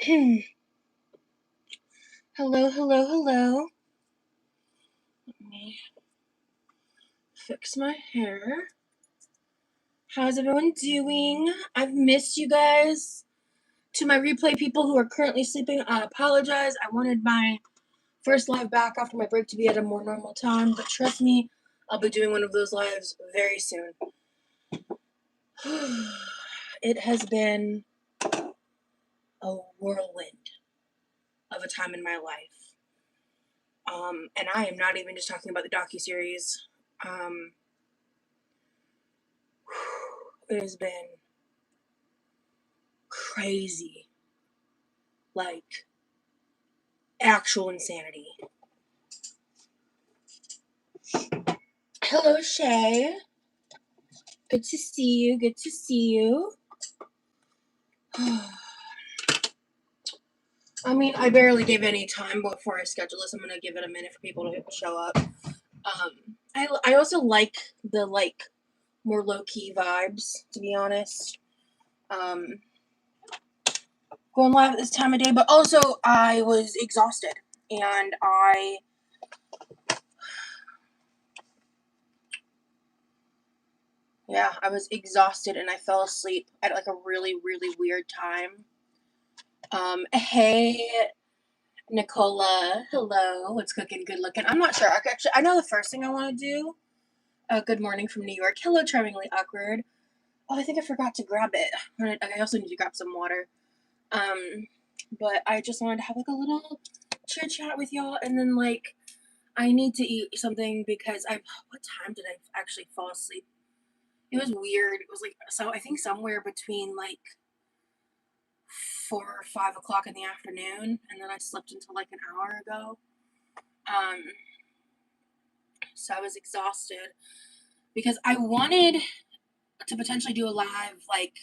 Hello, hello, hello. Let me fix my hair. How's everyone doing? I've missed you guys. To my replay people who are currently sleeping, I apologize. I wanted my first live back after my break to be at a more normal time, but trust me, I'll be doing one of those lives very soon. It has been a whirlwind of a time in my life. And I am not even just talking about the docuseries. It has been crazy. Like, actual insanity. Hello, Shay. Good to see you. Good to see you. I mean, I barely gave any time before I schedule this. I'm gonna give it a minute for people to show up. I also like the more low key vibes, to be honest. Going live at this time of day, but also I was exhausted and I was exhausted and I fell asleep at like a really, really weird time. Hey, Nicola, hello. What's cooking? Good looking. I'm not sure. Actually, I know the first thing I want to do. Good morning from New York. Hello, charmingly awkward. Oh, I think I forgot to grab it. I also need to grab some water. But I just wanted to have like a little chit chat with y'all, and then like I need to eat something because what time did I actually fall asleep? It was weird. It was like, so I think somewhere between like 4 or 5 o'clock in the afternoon, and then I slept until like an hour ago. So I was exhausted because I wanted to potentially do a live like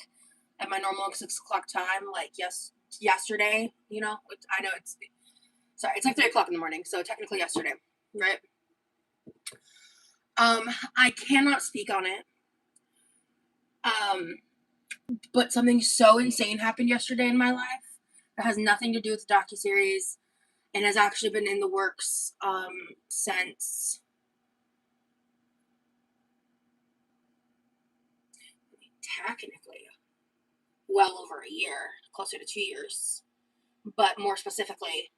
at my normal 6 o'clock time, like yesterday. You know, I know it's like 3 o'clock in the morning, so technically yesterday, right? I cannot speak on it. But something so insane happened yesterday in my life that has nothing to do with the docuseries and has actually been in the works since technically well over a year, closer to 2 years, but more specifically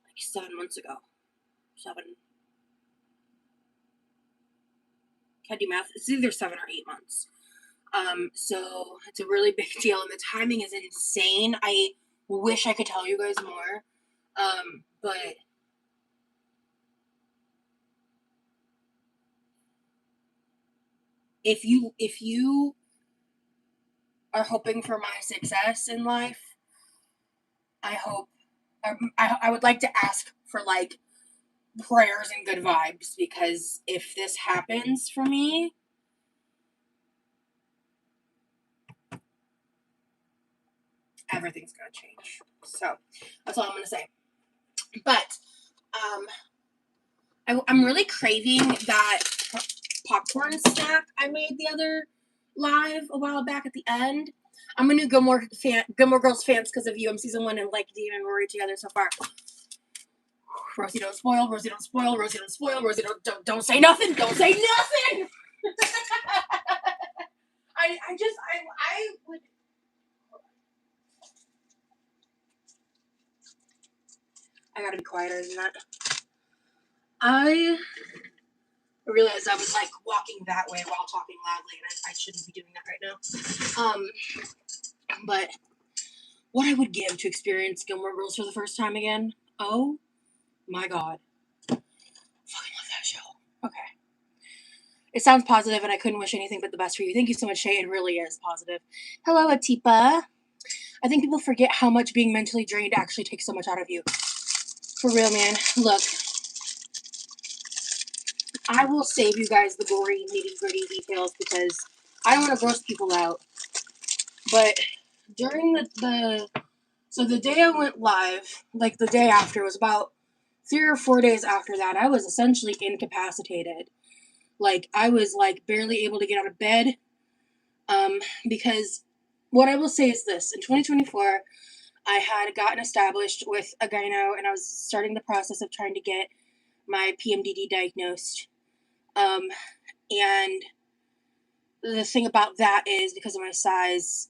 like 7 months ago. Can I do math? It's either 7 or 8 months. So it's a really big deal, and the timing is insane. I wish I could tell you guys more, but if you are hoping for my success in life, I would like to ask for like prayers and good vibes, because if this happens for me, everything's gonna change. So that's all I'm gonna say. But I'm really craving that popcorn snack I made the other live a while back at the end. I'm a new Gilmore Girls fans because of you. I'm season 1 and like Dean and Rory together so far. Rosie don't spoil, Rosie don't spoil, Rosie don't spoil, Rosie don't say nothing, don't say nothing. I would. I gotta be quieter than that. I realized I was like walking that way while talking loudly, and I shouldn't be doing that right now. But what I would give to experience Gilmore Girls for the first time again. Oh my god. Fucking love that show. Okay. It sounds positive, and I couldn't wish anything but the best for you. Thank you so much, Shay. It really is positive. Hello, Atipa. I think people forget how much being mentally drained actually takes so much out of you. For real, man. Look, I will save you guys the gory, nitty-gritty details because I don't want to gross people out. But during the day I went live, like the day after, was about 3 or 4 days after that, I was essentially incapacitated. Like, I was like barely able to get out of bed. Because what I will say is this: in 2024, I had gotten established with a gyno, and I was starting the process of trying to get my PMDD diagnosed. And the thing about that is, because of my size,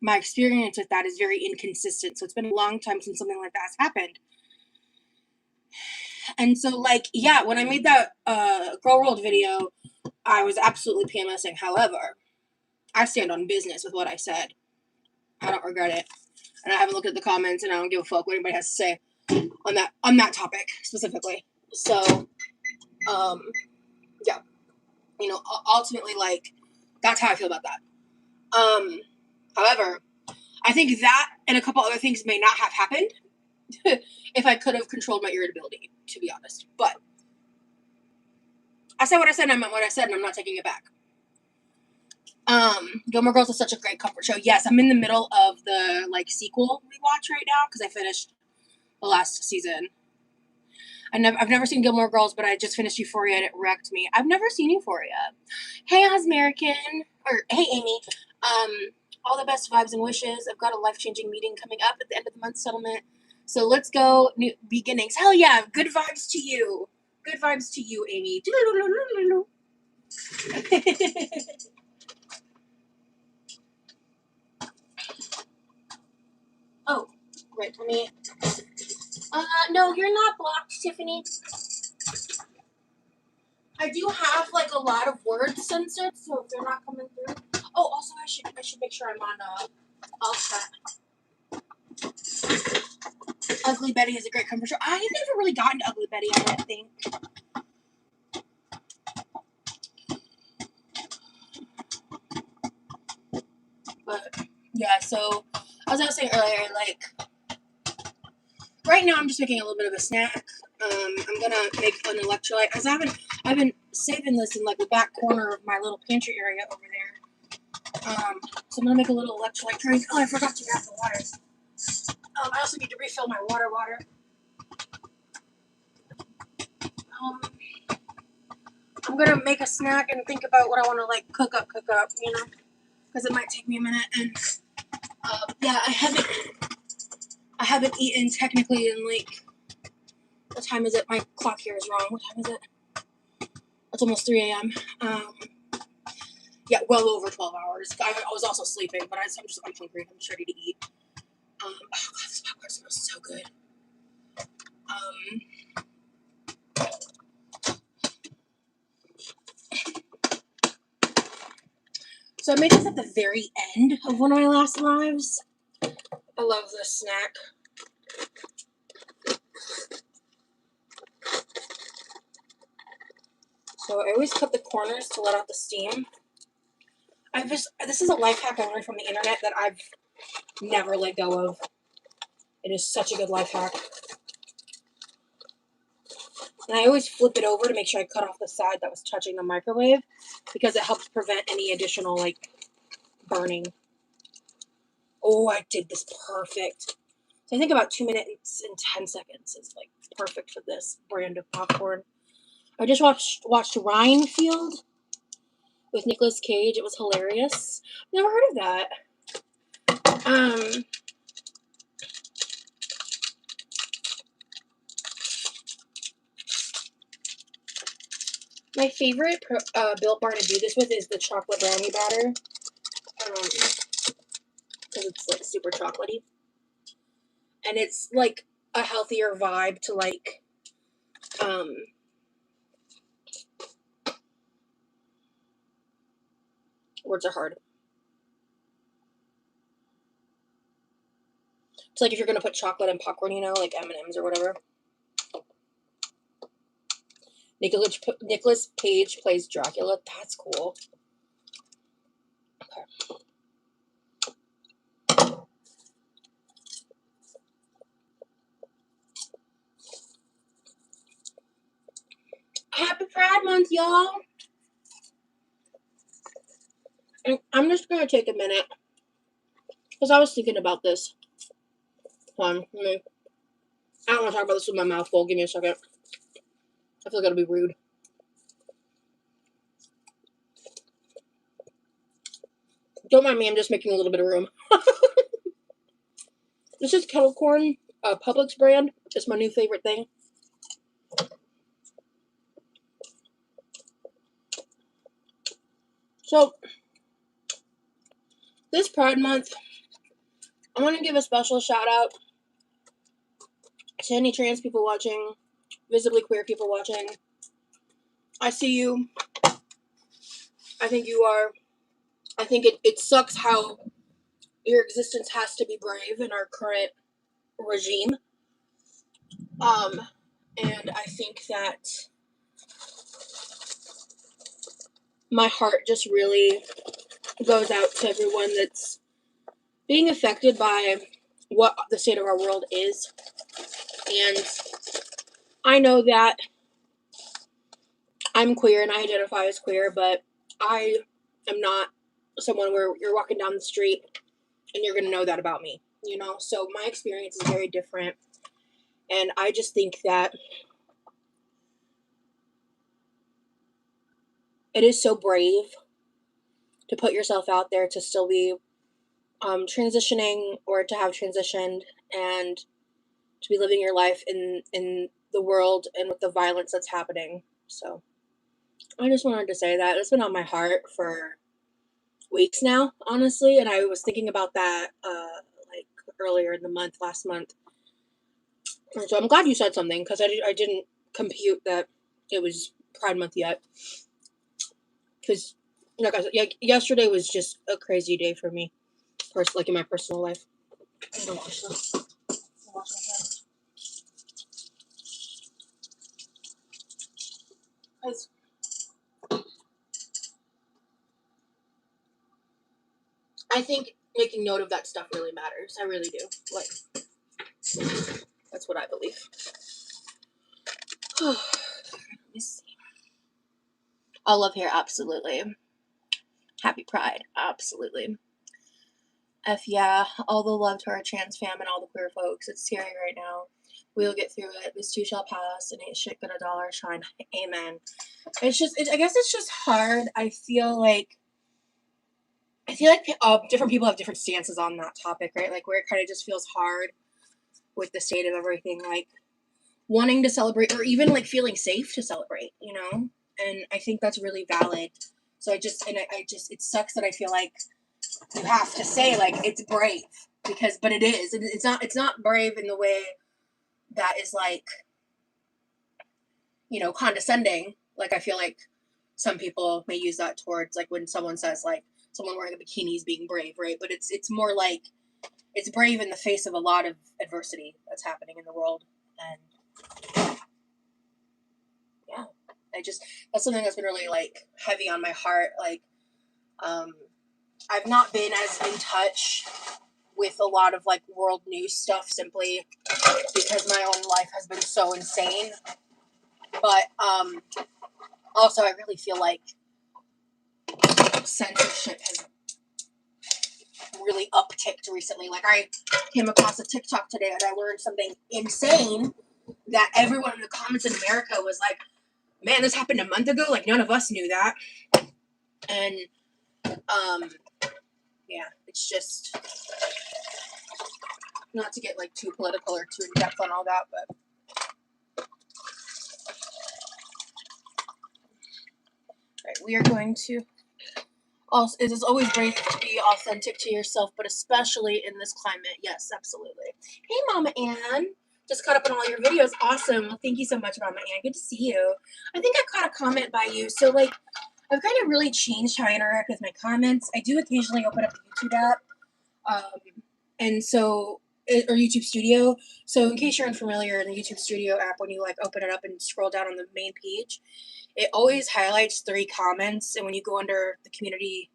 my experience with that is very inconsistent. So it's been a long time since something like that has happened. And so, like, yeah, when I made that Girl World video, I was absolutely PMSing. However, I stand on business with what I said. I don't regret it. And I haven't looked at the comments, and I don't give a fuck what anybody has to say on that topic specifically. So, yeah. You know, ultimately, like, that's how I feel about that. However, I think that and a couple other things may not have happened if I could have controlled my irritability, to be honest. But I said what I said, and I meant what I said, and I'm not taking it back. Gilmore Girls is such a great comfort show. Yes, I'm in the middle of the, like, sequel rewatch right now, because I finished the last season. I've never seen Gilmore Girls, but I just finished Euphoria, and it wrecked me. I've never seen Euphoria. Hey, American, or hey, Amy. All the best vibes and wishes. I've got a life-changing meeting coming up at the end of the month settlement. So let's go new beginnings. Hell yeah, good vibes to you. Good vibes to you, Amy. Oh, right, let me... no, you're not blocked, Tiffany. I do have, like, a lot of words censored, so if they're not coming through... Oh, also, I should make sure I'm on, all set. Ugly Betty is a great comfort show. I never really got into Ugly Betty, I don't think. But, yeah, so, as I was saying earlier, like, right now I'm just making a little bit of a snack. I'm gonna make an electrolyte, because I've been saving this in, like, the back corner of my little pantry area over there. So I'm gonna make a little electrolyte drink. Oh, I forgot to grab the water. I also need to refill my water. I'm gonna make a snack and think about what I want to, like, cook up, you know, because it might take me a minute. And yeah, I haven't eaten technically in, like, what time is it? My clock here is wrong. What time is it? It's almost 3 a.m. Yeah, well over 12 hours. I was also sleeping, but I'm hungry. I'm just ready to eat. Oh god, this popcorn smells so good. So I made this at the very end of one of my last lives. I love this snack. So I always cut the corners to let out the steam. This is a life hack I learned from the internet that I've never let go of. It is such a good life hack. And I always flip it over to make sure I cut off the side that was touching the microwave, because it helps prevent any additional, like, burning. Oh, I did this perfect. So I think about 2 minutes and 10 seconds is, like, perfect for this brand of popcorn. I just watched Rhinefield with Nicolas Cage. It was hilarious. Never heard of that. My favorite Built Bar to do this with is the chocolate brownie batter. Because it's, like, super chocolatey. And it's, like, a healthier vibe to, like, words are hard. It's like if you're going to put chocolate in popcorn, you know, like M&M's or whatever. Nicolas Cage plays Dracula. That's cool. Okay. Happy Pride Month, y'all. And I'm just going to take a minute, because I was thinking about this. Hold on. I don't want to talk about this with my mouth full. Give me a second. I feel like it'll be rude. Don't mind me, I'm just making a little bit of room. This is kettle corn, Publix brand. It's my new favorite thing. So, this Pride Month, I want to give a special shout out to any trans people watching, visibly queer people watching. I see you. I think you are. I think it sucks how your existence has to be brave in our current regime. And I think that my heart just really goes out to everyone that's being affected by what the state of our world is. And I know that I'm queer and I identify as queer, but I am not someone where you're walking down the street and you're going to know that about me, you know? So my experience is very different. And I just think that it is so brave to put yourself out there, to still be transitioning or to have transitioned, and to be living your life in the world and with the violence that's happening. So I just wanted to say that it's been on my heart for weeks now, honestly, and I was thinking about that like earlier in the month, last month. And so I'm glad you said something, because I didn't compute that it was Pride Month yet, because like I said, yesterday was just a crazy day for me, like in my personal life. I'm gonna wash this. Wash my hands. 'Cause I think making note of that stuff really matters. I really do. Like, that's what I believe. Let me see. All love here, absolutely. Happy Pride, absolutely. F yeah, all the love to our trans fam and all the queer folks. It's scary right now. We'll get through it. This too shall pass, and ain't shit gonna dollar shine. Amen. It's just, I guess it's just hard. I feel like different people have different stances on that topic, right? Like, where it kind of just feels hard with the state of everything, like wanting to celebrate or even like feeling safe to celebrate, you know? And I think that's really valid. So I just, it sucks that I feel like you have to say like it's brave, because, but it is. It's not brave in the way that is like, you know, condescending. Like, I feel like some people may use that towards like when someone says like someone wearing a bikini is being brave, right? But it's more like it's brave in the face of a lot of adversity that's happening in the world. And yeah, that's something that's been really like heavy on my heart. Like, I've not been as in touch with a lot of like world news stuff, simply because my own life has been so insane. But also I really feel like censorship has really upticked recently. Like, I came across a TikTok today and I learned something insane, that everyone in the comments in America was like, man, this happened a month ago. Like, none of us knew that. And yeah, it's just, not to get like too political or too in depth on all that, but right, we are going to also, it is always brave to be authentic to yourself, but especially in this climate. Yes, absolutely. Hey, Mama Ann. Just caught up on all your videos. Awesome. Well, thank you so much, Mama Ann. Good to see you. I think I caught a comment by you. So, like, I've kind of really changed how I interact with my comments. I do occasionally open up the YouTube app. And so, or YouTube Studio. So, in case you're unfamiliar, in the YouTube Studio app, when you like open it up and scroll down on the main page, it always highlights 3 comments. And when you go under the community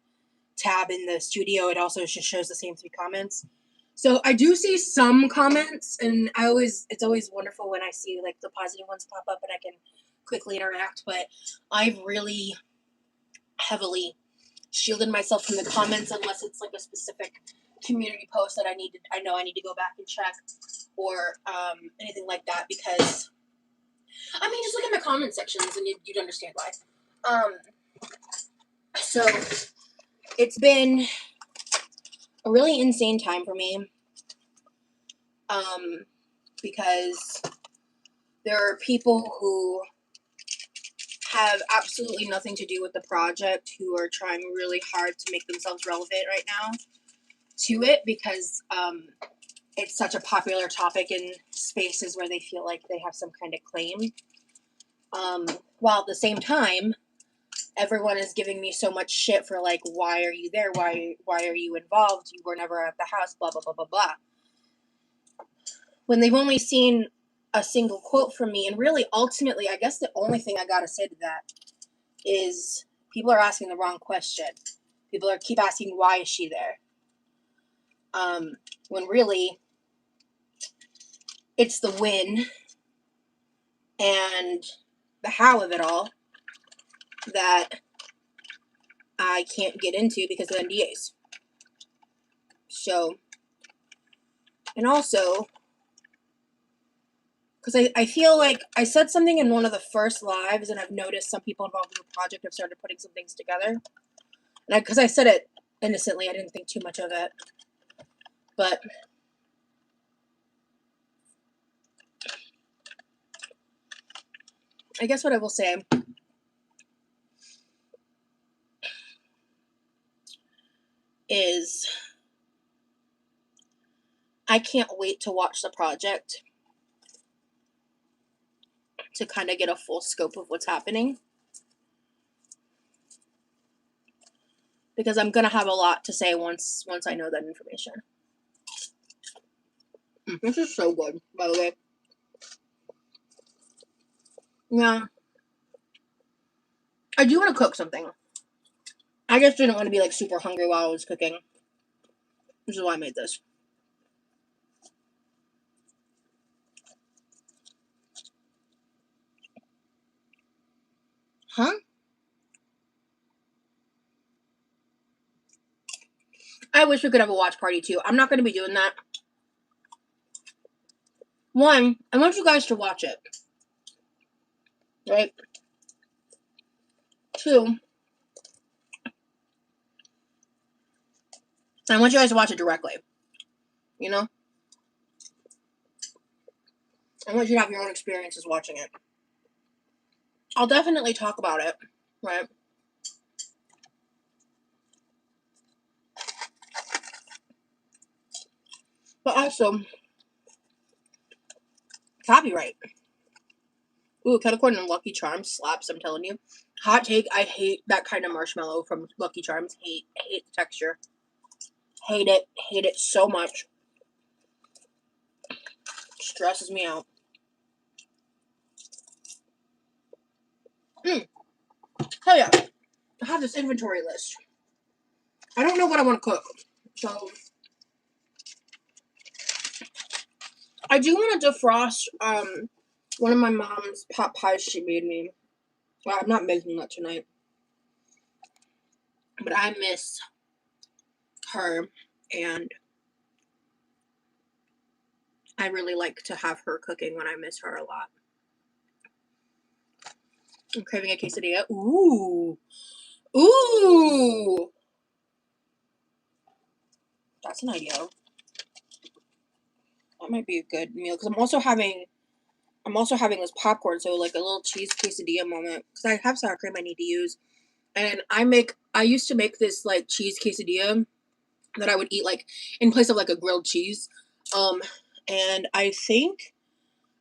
tab in the studio, it also just shows the same 3 comments. So I do see some comments, and it's always wonderful when I see like the positive ones pop up and I can quickly interact. But I've really heavily shielded myself from the comments unless it's like a specific community post that I know I need to go back and check, or anything like that, because I mean, just look at my comment sections and you'd understand why. So it's been a really insane time for me. because there are people who have absolutely nothing to do with the project who are trying really hard to make themselves relevant right now to it because it's such a popular topic in spaces where they feel like they have some kind of claim. While at the same time, everyone is giving me so much shit for like, why are you there? Why are you involved? You were never at the house, blah, blah, blah, blah, blah. When they've only seen a single quote from me, and really, ultimately, I guess the only thing I gotta say to that is people are asking the wrong question. People keep asking, why is she there? When really, it's the when and the how of it all that I can't get into because of NDAs. So, and also, because I feel like I said something in one of the first lives, and I've noticed some people involved in the project have started putting some things together. And because I said it innocently, I didn't think too much of it. But I guess what I will say is I can't wait to watch the project to kind of get a full scope of what's happening. Because I'm going to have a lot to say once I know that information. This is so good, by the way. Yeah. I do want to cook something. I just didn't want to be like super hungry while I was cooking. This is why I made this. Huh? I wish we could have a watch party too. I'm not going to be doing that. One, I want you guys to watch it. Right? Two, I want you guys to watch it directly. You know? I want you to have your own experiences watching it. I'll definitely talk about it. Right? But also, copyright. Ooh, kettle corn and Lucky Charms slaps, I'm telling you. Hot take, I hate that kind of marshmallow from Lucky Charms. I hate the texture. Hate it so much. Stresses me out. Hell yeah. I have this inventory list. I don't know what I want to cook. So, I do want to defrost one of my mom's pot pies she made me. Well, I'm not making that tonight. But I miss her, and I really like to have her cooking when I miss her a lot. I'm craving a quesadilla. Ooh. Ooh. That's an idea. That might be a good meal because I'm also having this popcorn, so like a little cheese quesadilla moment because I have sour cream I need to use, and I used to make this like cheese quesadilla that I would eat like in place of like a grilled cheese, and I think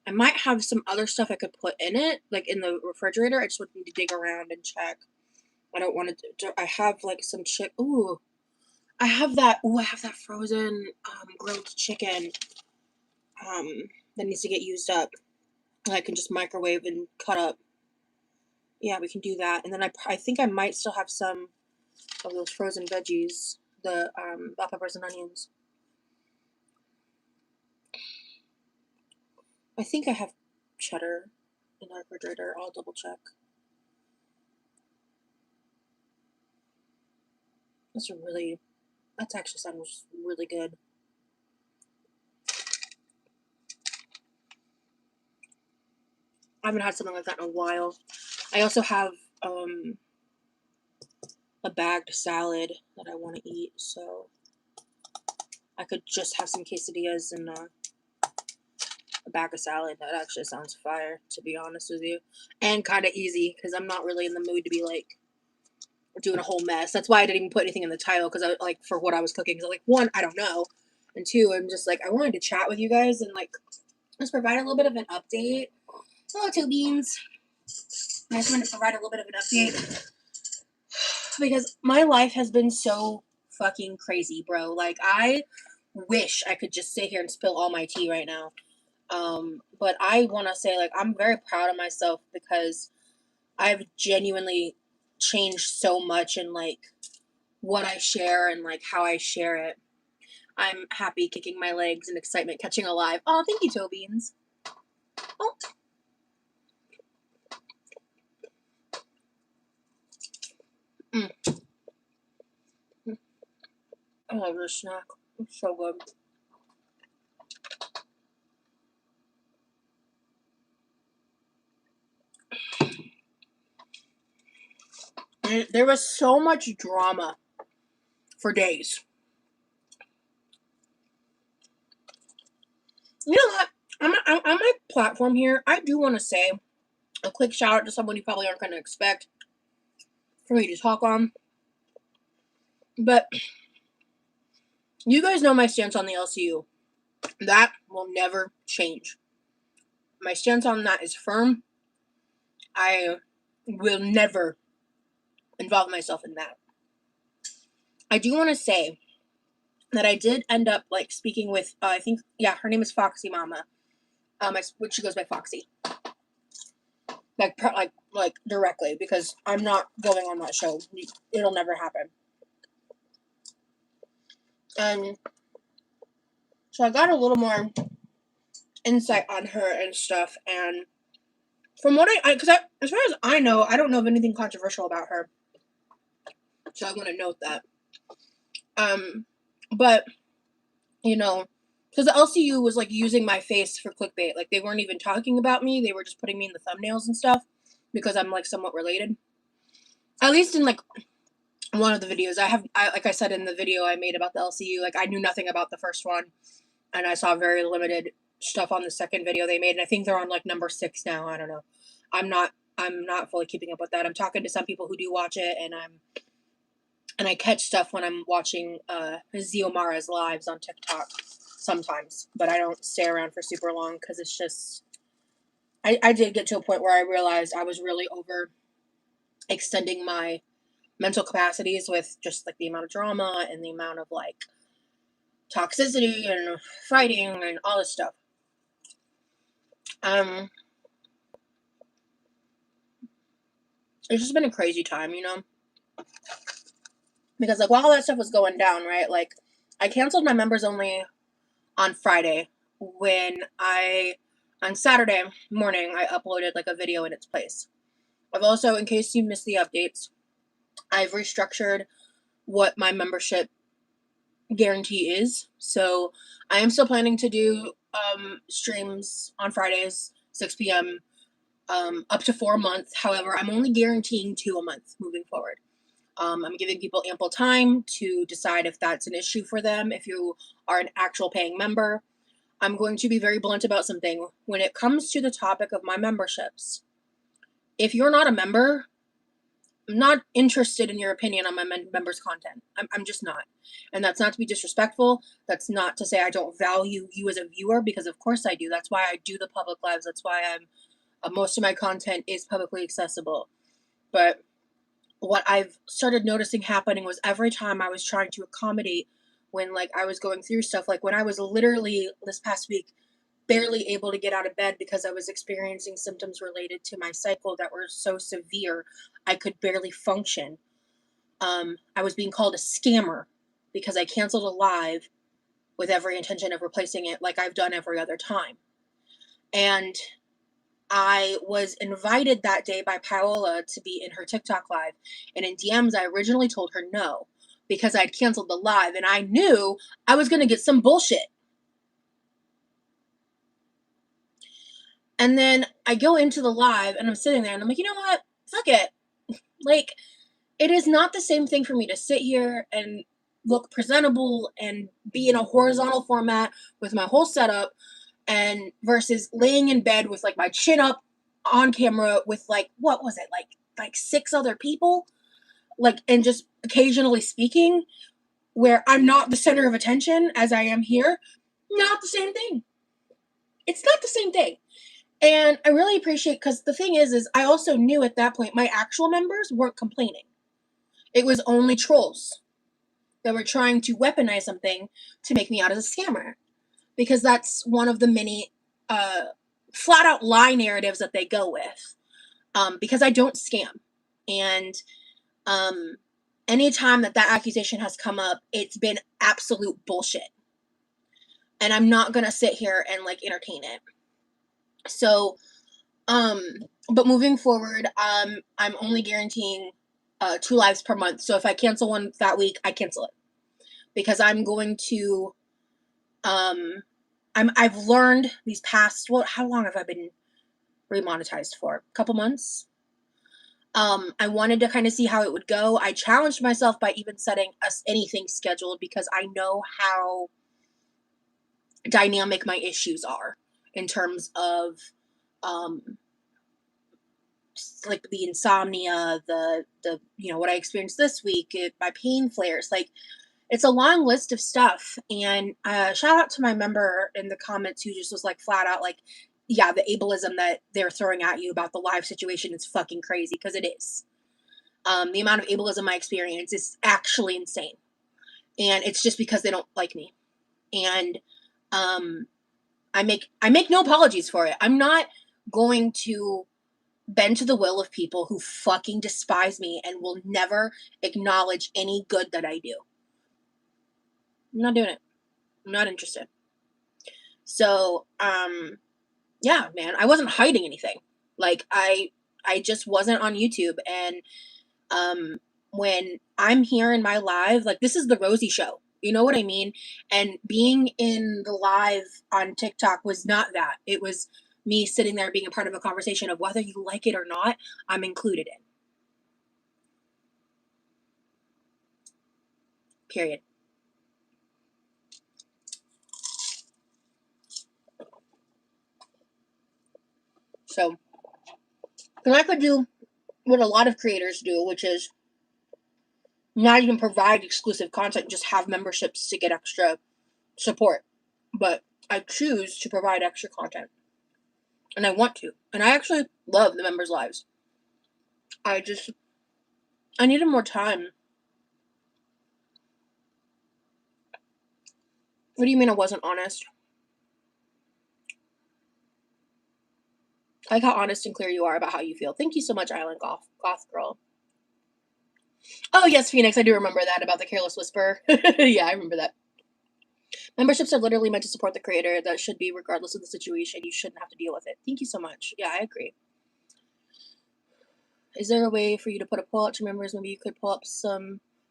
I might have some other stuff I could put in it like in the refrigerator. I just would need to dig around and check. I don't want to. I have like some Ooh, I have that. Ooh, I have that frozen grilled chicken that needs to get used up. I can just microwave and cut up. Yeah, we can do that. And then I think I might still have some of those frozen veggies, the bell peppers and onions. I think I have cheddar in the refrigerator. I'll double check. That actually sounds really good. I haven't had something like that in a while. I also have a bagged salad that I want to eat, so I could just have some quesadillas and bag of salad. That actually sounds fire, to be honest with you. And kind of easy, because I'm not really in the mood to be, like, doing a whole mess. That's why I didn't even put anything in the title, because I, like, for what I was cooking. So, like, one, I don't know. And two, I'm just, like, I wanted to chat with you guys and, like, just provide a little bit of an update. Hello, Two Beans. I just wanted to provide a little bit of an update. Because my life has been so fucking crazy, bro. Like, I wish I could just sit here and spill all my tea right now. But I want to say, like, I'm very proud of myself because I've genuinely changed so much in, like, what I share and, like, how I share it. I'm happy kicking my legs in excitement, catching alive. Oh, thank you, Toe Beans. Oh. I love this snack. It's so good. And there was so much drama for days. You know what? On my platform here, I do want to say a quick shout out to someone you probably aren't going to expect for me to talk on. But you guys know my stance on the LCU. That will never change. My stance on that is firm. I will never involve myself in that. I do want to say that I did end up, like, speaking with, I think, yeah, her name is Foxy Mama. Which she goes by Foxy. Like directly, because I'm not going on that show. It'll never happen. And so I got a little more insight on her and stuff, and from what as far as I know, I don't know of anything controversial about her. So I want to note that. But, you know, because the LCU was, like, using my face for clickbait. Like, they weren't even talking about me. They were just putting me in the thumbnails and stuff, because I'm, like, somewhat related. At least in, like, one of the videos. Like I said in the video I made about the LCU, like, I knew nothing about the first one, and I saw very limited stuff on the second video they made, and I think they're on, like, number 6 now. I don't know. I'm not fully keeping up with that. I'm talking to some people who do watch it, and I catch stuff when I'm watching Ziomara's lives on TikTok sometimes, but I don't stay around for super long, because it's just, I did get to a point where I realized I was really over extending my mental capacities with just, like, the amount of drama and the amount of, like, toxicity and fighting and all this stuff. It's just been a crazy time, you know? Because, like, while all that stuff was going down, right, like, I canceled my members only on Friday, when on Saturday morning, I uploaded, like, a video in its place. I've also, in case you missed the updates, I've restructured what my membership guarantee is. So I am still planning to do streams on Fridays, 6 p.m., up to 4 a month. However, I'm only guaranteeing 2 a month moving forward. I'm giving people ample time to decide if that's an issue for them, if you are an actual paying member. I'm going to be very blunt about something. When it comes to the topic of my memberships, if you're not a member, I'm not interested in your opinion on my members' content. I'm just not. And that's not to be disrespectful. That's not to say I don't value you as a viewer, because of course I do. That's why I do the public lives. That's why most of my content is publicly accessible. But what I've started noticing happening was every time I was trying to accommodate when, like, I was going through stuff, like when I was literally this past week barely able to get out of bed because I was experiencing symptoms related to my cycle that were so severe I could barely function. I was being called a scammer because I canceled a live with every intention of replacing it like I've done every other time. And I was invited that day by Paola to be in her TikTok live. And in DMs, I originally told her no, because I'd canceled the live and I knew I was going to get some bullshit. And then I go into the live and I'm sitting there and I'm like, you know what? Fuck it. Like, it is not the same thing for me to sit here and look presentable and be in a horizontal format with my whole setup and versus laying in bed with like my chin up on camera with like, what was it, like 6 other people, like, and just occasionally speaking, where I'm not the center of attention as I am here. Not the same thing. It's not the same thing. And I really appreciate, because the thing is I also knew at that point my actual members weren't complaining. It was only trolls that were trying to weaponize something to make me out as a scammer. Because that's one of the many flat out lie narratives that they go with. Because I don't scam. And anytime that accusation has come up, it's been absolute bullshit. And I'm not going to sit here and like entertain it. So, but moving forward, I'm only guaranteeing 2 lives per month. So if I cancel one that week, I cancel it. Because I'm going to, I've learned these past, how long have I been remonetized for? A couple months? I wanted to kind of see how it would go. I challenged myself by even setting anything scheduled, because I know how dynamic my issues are in terms of like the insomnia, the what I experienced this week, my pain flares, like it's a long list of stuff. And shout out to my member in the comments who just was like flat out like, yeah, the ableism that they're throwing at you about the live situation is fucking crazy, because it is. The amount of ableism I experience is actually insane. And it's just because they don't like me. And I make no apologies for it. I'm not going to bend to the will of people who fucking despise me and will never acknowledge any good that I do. I'm not doing it. I'm not interested. So, yeah, man, I wasn't hiding anything. Like, I just wasn't on YouTube. And, when I'm here in my live, like, this is the Rosie show. You know what I mean? And being in the live on TikTok was not that. It was me sitting there being a part of a conversation of whether you like it or not, I'm included in. Period. So, and I could do what a lot of creators do, which is not even provide exclusive content, just have memberships to get extra support. But I choose to provide extra content. And I want to. And I actually love the members' lives. I needed more time. What do you mean I wasn't honest? I like how honest and clear you are about how you feel. Thank you so much, Island Goth Girl. Oh, yes, Phoenix, I do remember that about the Careless Whisper. Yeah, I remember that. Memberships are literally meant to support the creator. That should be regardless of the situation. You shouldn't have to deal with it. Thank you so much. Yeah, I agree. Is there a way for you to put a poll out to members? Maybe you could pull up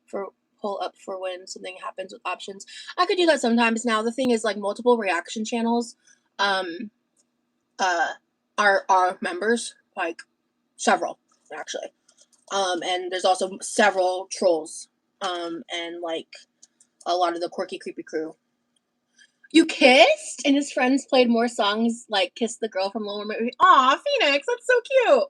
for when something happens with options. I could do that sometimes. Now, the thing is, like, multiple reaction channels are members, like several actually. And there's also several trolls, and like a lot of the quirky creepy crew. You kissed, and his friends played more songs like "Kiss the Girl" from Little Mermaid. Aw, Phoenix, that's so cute.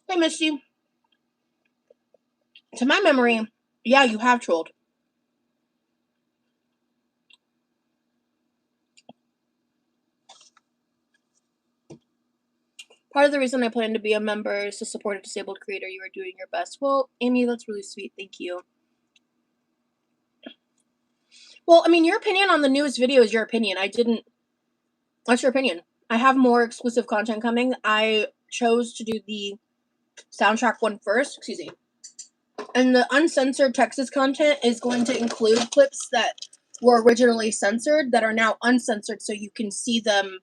Hey, Misty. To my memory, yeah, you have trolled. Part of the reason I plan to be a member is to support a disabled creator. You are doing your best. Well, Amy, that's really sweet. Thank you. Well, I mean, your opinion on the newest video is your opinion. That's your opinion. I have more exclusive content coming. I chose to do the soundtrack one first. Excuse me. And the uncensored Texas content is going to include clips that were originally censored that are now uncensored, so you can see them.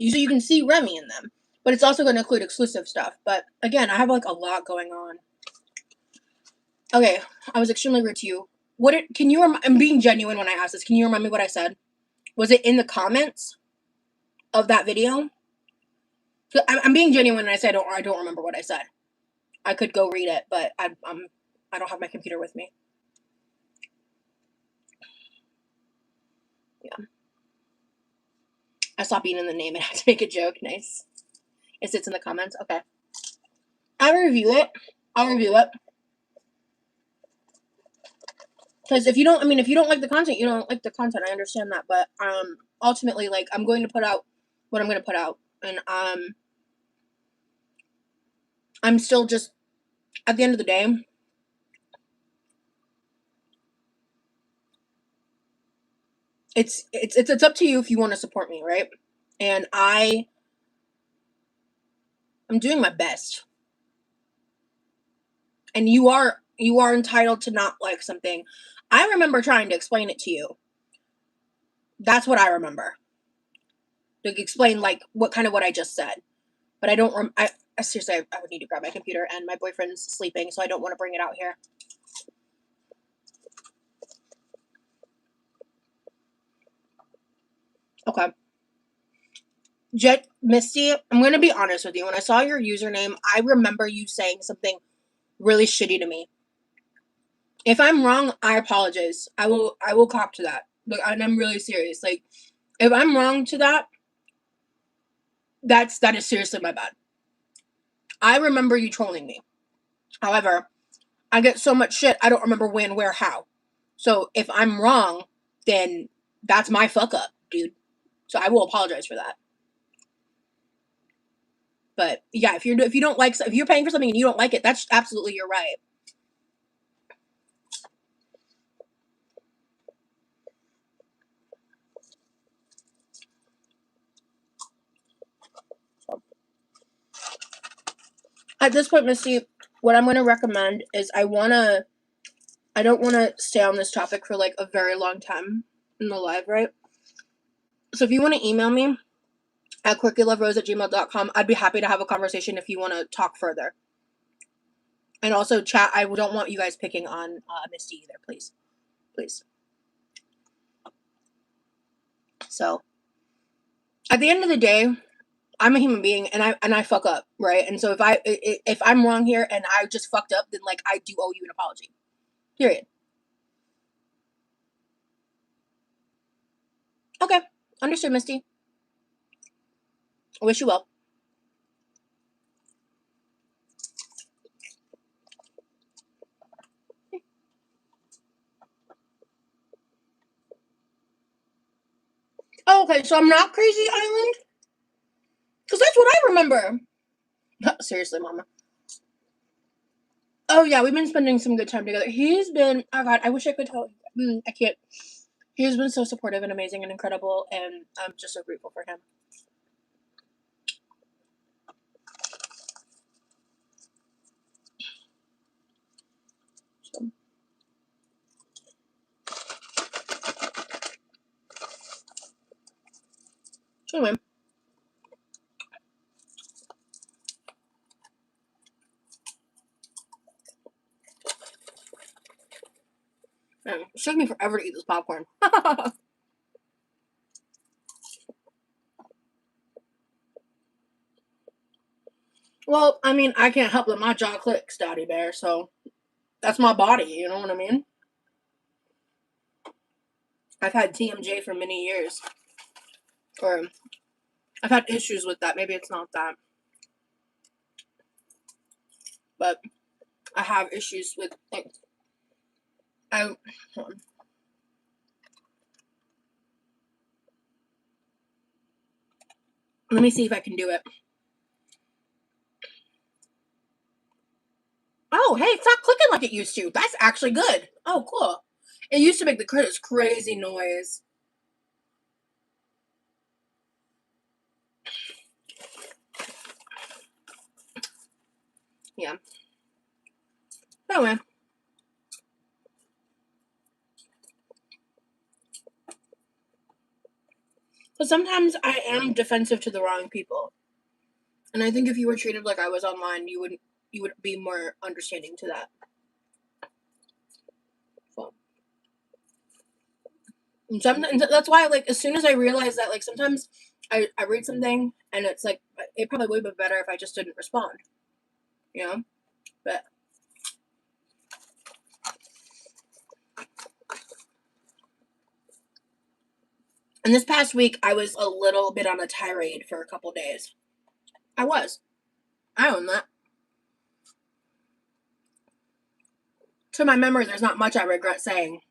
So you can see Remy in them. But it's also going to include exclusive stuff. But again, I have like a lot going on. Okay, I was extremely rude to you. I'm being genuine when I ask this. Can you remind me what I said? Was it in the comments of that video? So I'm being genuine when I say I don't remember what I said. I could go read it, but I don't have my computer with me. Yeah. I stopped being in the name and had to make a joke. Nice. It sits in the comments. Okay. I'll review it. Because if you don't like the content, you don't like the content. I understand that, but ultimately, like, I'm going to put out what I'm going to put out, and I'm still just, at the end of the day, it's up to you if you want to support me, right? And I'm doing my best, and you are entitled to not like something. I remember trying to explain it to you. That's what I remember. To explain, like, what I just said. But I don't I seriously, I would need to grab my computer, and my boyfriend's sleeping, so I don't want to bring it out here. Okay. Misty, I'm going to be honest with you. When I saw your username, I remember you saying something really shitty to me. If I'm wrong, I apologize. I will cop to that. Like, and I'm really serious. Like, if I'm wrong to that, that is seriously my bad. I remember you trolling me. However, I get so much shit, I don't remember when, where, how. So if I'm wrong, then that's my fuck up, dude. So I will apologize for that. But yeah, if you don't like, if you're paying for something and you don't like it, that's absolutely, you're right. So, at this point, Misty, what I'm going to recommend is I don't want to stay on this topic for like a very long time in the live, right? So if you want to email me at quirkyloverosee@gmail.com, I'd be happy to have a conversation if you want to talk further. And also, chat, I don't want you guys picking on Misty either, please. Please. So, at the end of the day, I'm a human being, and I fuck up, right? And so if I'm wrong here and I just fucked up, then, like, I do owe you an apology. Period. Okay. Understood, Misty. I wish you well. Oh, okay, so I'm not Crazy Island? Because that's what I remember. Seriously, Mama. Oh, yeah, we've been spending some good time together. He's been, oh God, I wish I could tell. I can't. He's been so supportive and amazing and incredible, and I'm just so grateful for him. So anyway. It took me forever to eat this popcorn. Well, I mean, I can't help that my jaw clicks, Daddy Bear, so that's my body, you know what I mean? I've had TMJ for many years. Or, I've had issues with that. Maybe it's not that. But I have issues with, like, let me see if I can do it. Oh, hey, it's not clicking like it used to. That's actually good. Oh, cool. It used to make this crazy noise. Yeah. Anyway. But sometimes I am defensive to the wrong people. And I think if you were treated like I was online, you would be more understanding to that. So. And that's why, like, as soon as I realized that, like, sometimes I read something and it's like, it probably would be better if I just didn't respond, you know? But and this past week, I was a little bit on a tirade for a couple days. I was. I own that. To my memory, there's not much I regret saying.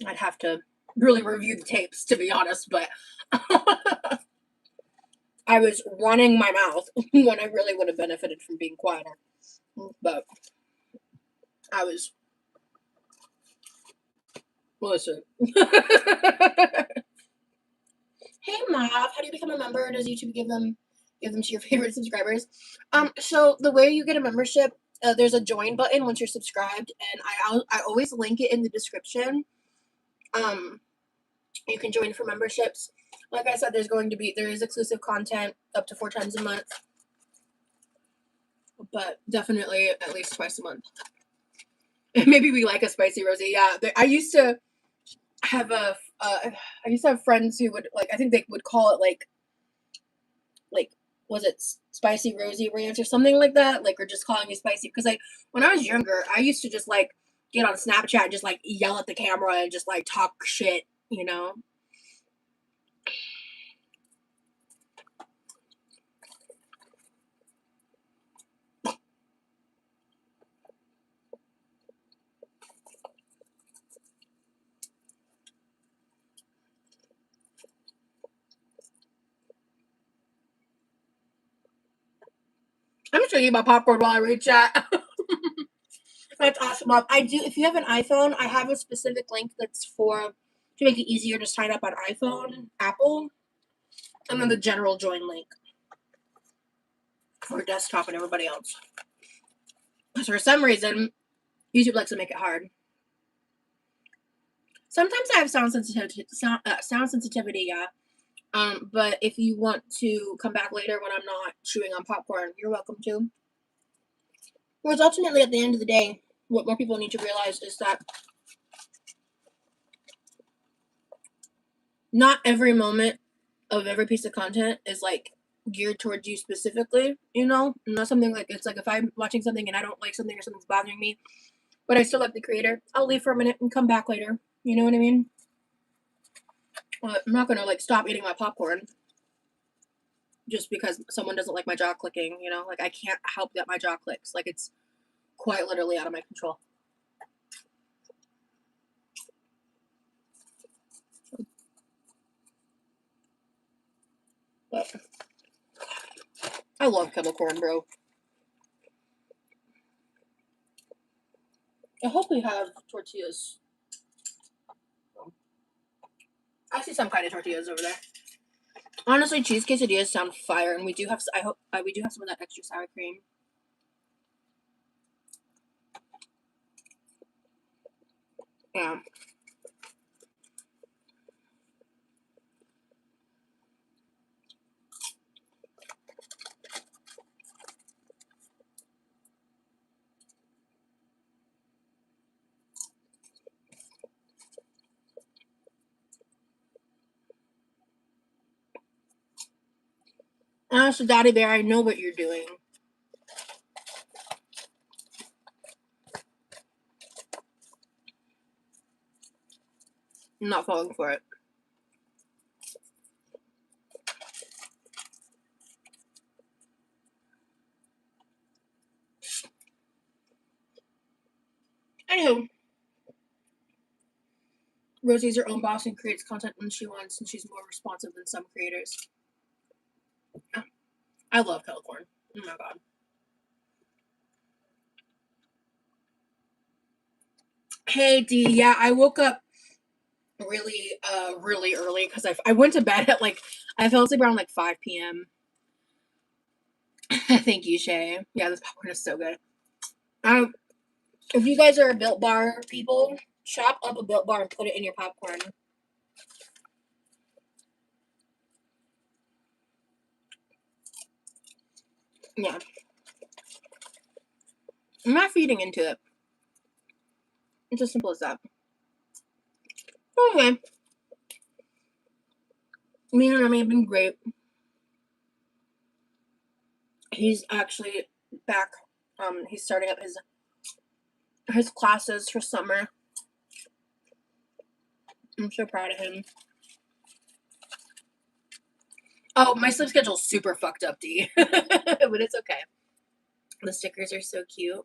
I'd have to really review the tapes, to be honest, but I was running my mouth when I really would have benefited from being quieter. But I was. Listen. Hey Mav, how do you become a member? Does YouTube give them to your favorite subscribers? So the way you get a membership, there's a join button once you're subscribed, and I always link it in the description. You can join for memberships. Like I said, there is exclusive content up to 4 times a month, but definitely at least twice a month. Maybe we like a spicy rosé. Yeah, I used to have friends who would, like, I think they would call it like was it spicy rosy ranch or something like that, like, or just calling it spicy, because like when I was younger I used to just like get on Snapchat and just like yell at the camera and just like talk shit, you know. I'm just gonna eat my popcorn while I read chat. That's awesome. I do. If you have an iPhone, I have a specific link that's for to make it easier to sign up on iPhone, Apple, and then the general join link for desktop and everybody else. Because for some reason, YouTube likes to make it hard. Sometimes I have sound sensitivity, yeah. But if you want to come back later when I'm not chewing on popcorn, you're welcome to. Whereas ultimately, at the end of the day, what more people need to realize is that not every moment of every piece of content is like geared towards you specifically, you know? Not something like, it's like if I'm watching something and I don't like something or something's bothering me, but I still like the creator, I'll leave for a minute and come back later. You know what I mean? I'm not gonna like stop eating my popcorn just because someone doesn't like my jaw clicking, you know? Like, I can't help that my jaw clicks. Like, it's quite literally out of my control. But I love kettle corn, bro. I hope we have tortillas. I see some kind of tortillas over there. Honestly, cheese quesadillas sound fire, and we do have. I hope we do have some of that extra sour cream. Yeah. So Daddy Bear, I know what you're doing. I'm not falling for it. Anywho, Rosie's her own boss and creates content when she wants, and she's more responsive than some creators. Yeah. I love kettle corn. Oh my god. Hey D, yeah, I woke up really early because I went to bed at like, I fell asleep around like 5 p.m. Thank you, Shay. Yeah, this popcorn is so good. If you guys are a Built Bar people, chop up a Built Bar and put it in your popcorn. Yeah. I'm not feeding into it. It's as simple as that. Okay. Me and Remy have been great. He's actually back. He's starting up his classes for summer. I'm so proud of him. Oh, my sleep schedule's super fucked up, D. But it's okay. The stickers are so cute.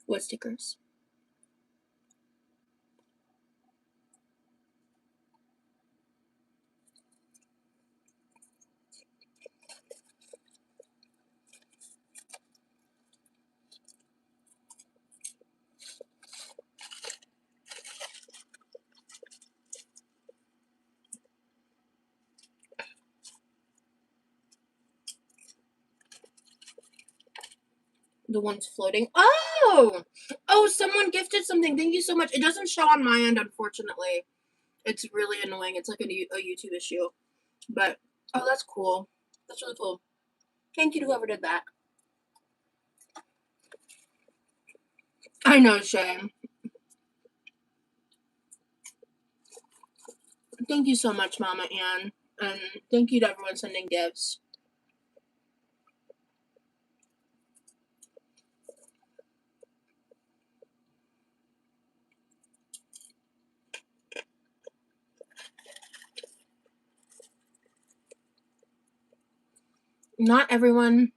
What stickers? The ones floating. Oh! Oh, someone gifted something. Thank you so much. It doesn't show on my end, unfortunately. It's really annoying. It's like a YouTube issue. But, oh, that's cool. That's really cool. Thank you to whoever did that. I know, Shay. Thank you so much, Mama Ann. And thank you to everyone sending gifts. Not everyone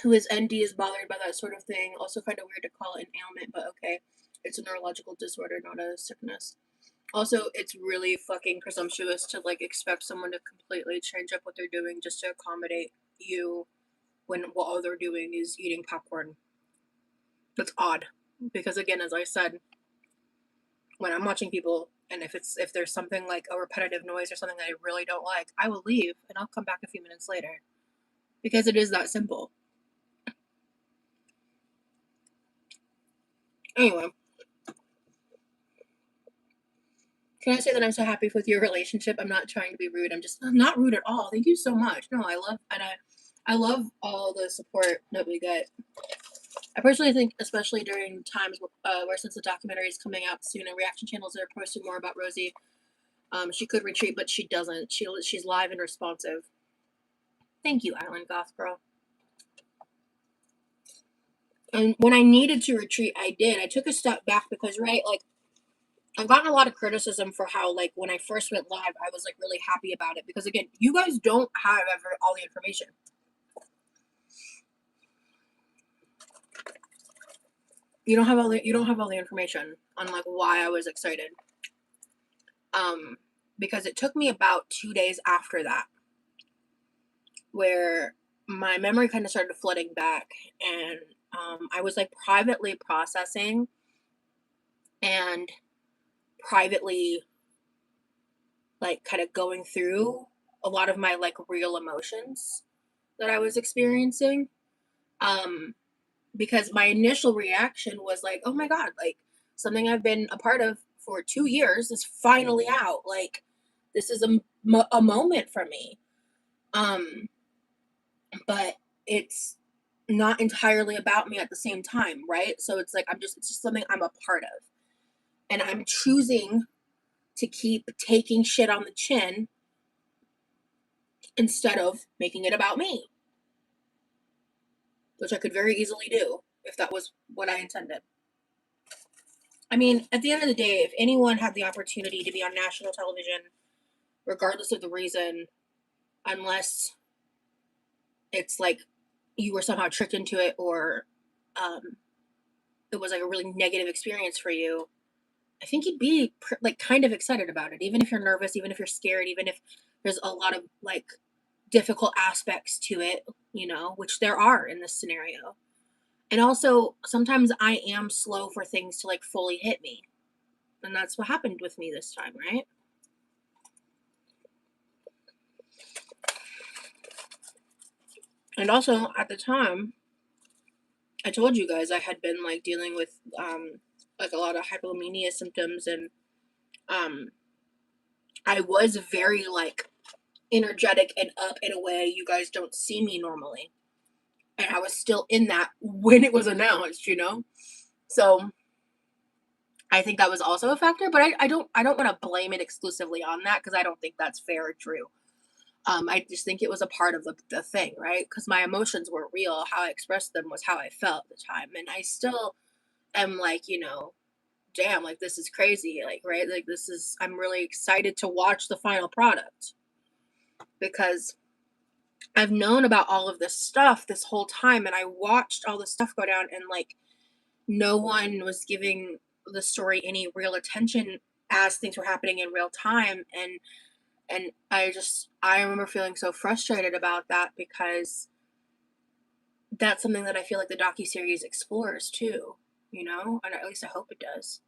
who is ND is bothered by that sort of thing. Also kind of weird to call it an ailment, but okay. It's a neurological disorder, not a sickness. Also, it's really fucking presumptuous to like expect someone to completely change up what they're doing just to accommodate you when what all they're doing is eating popcorn. That's odd. Because again, as I said, when I'm watching people and if there's something like a repetitive noise or something that I really don't like, I will leave and I'll come back a few minutes later. Because it is that simple. Anyway. Can I say that I'm so happy with your relationship? I'm not trying to be rude. I'm not rude at all. Thank you so much. No, I love all the support that we get. I personally think, especially during times where since the documentary is coming out soon and reaction channels are posting more about Rosie, she could retreat, but she doesn't. She's live and responsive. Thank you, Island Goth Girl. And when I needed to retreat, I did. I took a step back because, right, like, I've gotten a lot of criticism for how, like, when I first went live, I was, like, really happy about it. Because, again, you guys don't have ever all the information. You don't have all the information on, like, why I was excited. Because it took me about 2 days after that where my memory kind of started flooding back, and I was like privately processing and privately like kind of going through a lot of my like real emotions that I was experiencing. Um, because my initial reaction was like, oh my God, like something I've been a part of for 2 years is finally out. Like, this is a moment for me. Um, but it's not entirely about me at the same time, right? So it's like it's just something I'm a part of. And I'm choosing to keep taking shit on the chin instead of making it about me, which I could very easily do if that was what I intended. I mean, at the end of the day, if anyone had the opportunity to be on national television, regardless of the reason, unless it's like you were somehow tricked into it or it was like a really negative experience for you, I think you'd be like kind of excited about it, even if you're nervous, even if you're scared, even if there's a lot of like difficult aspects to it, which there are in this scenario. And also, sometimes I am slow for things to like fully hit me. And that's what happened with me this time, right? And also, at the time, I told you guys I had been like dealing with like a lot of hypomania symptoms, and um I was very like energetic and up in a way you guys don't see me normally. And I was still in that when it was announced, you know? So I think that was also a factor, but I don't want to blame it exclusively on that because I don't think that's fair or true. I just think it was a part of the thing, right? Because my emotions were real. How I expressed them was how I felt at the time. And I still am like, damn, like this is crazy. Like, right? Like I'm really excited to watch the final product because I've known about all of this stuff this whole time and I watched all this stuff go down and like no one was giving the story any real attention as things were happening in real time and I remember feeling so frustrated about that because that's something that I feel like the docuseries explores too, and at least I hope it does.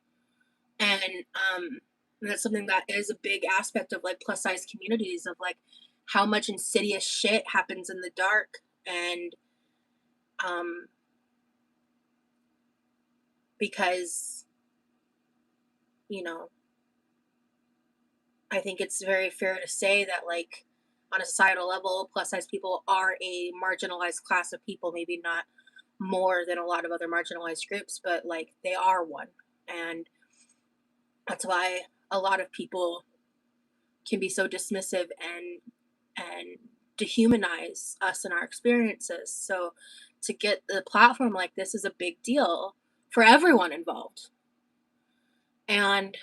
And that's something that is a big aspect of like plus size communities of like how much insidious shit happens in the dark and um because you know I think it's very fair to say that, like, on a societal level, plus size people are a marginalized class of people, maybe not more than a lot of other marginalized groups, but like they are one. And that's why a lot of people can be so dismissive and dehumanize us and our experiences. So to get the platform like this is a big deal for everyone involved. And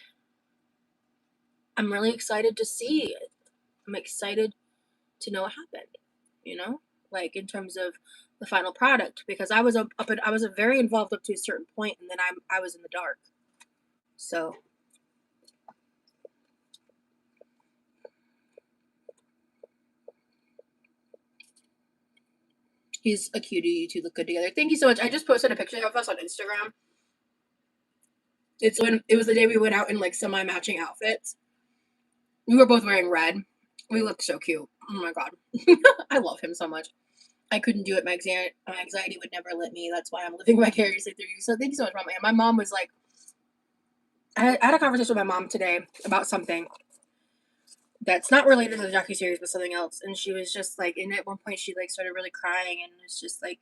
I'm really excited to see it. I'm excited to know what happened, like in terms of the final product because I was I was very involved up to a certain point and then I was in the dark. So he's a cutie. You two look good together. Thank you so much. I just posted a picture of us on Instagram. It was the day we went out in like semi-matching outfits. We were both wearing red. We looked so cute. Oh my god. I love him so much. I couldn't do it. My anxiety would never let me. That's why I'm living vicariously through you. So thank you so much, Mama. And my mom was like, I had a conversation with my mom today about something that's not related to the docuseries, but something else. And she was just like, and at one point she like started really crying and was just like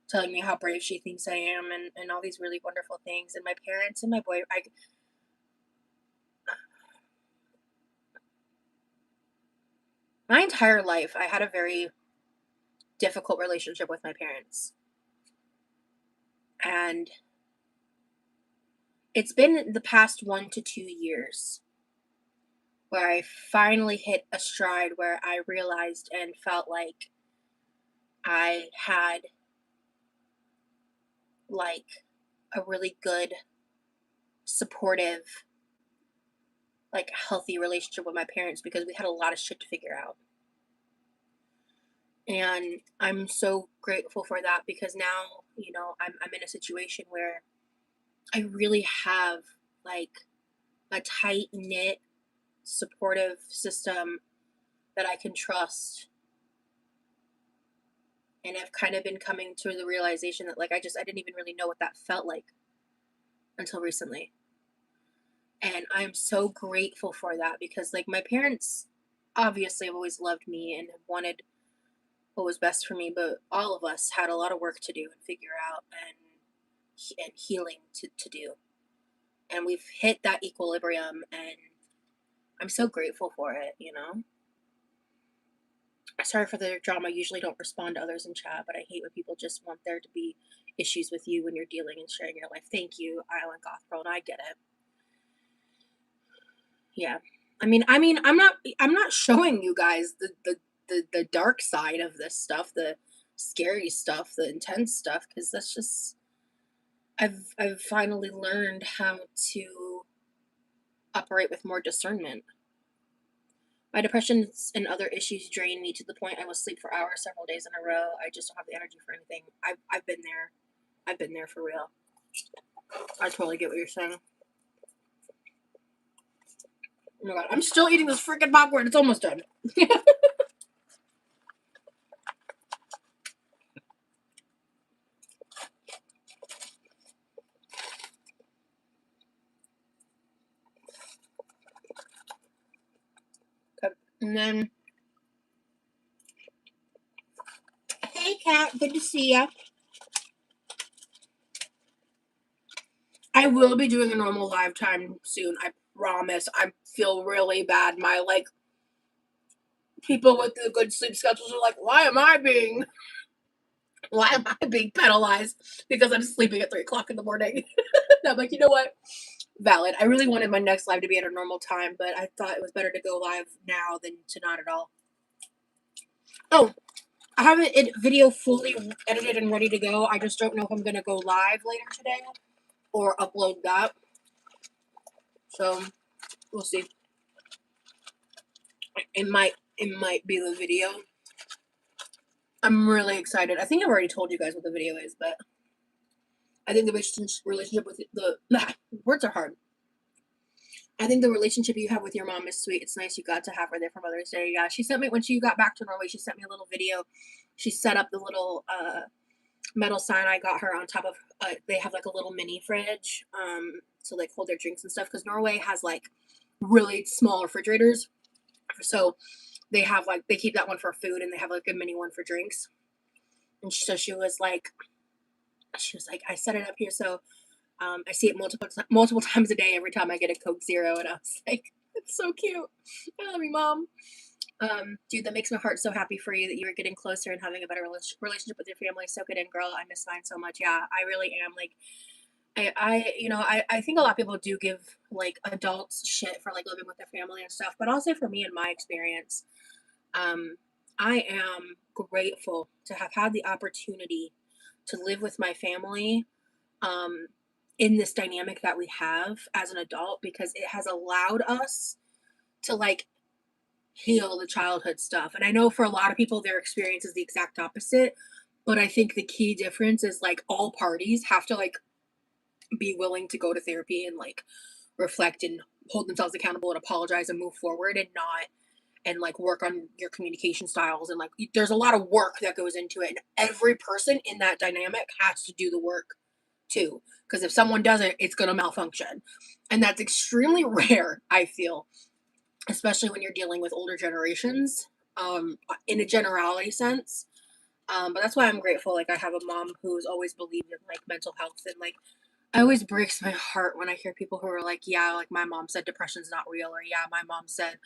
telling me how brave she thinks I am and all these really wonderful things. And my parents and my my entire life, I had a very difficult relationship with my parents. And it's been the past 1 to 2 years where I finally hit a stride where I realized and felt like I had like a really good, supportive, like healthy relationship with my parents because we had a lot of shit to figure out. And I'm so grateful for that because now, I'm in a situation where I really have like a tight knit, supportive system that I can trust. And I've kind of been coming to the realization that like I didn't even really know what that felt like until recently. And I'm so grateful for that because like my parents obviously have always loved me and have wanted what was best for me, but all of us had a lot of work to do and figure out and healing to do. And we've hit that equilibrium and I'm so grateful for it. Sorry for the drama. I usually don't respond to others in chat, but I hate when people just want there to be issues with you when you're dealing and sharing your life. Thank you, Island Goth Pearl, and I get it. Yeah. I'm not showing you guys the dark side of this stuff, the scary stuff, the intense stuff, because that's just I've finally learned how to operate with more discernment. My depression and other issues drain me to the point I will sleep for hours several days in a row. I just don't have the energy for anything. I've been there. I've been there for real. I totally get what you're saying. Oh my god, I'm still eating this freaking popcorn. It's almost done. Okay. And then, hey cat. Good to see ya. I will be doing a normal live time soon. I promise. I feel really bad. My, like, people with the good sleep schedules are like, why am I being penalized because I'm sleeping at 3 o'clock in the morning? And I'm like, you know what? Valid. I really wanted my next live to be at a normal time, but I thought it was better to go live now than to not at all. Oh, I have a video fully edited and ready to go. I just don't know if I'm going to go live later today or upload that. So, we'll see. It might be the video. I'm really excited. I think I've already told you guys what the video is, but I think the relationship with words are hard. I think the relationship you have with your mom is sweet. It's nice you got to have her there for Mother's Day. Yeah, she sent me, when she got back to Norway, she sent me a little video. She set up the little metal sign I got her on top of, they have like a little mini fridge to like hold their drinks and stuff, because Norway has like really small refrigerators. So they have like, they keep that one for food and they have like a mini one for drinks. And so she was like, I set it up here so I see it multiple times a day every time I get a Coke Zero. And I was like, it's so cute. I love you, Mom. Dude, that makes my heart so happy for you that you are getting closer and having a better relationship with your family. Soak it in, girl. I miss mine so much. Yeah, I really am. Like, I think a lot of people do give like adults shit for like living with their family and stuff, but I'll say for me, in my experience, I am grateful to have had the opportunity to live with my family in this dynamic that we have as an adult, because it has allowed us to like heal the childhood stuff. And I know for a lot of people their experience is the exact opposite, but I think the key difference is like all parties have to like be willing to go to therapy and like reflect and hold themselves accountable and apologize and move forward, and not and like work on your communication styles. And like there's a lot of work that goes into it, and every person in that dynamic has to do the work too, because if someone doesn't, it's going to malfunction. And that's extremely rare, I feel, especially when you're dealing with older generations, in a generality sense. But that's why I'm grateful. Like, I have a mom who's always believed in like mental health, and like it always breaks my heart when I hear people who are like, yeah, like my mom said depression's not real, or yeah, my mom said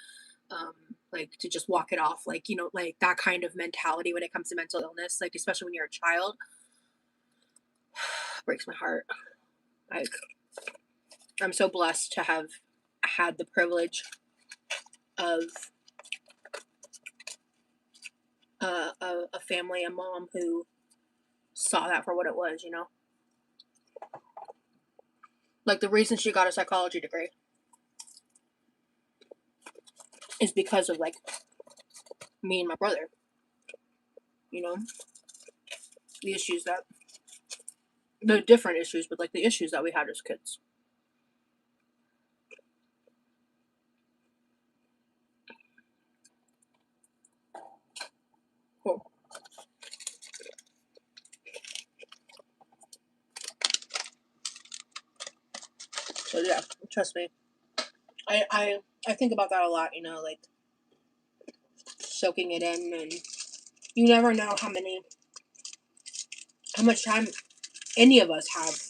like to just walk it off, like, you know, like that kind of mentality when it comes to mental illness, like especially when you're a child. Breaks my heart. Like, I'm so blessed to have had the privilege of a family, a mom who saw that for what it was, you know? Like, the reason she got a psychology degree is because of, like, me and my brother. You know? The different issues, but, like, the issues that we had as kids. Cool. So, yeah, trust me. I think about that a lot, you know, like, soaking it in, and you never know how much time any of us have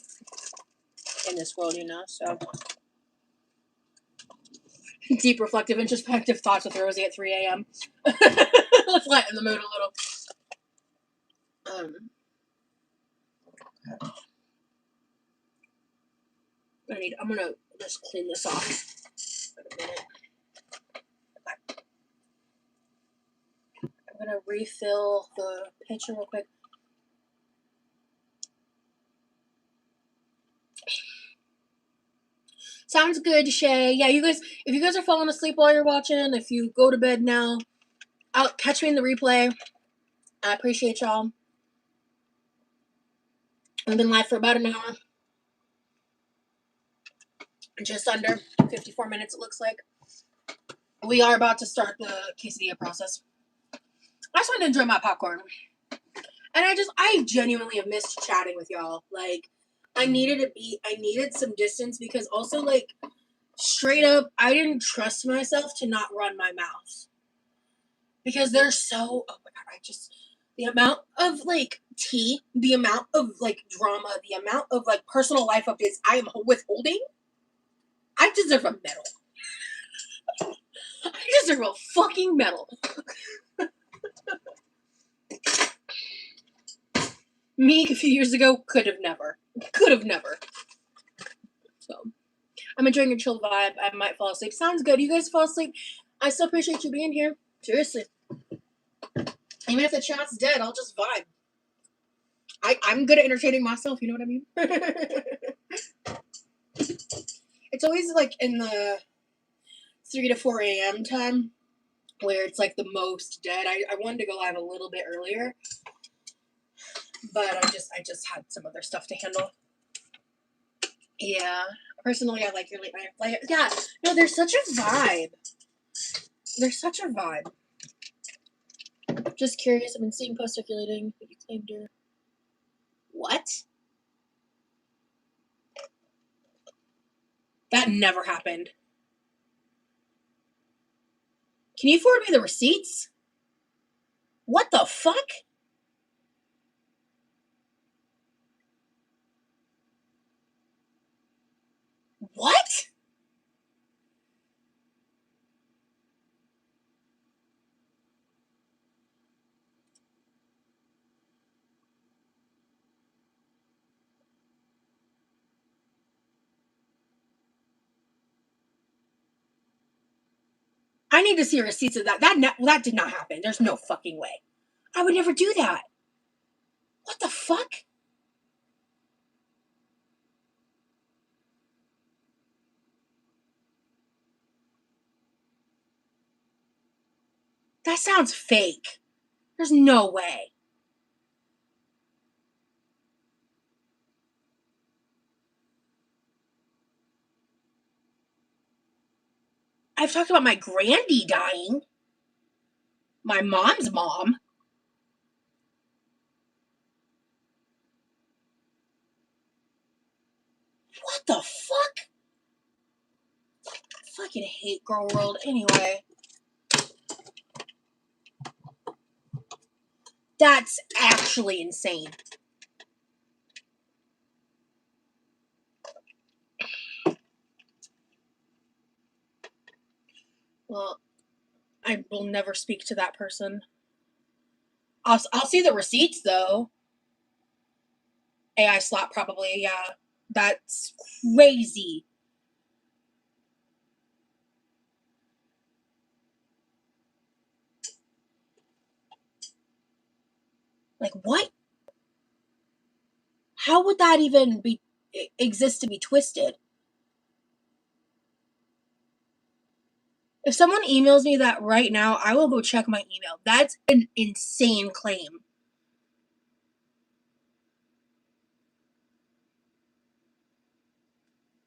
in this world, you know? So, deep, reflective, introspective thoughts with Rosie at 3 a.m. Let's lighten the mood a little. I'm gonna just clean this off in a minute. I'm gonna refill the pitcher real quick. Sounds good, Shay. Yeah, you guys, if you guys are falling asleep while you're watching, if you go to bed now, I'll catch me in the replay. I appreciate y'all. I've been live for about an hour. Just under 54 minutes, it looks like. We are about to start the quesadilla process. I just wanted to enjoy my popcorn. And I genuinely have missed chatting with y'all. Like, I needed some distance, because also, like, straight up, I didn't trust myself to not run my mouth. Because they're so, oh my God, The amount of like tea, the amount of like drama, the amount of like personal life updates I am withholding, I deserve a medal. I deserve a fucking medal. Me a few years ago could have never. So I'm enjoying your chill vibe. I might fall asleep. Sounds good. You guys fall asleep. I still appreciate you being here. Seriously. Even if the chat's dead, I'll just vibe. I'm good at entertaining myself, you know what I mean? It's always like in the 3 to 4 a.m. time where it's like the most dead. I wanted to go live a little bit earlier, but I just had some other stuff to handle. Yeah. Personally, I like your late night play. Yeah. No, there's such a vibe. Just curious. I've been seeing posts circulating, but you claimed her. What? That never happened. Can you forward me the receipts? What the fuck? What? I need to see receipts of that. That did not happen. There's no fucking way. I would never do that. What the fuck? That sounds fake. There's no way. I've talked about my granddie dying. My mom's mom. What the fuck? I fucking hate Girl World anyway. That's actually insane. Well, I will never speak to that person. I'll see the receipts though. AI slap probably, yeah. That's crazy. Like what? How would that even be exist to be twisted? If someone emails me that right now, I will go check my email. That's an insane claim.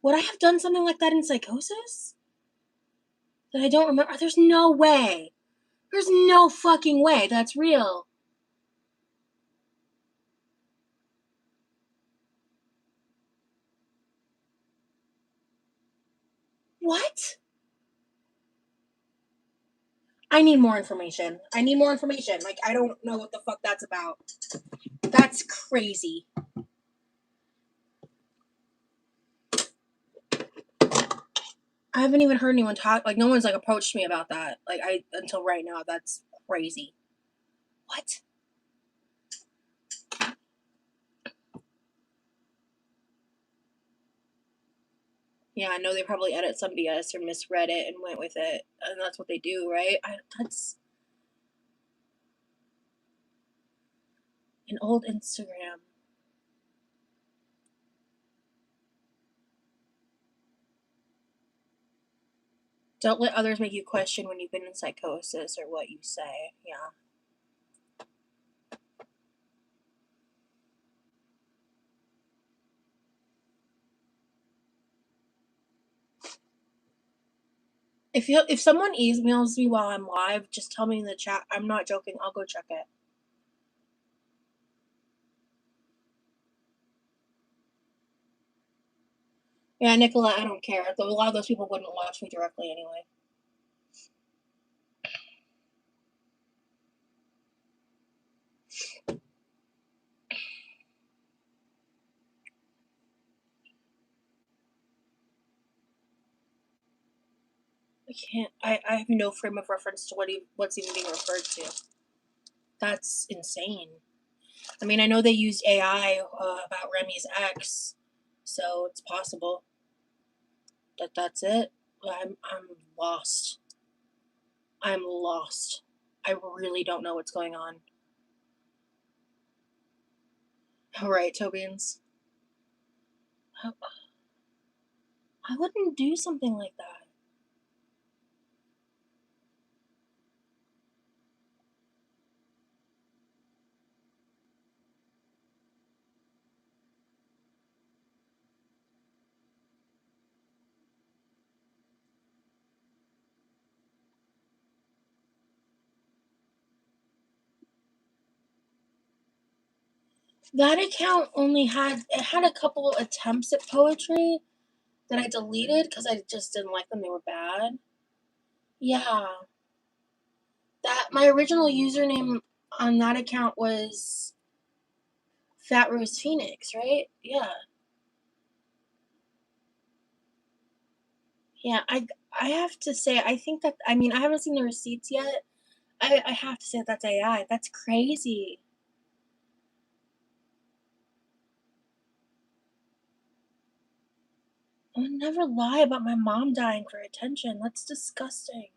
Would I have done something like that in psychosis? That I don't remember? There's no way. There's no fucking way that's real. What? I need more information. Like, I don't know what the fuck that's about. That's crazy. I haven't even heard anyone talk. Like, no one's, like, approached me about that. Like, until right now. That's crazy. What? Yeah, I know they probably edit some BS or misread it and went with it. And that's what they do, right? That's an old Instagram. Don't let others make you question when you've been in psychosis or what you say. Yeah. If someone emails me while I'm live, just tell me in the chat. I'm not joking. I'll go check it. Yeah, Nicola, I don't care. A lot of those people wouldn't watch me directly anyway. can't. I have no frame of reference to what's even being referred to. That's insane. I mean, I know they used AI about Remy's ex, so it's possible that that's it. I'm lost. I'm lost. I really don't know what's going on. All right, Tobians. I wouldn't do something like that. That account only had a couple attempts at poetry that I deleted because I just didn't like them. They were bad. Yeah. That my original username on that account was Fat Rose Phoenix, right? Yeah. Yeah, I have to say I think that I mean I haven't seen the receipts yet. I have to say that's AI. That's crazy. I would never lie about my mom dying for attention. That's disgusting.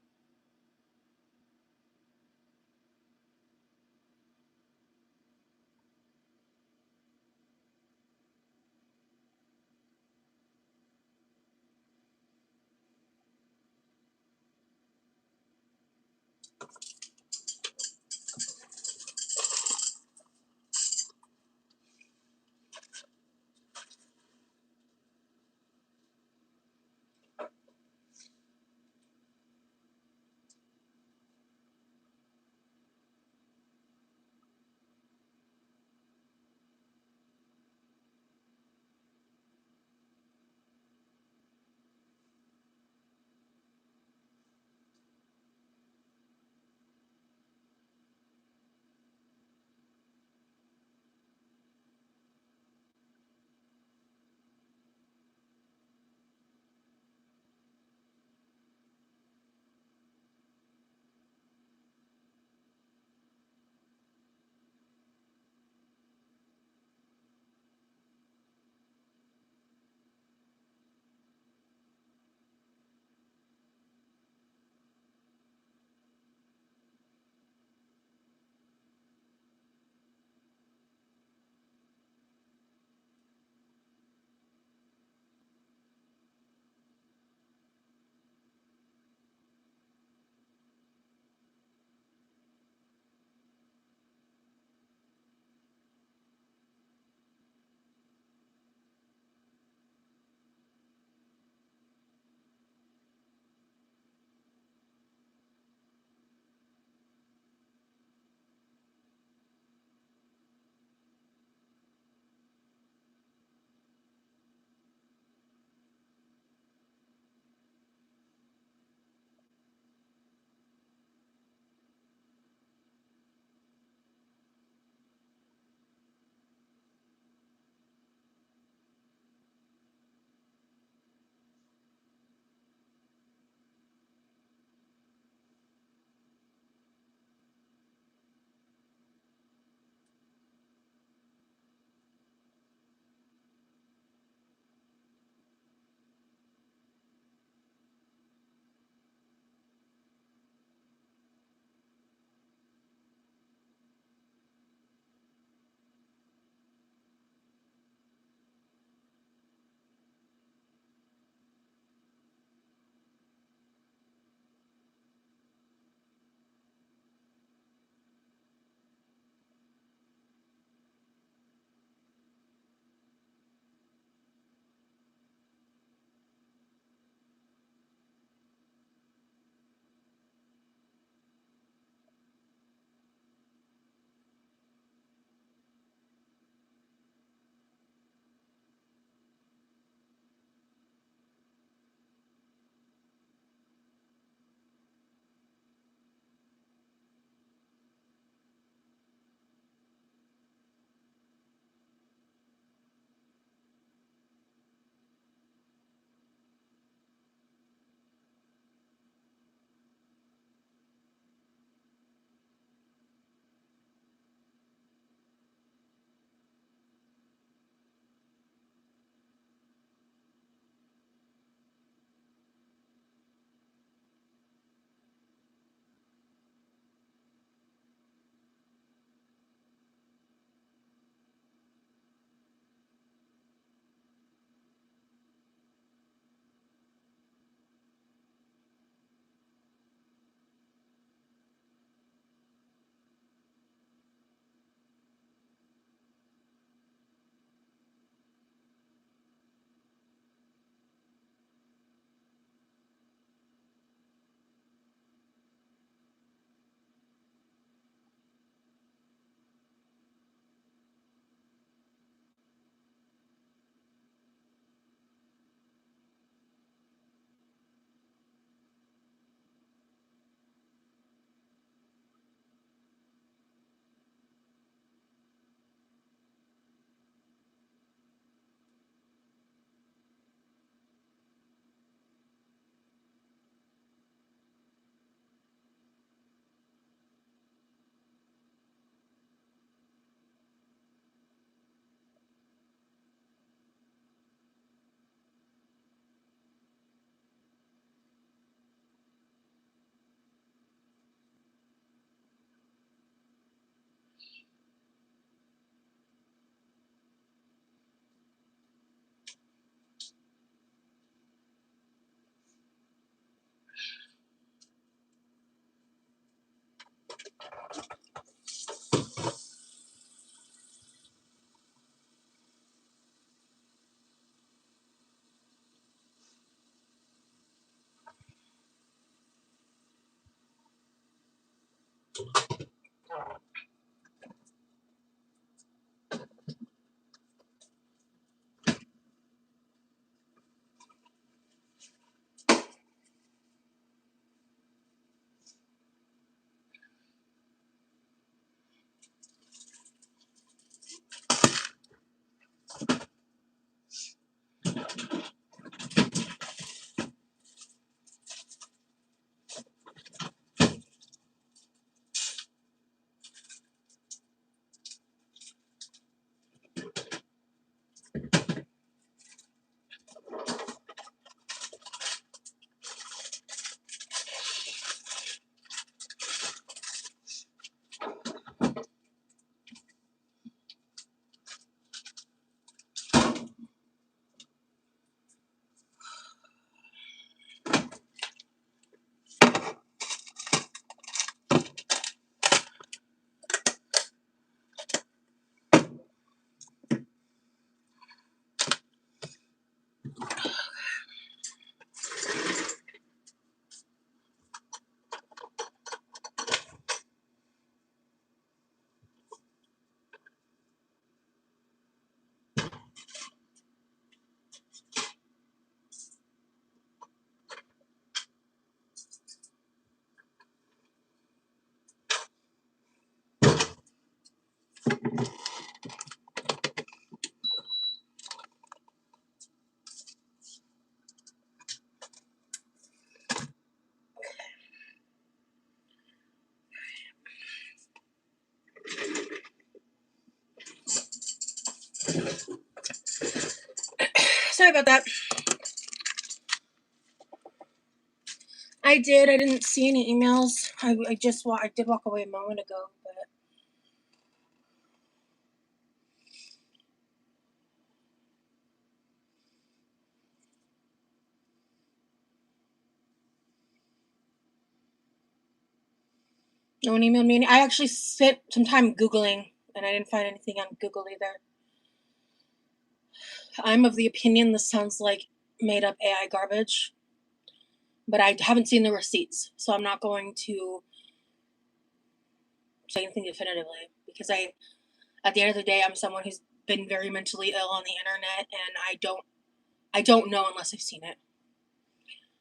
Sorry about that. I didn't see any emails. I did walk away a moment ago, but no one emailed me. I actually spent some time Googling, and I didn't find anything on Google either. I'm of the opinion this sounds like made up AI garbage, but I haven't seen the receipts, so I'm not going to say anything definitively because at the end of the day, I'm someone who's been very mentally ill on the internet, and I don't know unless I've seen it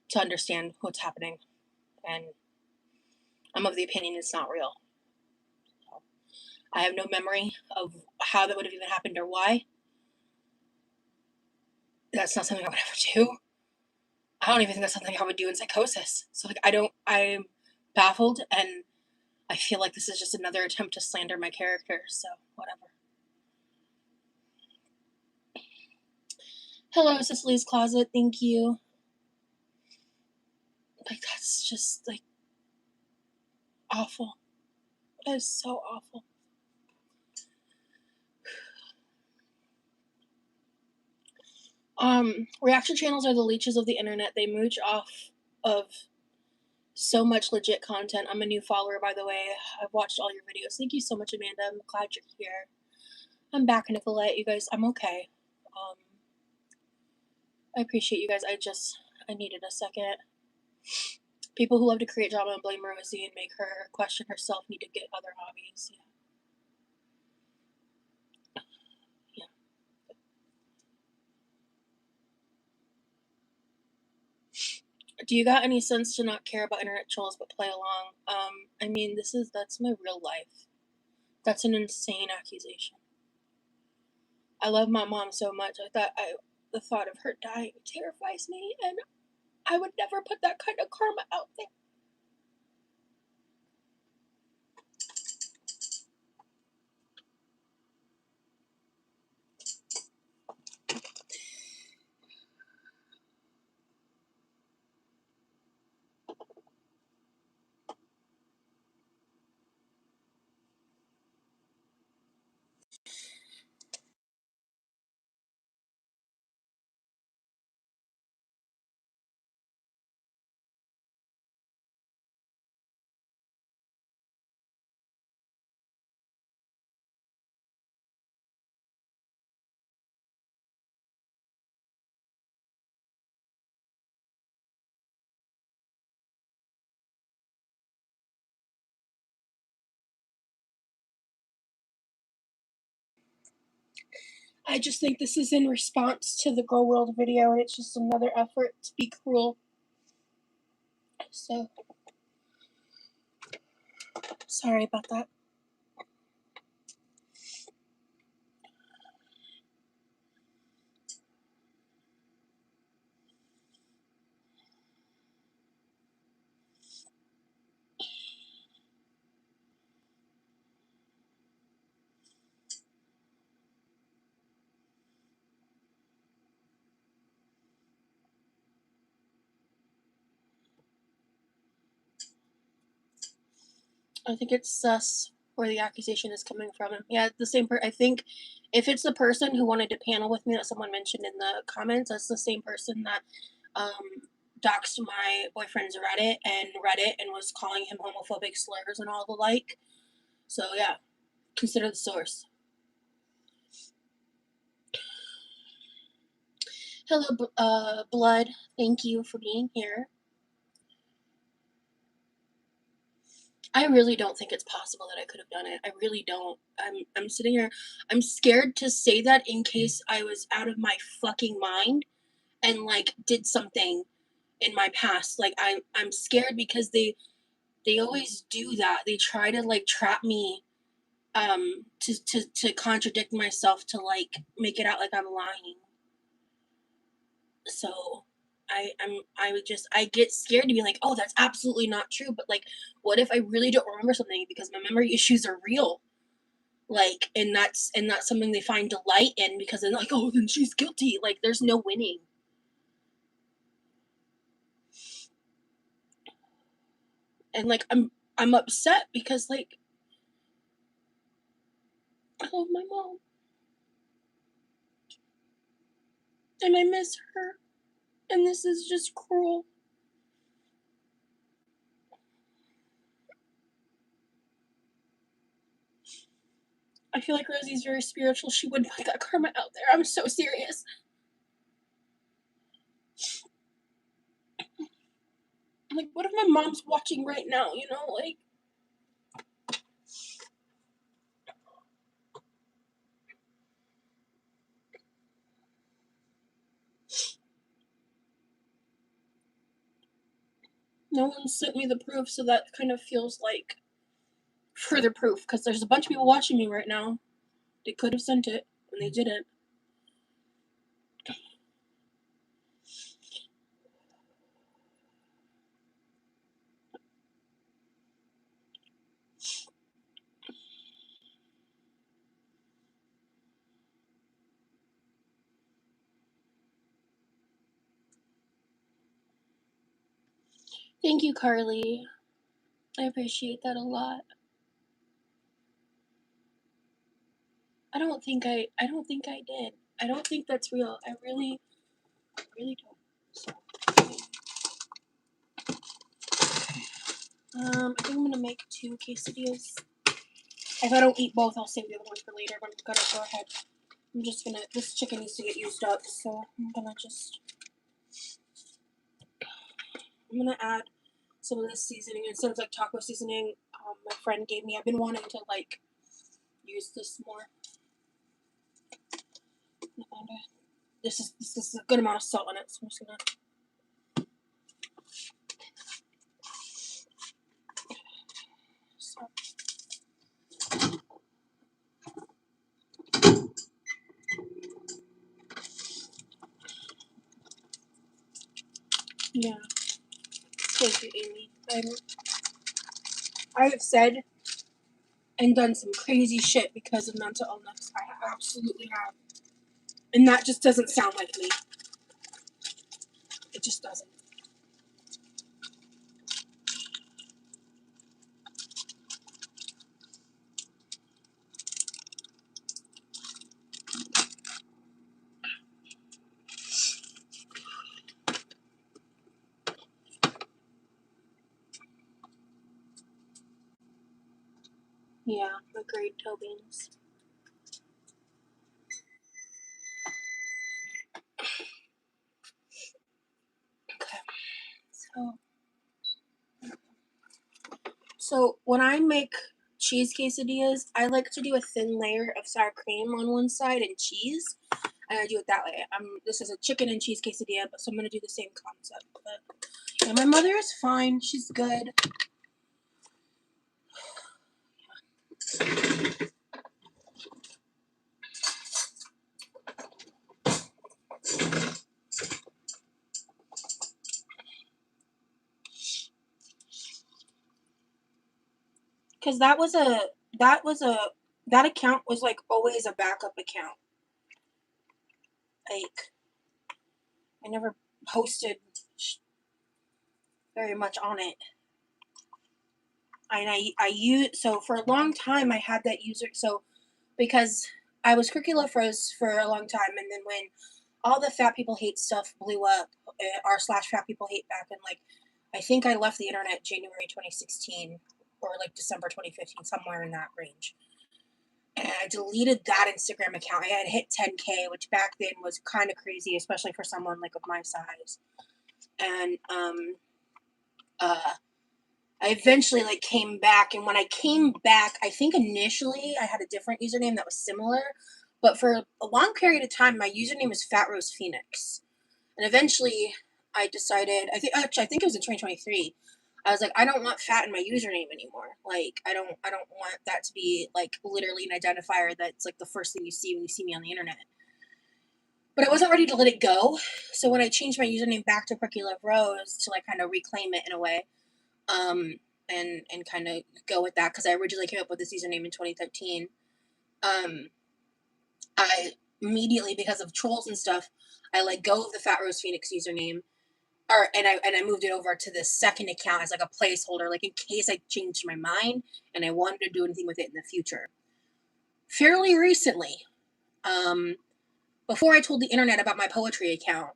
to understand what's happening, and I'm of the opinion it's not real. I have no memory of how that would have even happened or why. That's not something I would ever do. I don't even think that's something I would do in psychosis. So I'm baffled, and I feel like this is just another attempt to slander my character, so whatever. Hello, Cicely's Closet, thank you. Like, that's just, like, awful. That is so awful. Reaction channels are the leeches of the internet. They mooch off of so much legit content. I'm a new follower, by the way. I've watched all your videos. Thank you so much, Amanda. I'm glad you're here. I'm back, Nicolette. You guys, I'm okay. I appreciate you guys. I needed a second. People who love to create drama and blame Rosie and make her question herself need to get other hobbies. Yeah. Do you got any sense to not care about internet trolls but play along? I mean, that's my real life. That's an insane accusation. I love my mom so much. The thought of her dying terrifies me, and I would never put that kind of karma out there. I just think this is in response to the Girl World video, and it's just another effort to be cruel. So, sorry about that. I think it's sus where the accusation is coming from. Yeah, the same I think if it's the person who wanted to panel with me that someone mentioned in the comments, that's the same person that doxed my boyfriend's Reddit and was calling him homophobic slurs and all the like. So yeah, consider the source. Hello, Blood. Thank you for being here. I really don't think it's possible that I could have done it. I really don't. I'm sitting here. I'm scared to say that in case I was out of my fucking mind and like did something in my past. Like I'm scared because they always do that. They try to like trap me to contradict myself, to like make it out like I'm lying. So I get scared to be like, oh, that's absolutely not true. But like, what if I really don't remember something because my memory issues are real? Like, and that's something they find delight in because they're like, oh, then she's guilty. Like, there's no winning. And like, I'm upset because like, I love my mom and I miss her, and this is just cruel. I feel like Rosie's very spiritual. She wouldn't put that karma out there. I'm so serious. Like, what if my mom's watching right now? You know, like. No one sent me the proof, so that kind of feels like further proof, because there's a bunch of people watching me right now. They could have sent it, and they didn't. Thank you, Carly. I appreciate that a lot. I don't think I did. I don't think that's real. I really don't. So, I think I'm gonna make 2 quesadillas. If I don't eat both, I'll save the other one for later, but I'm gonna go ahead. I'm just gonna, this chicken needs to get used up, so I'm gonna add some of this seasoning instead of like taco seasoning my friend gave me. I've been wanting to like use this more. This is a good amount of salt in it, so I'm just gonna. Yeah. Thank you, Amy. I have said and done some crazy shit because of mental illness. I absolutely have. And that just doesn't sound like me. It just doesn't. Yeah, agreed, toe beans. Okay. So when I make cheese quesadillas, I like to do a thin layer of sour cream on one side and cheese, and I do it that way. This is a chicken and cheese quesadilla, so I'm gonna do the same concept. But yeah, my mother is fine. She's good. Because that account was like always a backup account. Like, I never posted very much on it. And I use, so for a long time I had that user, so because I was Quirkyloverosee for a long time, and then when all the fat people hate stuff blew up, r/fat people hate back in, like, I think I left the internet January 2016 or like December 2015, somewhere in that range. And I deleted that Instagram account. I had hit 10K, which back then was kind of crazy, especially for someone like of my size. And I eventually like came back, and when I came back, I think initially I had a different username that was similar, but for a long period of time, my username was Fat Rose Phoenix. And eventually, I decided, I think it was in 2023. I was like, I don't want fat in my username anymore. Like, I don't want that to be like literally an identifier that's like the first thing you see when you see me on the internet. But I wasn't ready to let it go. So when I changed my username back to Quirkyloverosee to like kind of reclaim it in a way, and kind of go with that, because I originally came up with this username in 2013. I immediately, because of trolls and stuff, I let go of the Fat Rose Phoenix username, and I moved it over to this second account as like a placeholder, like in case I changed my mind and I wanted to do anything with it in the future. Fairly recently, before I told the internet about my poetry account,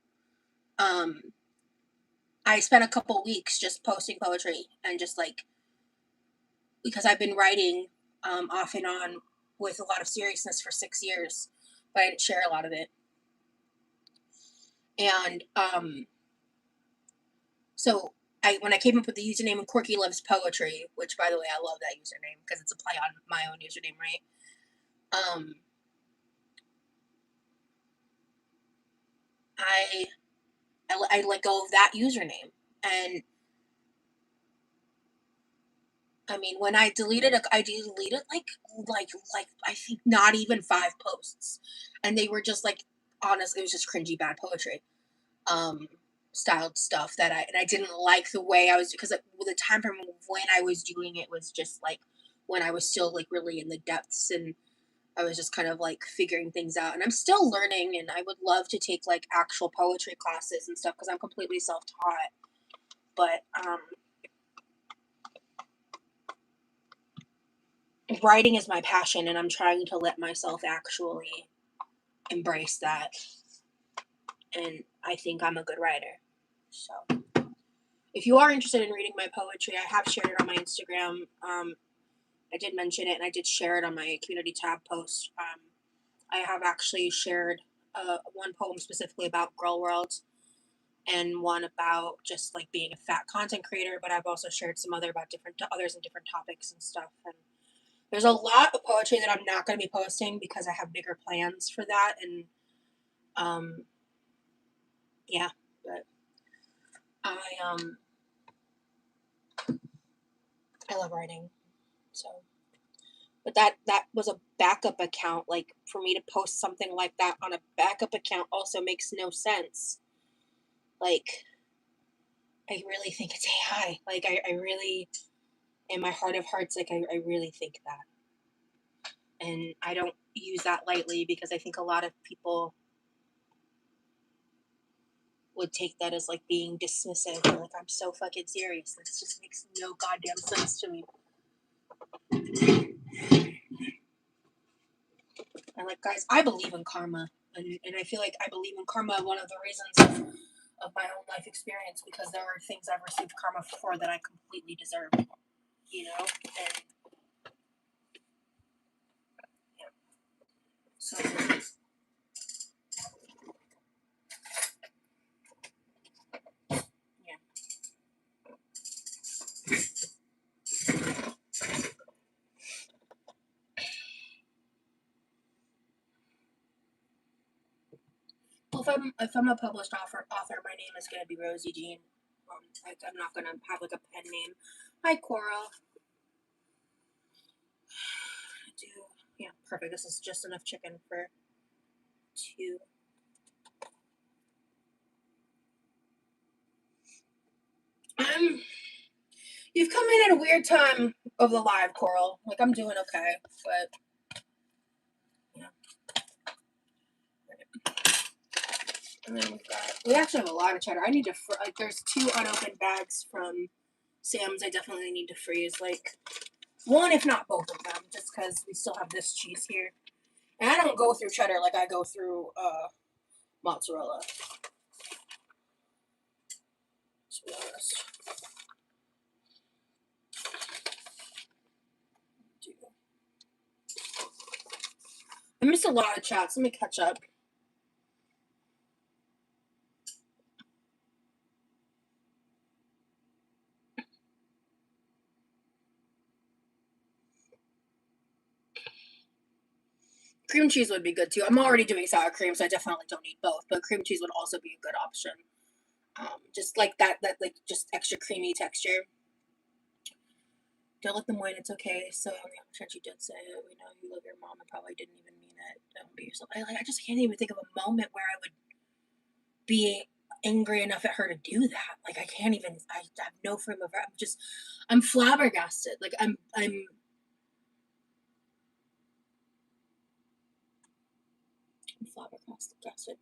I spent a couple weeks just posting poetry and just like, because I've been writing off and on with a lot of seriousness for 6 years, but I didn't share a lot of it. And so when I came up with the username of Quirky Loves Poetry, which by the way, I love that username because it's a play on my own username, right? I let go of that username, and I mean, when I deleted like I think not even 5 posts, and they were just like, honestly, it was just cringy bad poetry, styled stuff that I didn't like the way I was, because the time frame when I was doing it was just like when I was still like really in the depths, and I was just kind of like figuring things out, and I'm still learning, and I would love to take like actual poetry classes and stuff because I'm completely self-taught, but writing is my passion, and I'm trying to let myself actually embrace that, and I think I'm a good writer. So if you are interested in reading my poetry, I have shared it on my Instagram. I did mention it, and I did share it on my community tab post. I have actually shared one poem specifically about Girl World, and one about just like being a fat content creator, but I've also shared some others in different topics and stuff. And there's a lot of poetry that I'm not going to be posting because I have bigger plans for that, and yeah, but I love writing, so. But that was a backup account. Like, for me to post something like that on a backup account also makes no sense. Like, I really think it's AI. Like, I really, in my heart of hearts, like, I really think that. And I don't use that lightly because I think a lot of people would take that as like being dismissive. Or like, I'm so fucking serious. This just makes no goddamn sense to me. And like, guys, I believe in karma. And I feel like I believe in karma, one of the reasons of my own life experience, because there are things I've received karma for that I completely deserve, you know? And yeah. So yeah. Well, if I'm a published author, my name is gonna be Rosie Jean. I'm not gonna have like a pen name. Hi, Coral. Yeah, perfect. This is just enough chicken for 2. You've come in at a weird time of the live, Coral. Like, I'm doing okay, but yeah. And then we actually have a lot of cheddar. I need to like, there's 2 unopened bags from Sam's. I definitely need to freeze like 1, if not both of them, just because we still have this cheese here. And I don't go through cheddar like I go through mozzarella. To be honest. I missed a lot of chats. Let me catch up. Cream cheese would be good too. I'm already doing sour cream, so I definitely don't need both. But cream cheese would also be a good option. Just like that like just extra creamy texture. Don't let them win. It's okay. So on the off chance you did say it, we know you love your mom and probably didn't even mean it. Don't be yourself. I just can't even think of a moment where I would be angry enough at her to do that. Like I can't even. I have no frame of reference. I'm flabbergasted. Like I'm flabbergasted.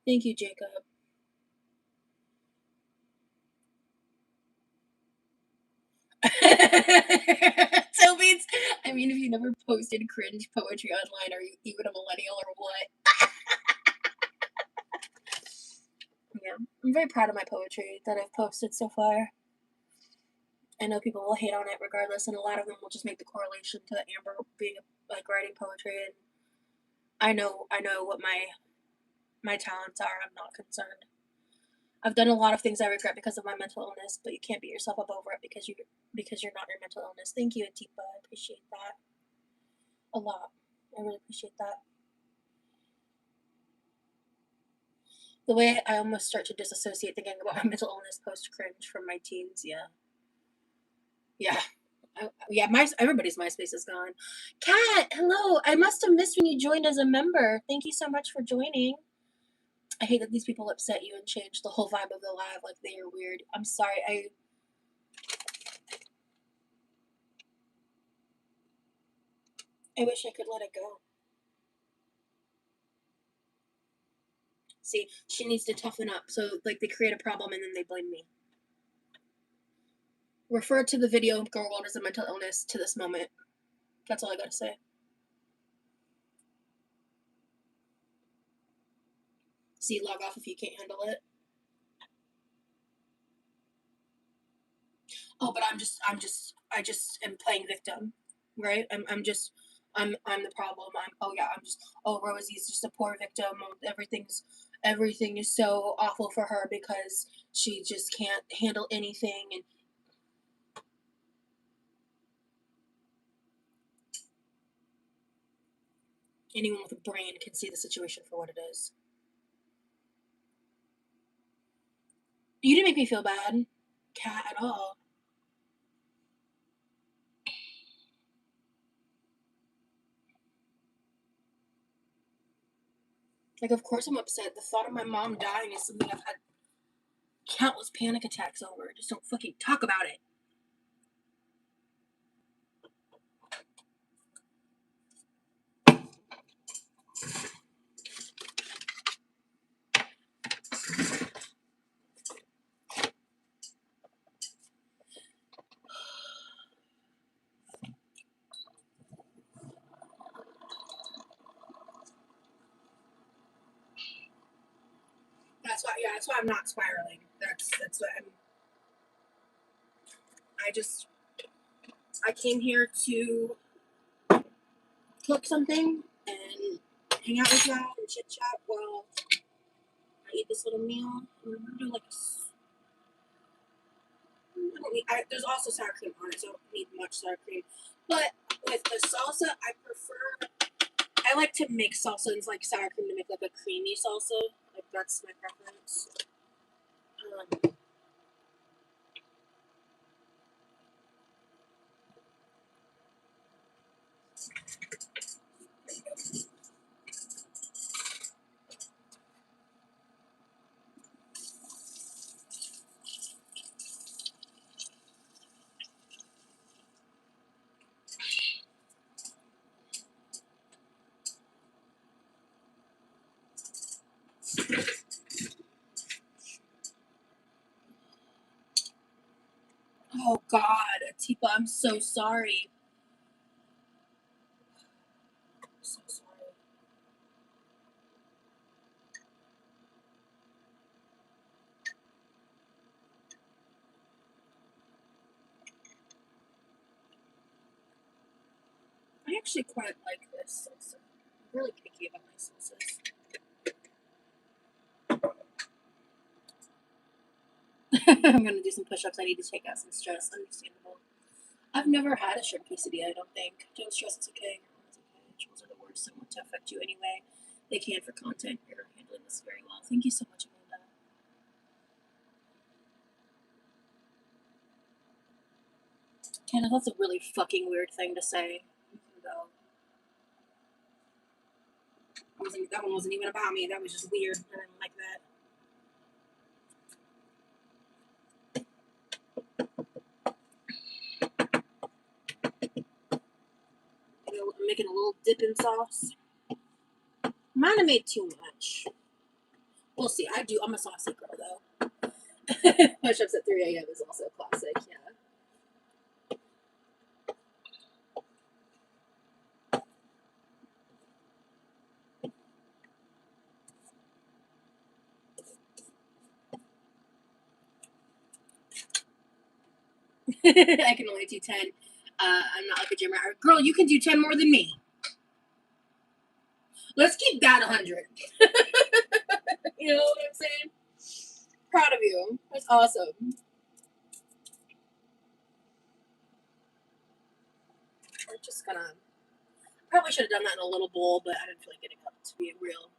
Thank you, Jacob. Toby's. I mean, if you never posted cringe poetry online, are you even a millennial or what? Yeah, I'm very proud of my poetry that I've posted so far. I know people will hate on it regardless, and a lot of them will just make the correlation to Amber being like writing poetry. And I know what my talents are. I'm not concerned. I've done a lot of things I regret because of my mental illness, but you can't beat yourself up over it because you're not your mental illness. Thank you, Atipa. I appreciate that a lot. I really appreciate that. The way I almost start to disassociate thinking about my mental illness post cringe from my teens. Yeah. Everybody's MySpace is gone. Kat, hello. I must have missed when you joined as a member. Thank you so much for joining. I hate that these people upset you and change the whole vibe of the live. Like they are weird. I'm sorry. I wish I could let it go. See, she needs to toughen up. So like they create a problem and then they blame me. Refer to the video Girl World as a mental illness to this moment. That's all I gotta say. See, log off if you can't handle it. Oh, but I just am playing victim, right? I'm the problem. Rosie's just a poor victim. Everything is so awful for her because she just can't handle anything. And anyone with a brain can see the situation for what it is. You didn't make me feel bad, Kat, at all. Like, of course I'm upset. The thought of my mom dying is something I've had countless panic attacks over. Just don't fucking talk about it. That's why I'm not spiraling. That's what I came here to cook something and hang out with y'all and chit chat while I eat this little meal. I'm gonna do like there's also sour cream on it, so I don't need much sour cream. But with the salsa, I like to mix salsa and like sour cream to make like a creamy salsa. I That's my preference. Oh God, Atipa, I'm so sorry. I'm so sorry. I actually quite like this salsa. I'm really picky about my salsas. I'm gonna do some push-ups. I need to take out some stress. Understandable. I've never had a shrimp quesadilla, I don't think. Don't stress, it's okay. It's okay. Trolls are the worst. They want to affect you anyway. They can for content. You're handling this very well. Thank you so much, Amanda. Kenna, that's a really fucking weird thing to say. You can go. That one wasn't even about me. That was just weird. I didn't like that. I'm making a little dipping sauce. Might have made too much. We'll see. I'm a saucy girl, though. Push-ups at 3 a.m. is also a classic, yeah. I can only do 10. I'm not like a gym rat. Girl, you can do 10 more than me. Let's keep that 100. You know what I'm saying? Proud of you. That's awesome. We're just gonna. Probably should have done that in a little bowl, but I didn't feel like getting up to be real.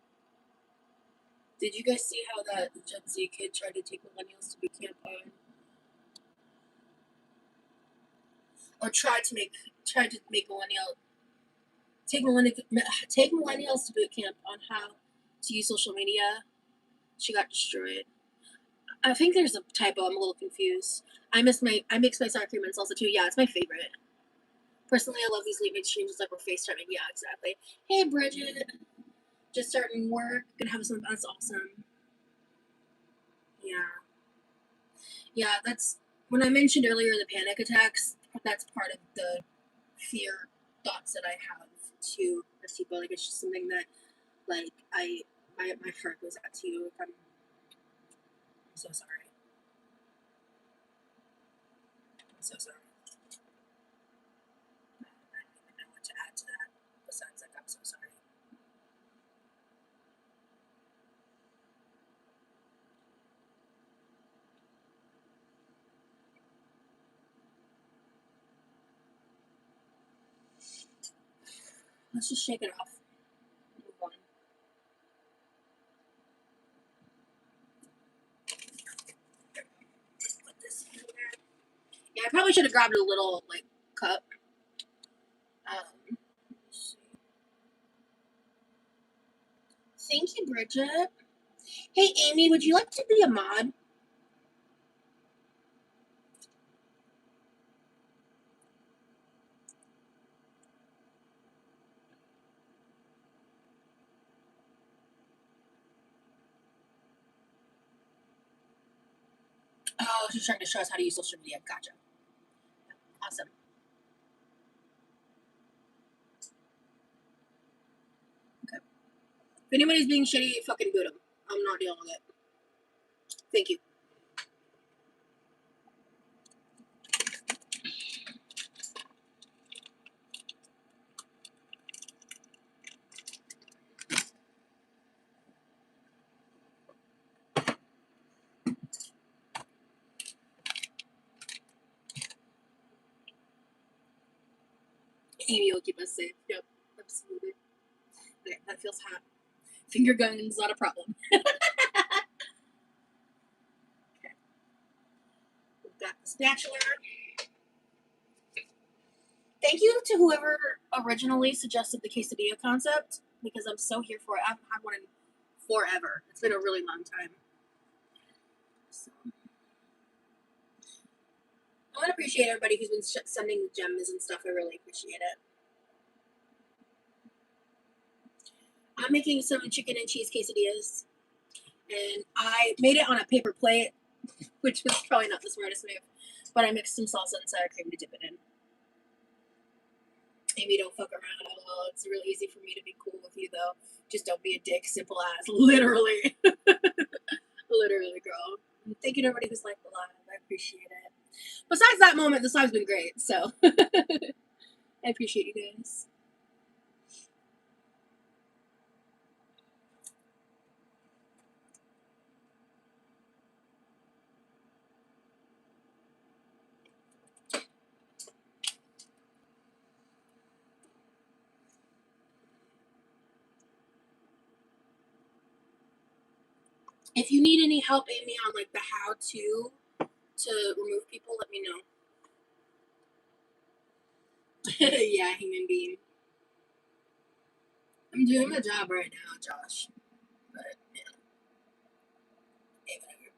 Did you guys see how that Gen Z kid tried to take millennials to boot camp on? Or tried to make take millennials to boot camp on how to use social media. She got destroyed. I think there's a typo. I'm a little confused. I mix my sour cream and salsa too. Yeah, it's my favorite. Personally, I love these late night streams. It's like we're FaceTiming. Yeah, exactly. Hey, Bridget. Just starting work. Gonna have some. That's awesome. Yeah. Yeah, that's when I mentioned earlier the panic attacks. That's part of the fear thoughts that I have too. As people, like it's just something that, like my heart goes out to you. I'm so sorry. I'm so sorry. I don't even know what to add to that. Besides, like I'm so sorry. Let's just shake it off. Move on. Put this in there. Yeah, I probably should have grabbed a little like cup. Thank you, Bridget. Hey, Amy, would you like to be a mod? Oh, she's trying to show us how to use social media. Gotcha. Awesome. Okay. If anybody's being shitty, fucking boot them. I'm not dealing with it. Thank you. Amy will keep us safe. Yep, absolutely. Okay, that feels hot. Finger guns, not a problem. Bachelor. Thank you to whoever originally suggested the quesadilla concept, because I'm so here for it. I've had one in forever. It's been a really long time. So, I want to appreciate everybody who's been sending gems and stuff. I really appreciate it. I'm making some chicken and cheese quesadillas, and I made it on a paper plate, which was probably not the smartest move, but I mixed some salsa and sour cream to dip it in. Amy, don't fuck around at all. It's real easy for me to be cool with you, though. Just don't be a dick. Simple as. Literally. Literally, girl. Thank you to everybody who's liked the live. I appreciate it. Besides that moment, this live's been great, so I appreciate you guys. If you need any help, Amy, on like the how to remove people, let me know. Yeah, human being. I'm doing my job right now, Josh. But yeah. Hey, whatever.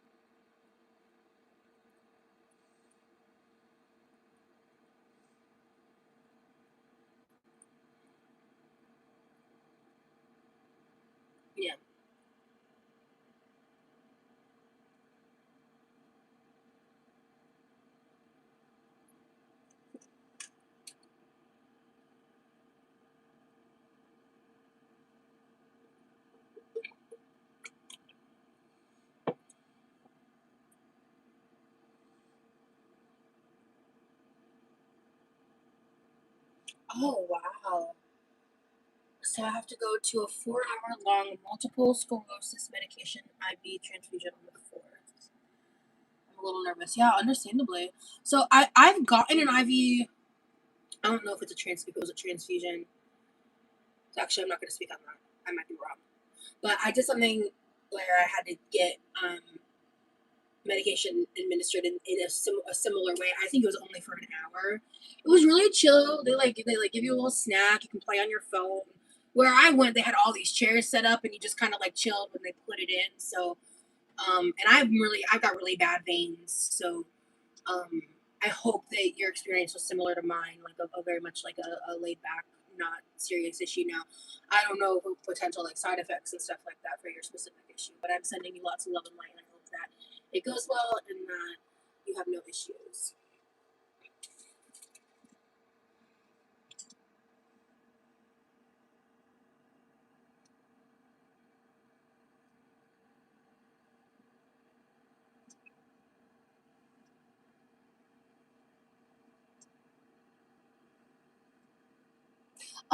Yeah. Oh wow. So I have to go to a 4-hour-long multiple sclerosis medication IV transfusion on the 4th. I'm a little nervous. Yeah, understandably. So I've gotten an IV. I don't know if it's a it was a transfusion. So actually, I'm not going to speak on that. I might be wrong. But I did something where I had to get medication administered in a similar way. I think it was only for an hour. It was really chill. They give you a little snack. You can play on your phone. Where I went, they had all these chairs set up, and you just kind of like chilled when they put it in. So, and I've got really bad veins. So, I hope that your experience was similar to mine, like a very much like a laid back, not serious issue. Now, I don't know potential like side effects and stuff like that for your specific issue, but I'm sending you lots of love and light, and I hope that it goes well and that you have no issues.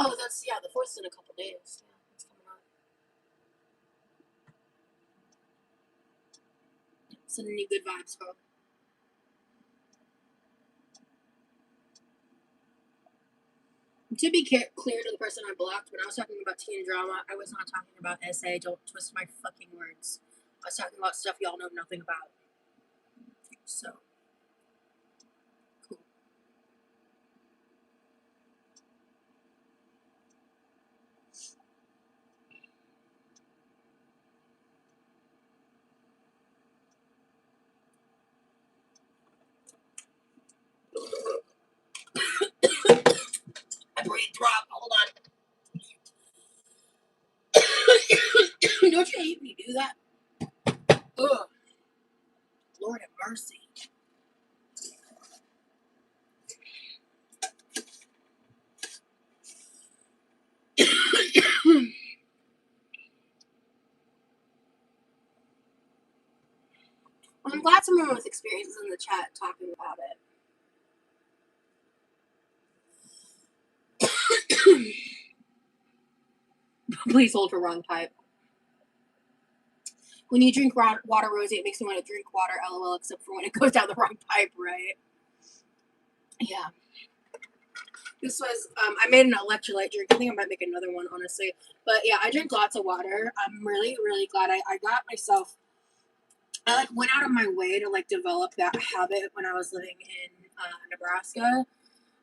Oh, that's yeah. The 4th's in a couple days. Yeah, it's coming up. Sending you good vibes, bro. To be clear to the person I blocked, when I was talking about teen drama, I was not talking about SA. Don't twist my fucking words. I was talking about stuff y'all know nothing about. So, cool. I breathe drop. Hold on. Don't you hate me do that? Ugh. Lord have mercy. I'm glad someone with experiences in the chat talking about it. Please hold for wrong pipe. When you drink water, Rosie, it makes me want to drink water, lol, except for when it goes down the wrong pipe, right? Yeah. This was, I made an electrolyte drink. I think I might make another one, honestly. But yeah, I drink lots of water. I'm really, really glad I got myself I like went out of my way to like develop that habit when I was living in Nebraska.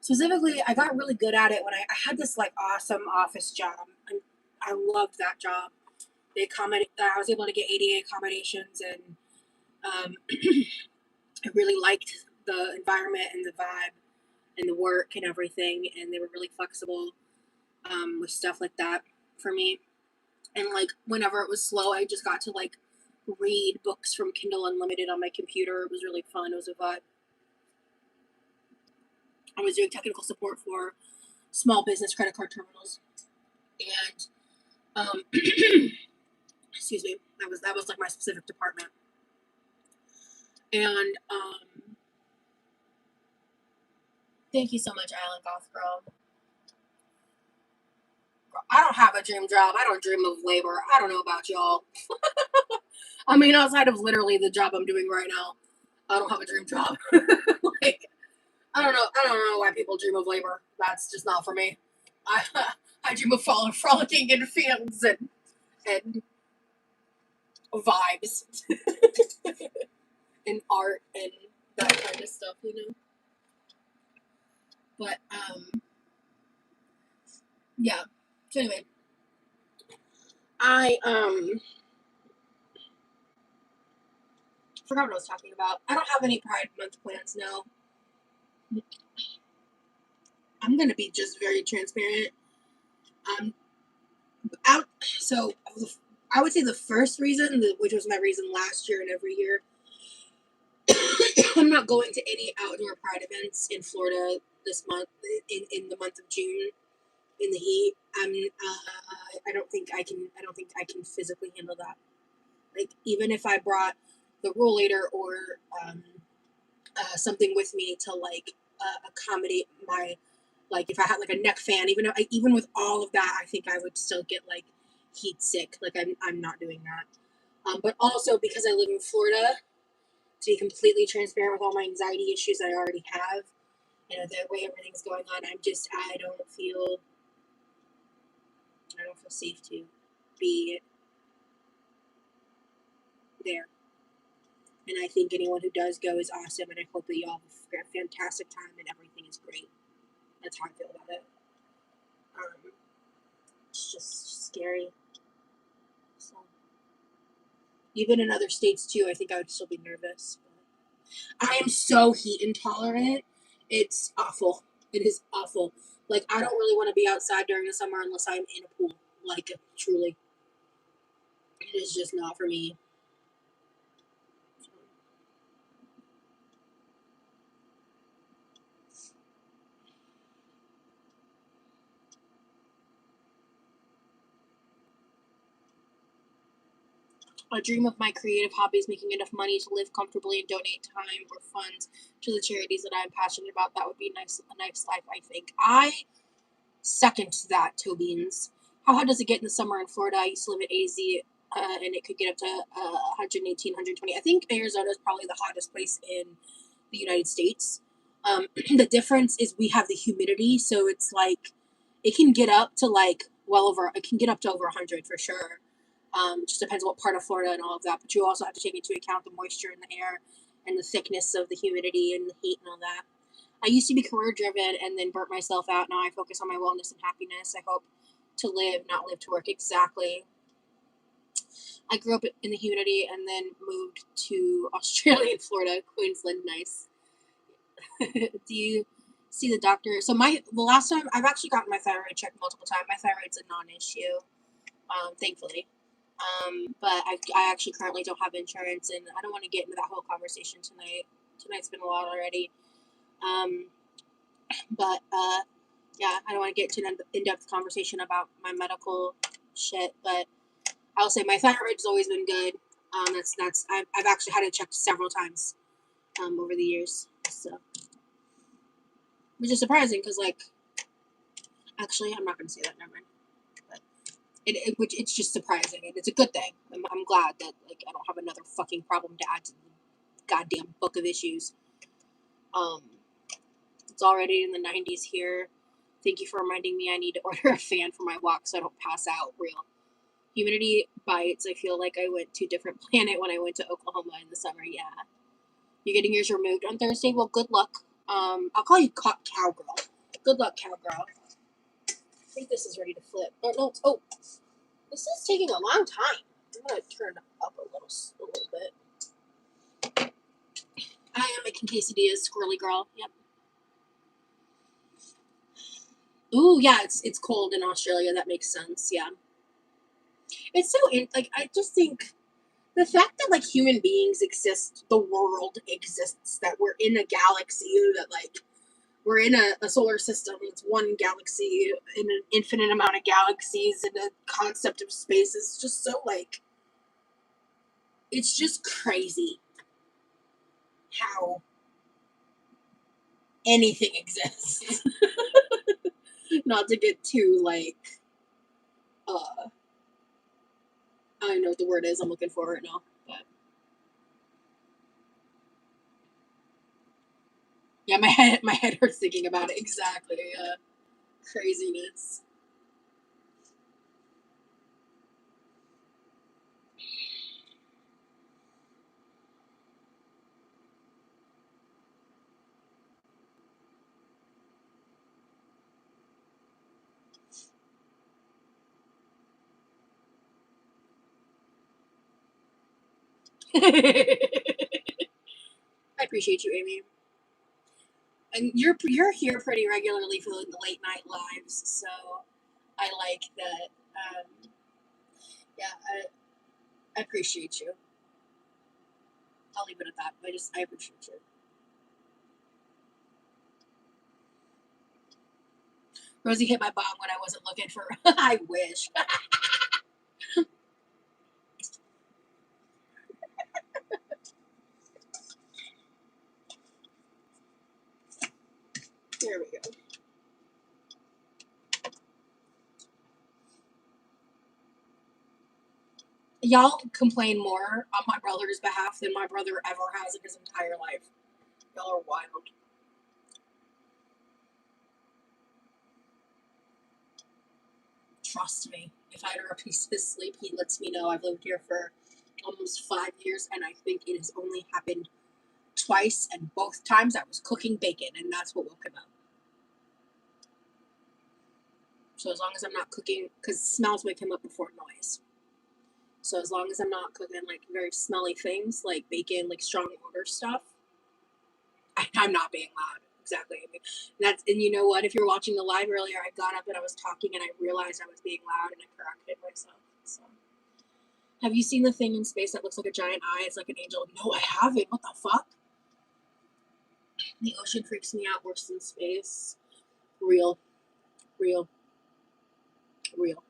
Specifically, I got really good at it when I had this like awesome office job. And I loved that job. I was able to get ADA accommodations, and I really liked the environment and the vibe and the work and everything. And they were really flexible with stuff like that for me. And like whenever it was slow, I just got to like read books from Kindle Unlimited on my computer. It was really fun. It was a vibe. I was doing technical support for small business credit card terminals, and excuse me, that was like my specific department. And thank you so much, Island Goth Girl. I don't have a dream job. I don't dream of labor. I don't know about y'all. I mean, outside of literally the job I'm doing right now, I don't have a dream job. Like, I don't know. I don't know why people dream of labor. That's just not for me. I dream of frolicking in fields and vibes and art and that kind of stuff, you know. But yeah. So anyway, I forgot what I was talking about. I don't have any Pride Month plans now. I'm gonna be just very transparent. So I would say the first reason, which was my reason last year and every year, I'm not going to any outdoor Pride events in Florida this month, in the month of June, in the heat. I don't think I can. I don't think I can physically handle that. Like even if I brought the rollator or something with me to like accommodate my, like if I had like a neck fan, even with all of that, I think I would still get like heat sick. Like I'm not doing that. But also because I live in Florida, to be completely transparent with all my anxiety issues that I already have, you know, the way everything's going on, I don't feel safe to be there. And I think anyone who does go is awesome, and I hope that y'all have a fantastic time and everything is great. That's how I feel about it. It's just scary. So, even in other states too, I think I would still be nervous. But I am so heat intolerant. It's awful. It is awful. Like I don't really want to be outside during the summer unless I'm in a pool. Like truly, it is just not for me. I dream of my creative hobbies making enough money to live comfortably and donate time or funds to the charities that I'm passionate about. That would be a nice life, I think. I second that, Tobeans. How hot does it get in the summer in Florida? I used to live in AZ, and it could get up to 118, 120. I think Arizona is probably the hottest place in the United States. The difference is we have the humidity, so it's like it can get up to like it can get up to over 100 for sure. Just depends what part of Florida and all of that. But you also have to take into account the moisture in the air and the thickness of the humidity and the heat and all that. I used to be career driven and then burnt myself out. Now I focus on my wellness and happiness. I hope to live, not live to work. Exactly. I grew up in the humidity and then moved to Australia and Florida, Queensland. Nice. Do you see the doctor? So the last time I've actually gotten my thyroid checked multiple times. My thyroid's a non-issue, thankfully. But I actually currently don't have insurance, and I don't want to get into that whole conversation tonight. Tonight's been a lot already. But yeah, I don't want to get into an in-depth conversation about my medical shit. But I'll say my thyroid's always been good. I've actually had it checked several times over the years. So, which is surprising because like, actually, I'm not going to say that. Never mind. It's just surprising, and it's a good thing. I'm glad that like I don't have another fucking problem to add to the goddamn book of issues. It's already in the 90s here. Thank you for reminding me I need to order a fan for my walk so I don't pass out. Real. Humidity bites. I feel like I went to a different planet when I went to Oklahoma in the summer. Yeah. You're getting yours removed on Thursday? Well, good luck. I'll call you cowgirl. Good luck, cowgirl. I think this is ready to flip. Oh, no. Oh, this is taking a long time. I'm going to turn up a little bit. I am making quesadillas, squirrely girl. Yep. Ooh, yeah, it's cold in Australia. That makes sense. Yeah. It's so, like, I just think the fact that, like, human beings exist, the world exists, that we're in a galaxy, that, like, we're in a solar system. It's one galaxy in an infinite amount of galaxies, and the concept of space is just so, like, it's just crazy how anything exists. Not to get too, like, I don't know what the word is I'm looking for right now, but yeah, my head hurts thinking about it. Exactly. Craziness. I appreciate you, Amy. And you're here pretty regularly for the late night lives, so I like that. Yeah, I appreciate you. I'll leave it at that. I appreciate you. Rosie hit my bong when I wasn't looking for. I wish. There we go. Y'all complain more on my brother's behalf than my brother ever has in his entire life. Y'all are wild. Trust me. If I interrupt his sleep, he lets me know. I've lived here for almost 5 years, and I think it has only happened twice, and both times I was cooking bacon, and that's what woke him up. So as long as I'm not cooking, because smells wake him up before noise. So as long as I'm not cooking like very smelly things like bacon, like strong odor stuff, I'm not being loud. Exactly. I mean, and you know what? If you're watching the live earlier, I got up and I was talking and I realized I was being loud and I corrected myself. So, have you seen the thing in space that looks like a giant eye? It's like an angel. No, I haven't. What the fuck? The ocean freaks me out worse than space. Real, real, real.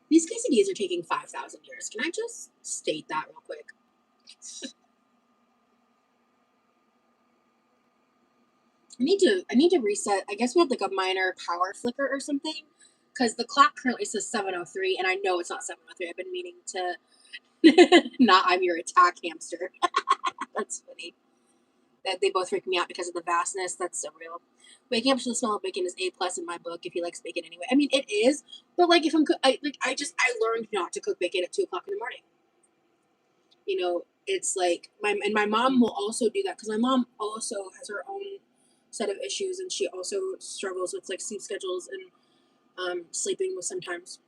These quesadillas are taking 5,000 years. Can I just state that real quick? I need to reset. I guess we had like a minor power flicker or something, because the clock currently says 7:03, and I know it's not 7:03. I've been meaning to not. I'm your attack hamster. That's funny. That they both freak me out because of the vastness. That's so real. Waking up to the smell of bacon is A+ in my book. If he likes bacon anyway, I mean it is. But like if I learned not to cook bacon at 2 o'clock in the morning. You know, it's like my mom will also do that because my mom also has her own set of issues, and she also struggles with like sleep schedules and sleeping with sometimes.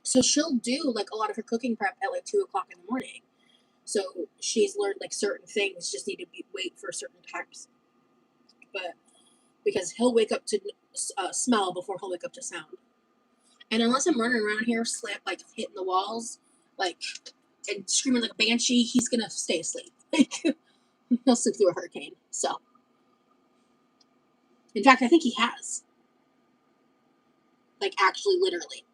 So she'll do like a lot of her cooking prep at like 2 o'clock in the morning. So she's learned like certain things just need to wait for certain times. But because he'll wake up to smell before he'll wake up to sound. And unless I'm running around here, like hitting the walls, like and screaming like a banshee, he's gonna stay asleep. Like he'll sleep through a hurricane. So, in fact, I think he has. Like actually, literally.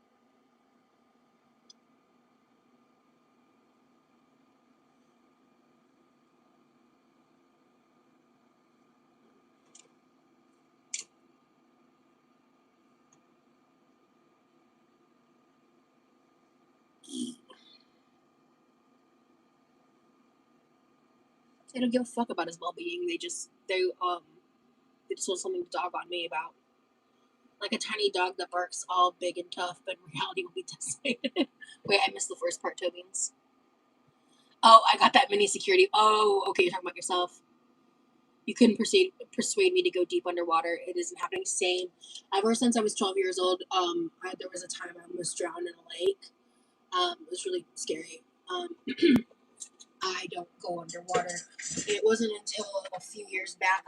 They don't give a fuck about his well-being. They just want something to dog on me about. like a tiny dog that barks all big and tough, but in reality will be decimated. Wait, I missed the first part, Tobians. Oh, I got that mini security. Oh, okay, you're talking about yourself. You couldn't persuade me to go deep underwater. It isn't happening. Same. Ever since I was 12 years old, there was a time I almost drowned in a lake. It was really scary. I don't go underwater. It wasn't until a few years back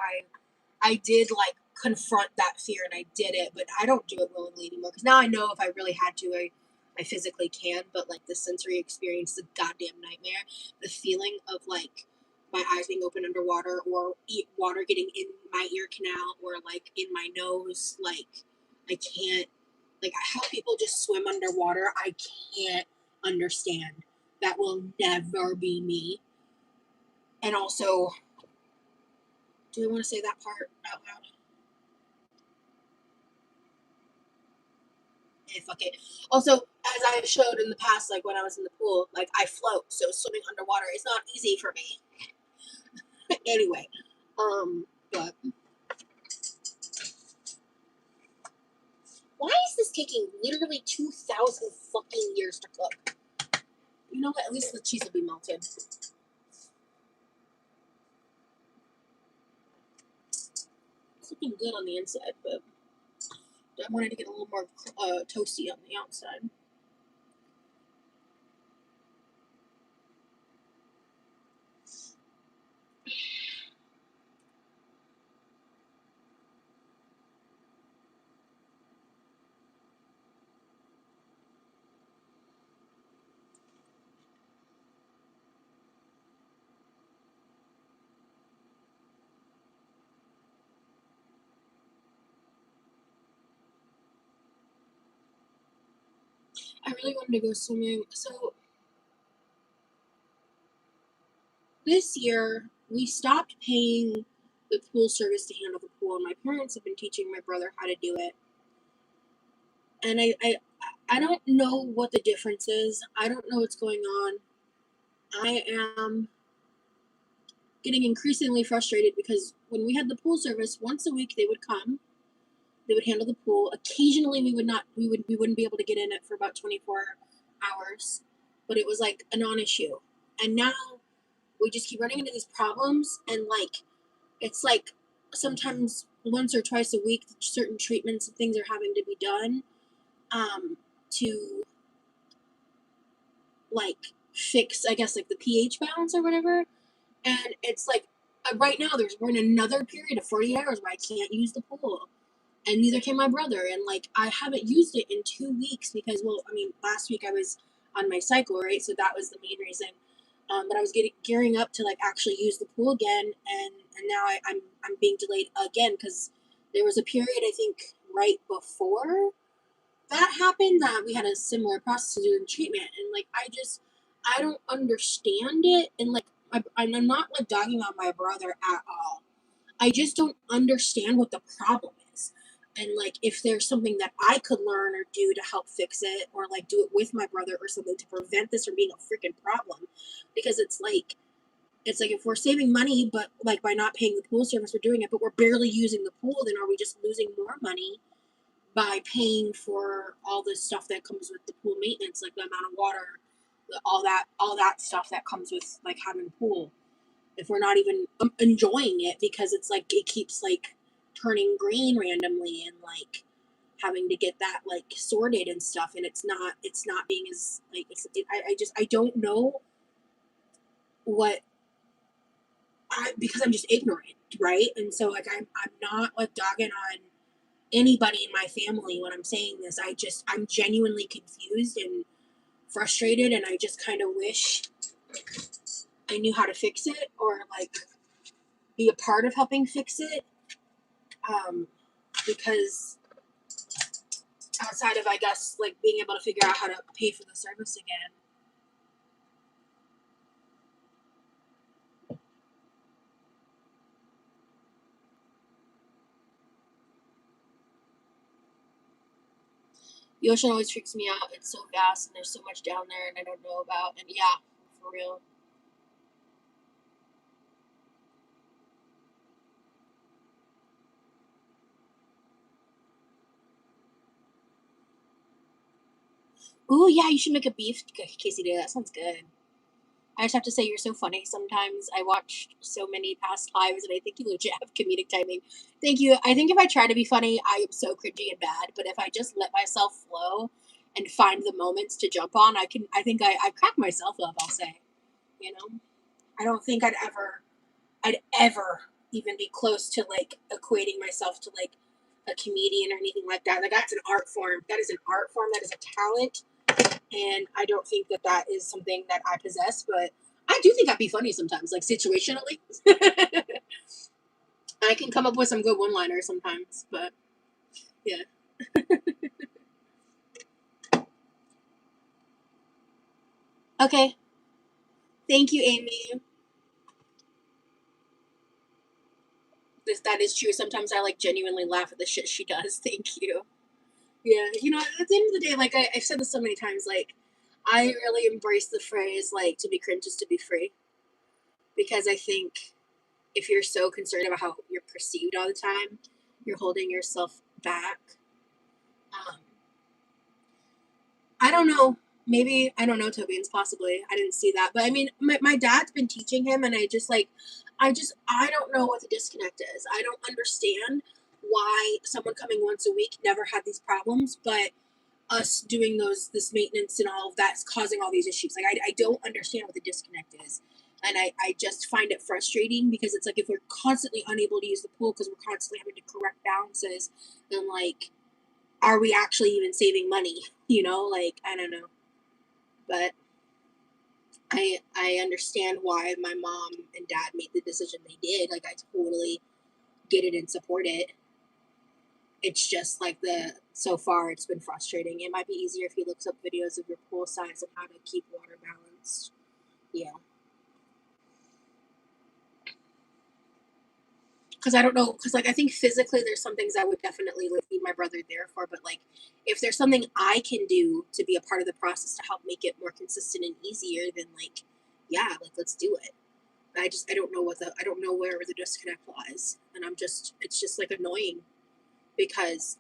I did like confront that fear and I did it, but I don't do it willingly anymore because now I know if I really had to, I physically can. But like the sensory experience, the goddamn nightmare, the feeling of like my eyes being open underwater or water getting in my ear canal or like in my nose, like I can't. Like how people just swim underwater, I can't understand. That will never be me. And also, do I want to say that part out loud? Yeah, fuck it. Also, as I have showed in the past, like when I was in the pool, like I float, so swimming underwater is not easy for me. Anyway, but why is this taking literally 2,000 fucking years to cook? You know what? At least the cheese will be melted. It's looking good on the inside, but I wanted to get a little more toasty on the outside. I really wanted to go swimming. So this year we stopped paying the pool service to handle the pool, and my parents have been teaching my brother how to do it. And I don't know what the difference is. I don't know what's going on. I am getting increasingly frustrated because when we had the pool service, once a week they would come, they would handle the pool. Occasionally we wouldn't be able to get in it for about 24 hours, but it was like a non-issue. And now we just keep running into these problems, and like it's like sometimes once or twice a week certain treatments and things are having to be done to like fix, I guess, like the pH balance or whatever. And it's like right now we're in another period of 40 hours where I can't use the pool, and neither can my brother. And like I haven't used it in 2 weeks because, well, I mean, last week I was on my cycle, right? So that was the main reason. But I was gearing up to like actually use the pool again, and now I'm being delayed again because there was a period I think right before that happened that we had a similar process to do in treatment, and like I don't understand it, and like I'm not like dogging on my brother at all. I just don't understand what the problem is. And like if there's something that I could learn or do to help fix it, or like do it with my brother or something to prevent this from being a freaking problem. Because it's like if we're saving money but like by not paying the pool service we're doing it, but we're barely using the pool, then are we just losing more money by paying for all this stuff that comes with the pool maintenance, like the amount of water, all that stuff that comes with like having a pool, if we're not even enjoying it because it's like it keeps like turning green randomly and like having to get that like sorted and stuff, and it's not being as like I don't know what because I'm just ignorant, right? And so like I'm not like dogging on anybody in my family when I'm saying this. I'm genuinely confused and frustrated, and I just kind of wish I knew how to fix it or like be a part of helping fix it. Um, because outside of I guess like being able to figure out how to pay for the service again. The ocean always freaks me out. It's so vast and there's so much down there and I don't know about. And yeah, for real. Ooh, yeah, you should make a beef quesadilla. That sounds good. I just have to say, you're so funny. Sometimes I watched so many past lives, and I think you legit have comedic timing. Thank you. I think if I try to be funny, I am so cringy and bad. But if I just let myself flow and find the moments to jump on, I can. I think I crack myself up. I'll say, you know, I don't think I'd ever even be close to like equating myself to like a comedian or anything like that. Like that's an art form. That is an art form. That is a talent. And I don't think that that is something that I possess, but I do think I'd be funny sometimes, like situationally. I can come up with some good one-liners sometimes, but yeah. Okay. Thank you, Amy. That is true. Sometimes I like genuinely laugh at the shit she does. Thank you. Yeah, at the end of the day, like I've said this so many times, like I really embrace the phrase like to be cringe is to be free because I think if you're so concerned about how you're perceived all the time, you're holding yourself back. Um, I don't know. Maybe I don't know Tobians possibly. I didn't see that. But I mean my dad's been teaching him and I don't know what the disconnect is. I don't understand why someone coming once a week never had these problems, but us doing this maintenance and all of that's causing all these issues. Like I don't understand what the disconnect is. And I just find it frustrating because it's like if we're constantly unable to use the pool because we're constantly having to correct balances, then like are we actually even saving money? Like I don't know. But I understand why my mom and dad made the decision they did. Like I totally get it and support it. It's just like so far it's been frustrating. It might be easier if he looks up videos of your pool size and how to keep water balanced. Yeah. Because I don't know, because like I think physically there's some things I would definitely like need my brother there for, but like if there's something I can do to be a part of the process to help make it more consistent and easier, then like yeah, like let's do it. I don't know I don't know where the disconnect lies, and it's just like annoying because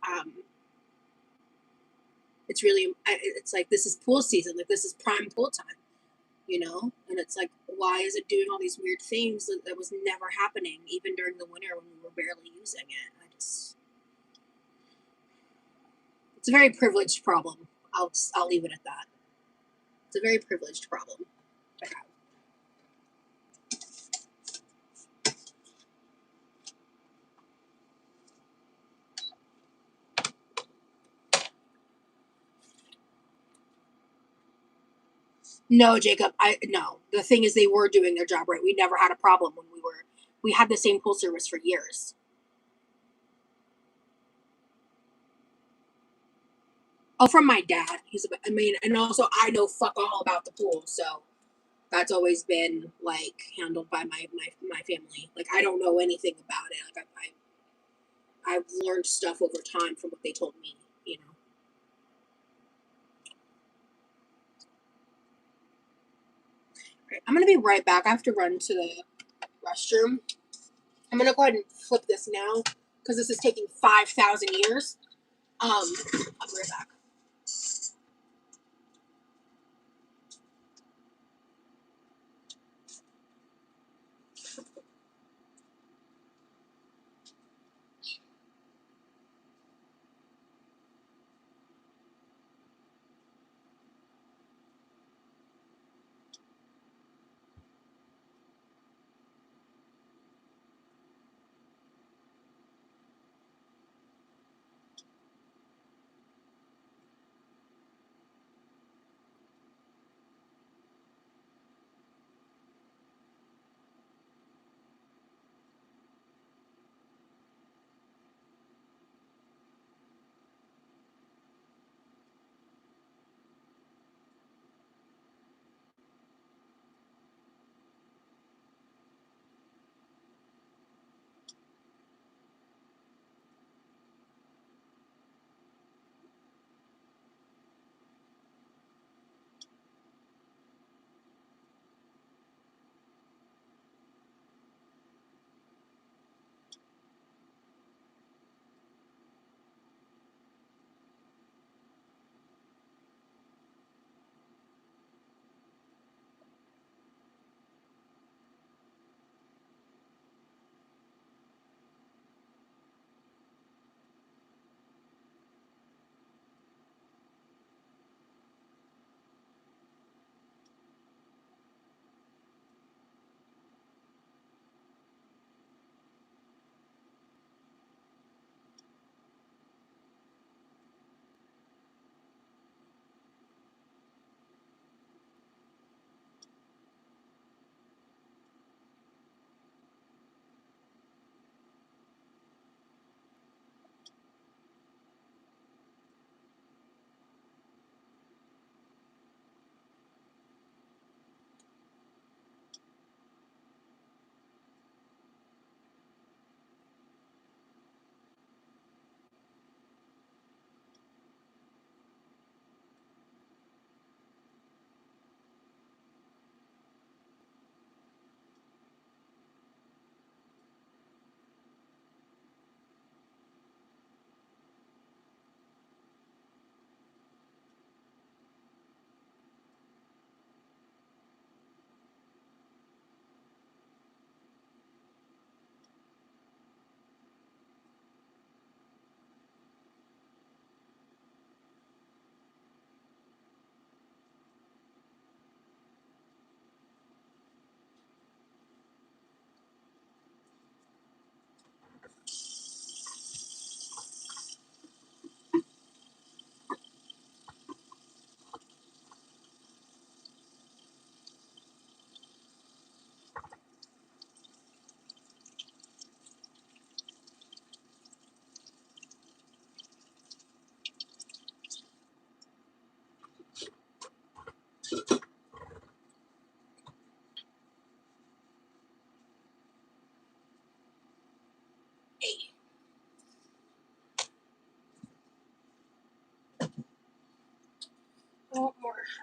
it's really it's like this is pool season, like this is prime pool time, and it's like why is it doing all these weird things that was never happening even during the winter when we were barely using it. It's a very privileged problem. I'll leave it at that. It's a very privileged problem to have. No, Jacob, I no. The thing is, they were doing their job right. We never had a problem when we had the same pool service for years. Oh, from my dad. I mean, and also I know fuck all about the pool, so that's always been like handled by my family. Like I don't know anything about it. Like I've learned stuff over time from what they told me. Right, I'm gonna be right back. I have to run to the restroom. I'm gonna go ahead and flip this now because this is taking 5,000 years. I'll be right back.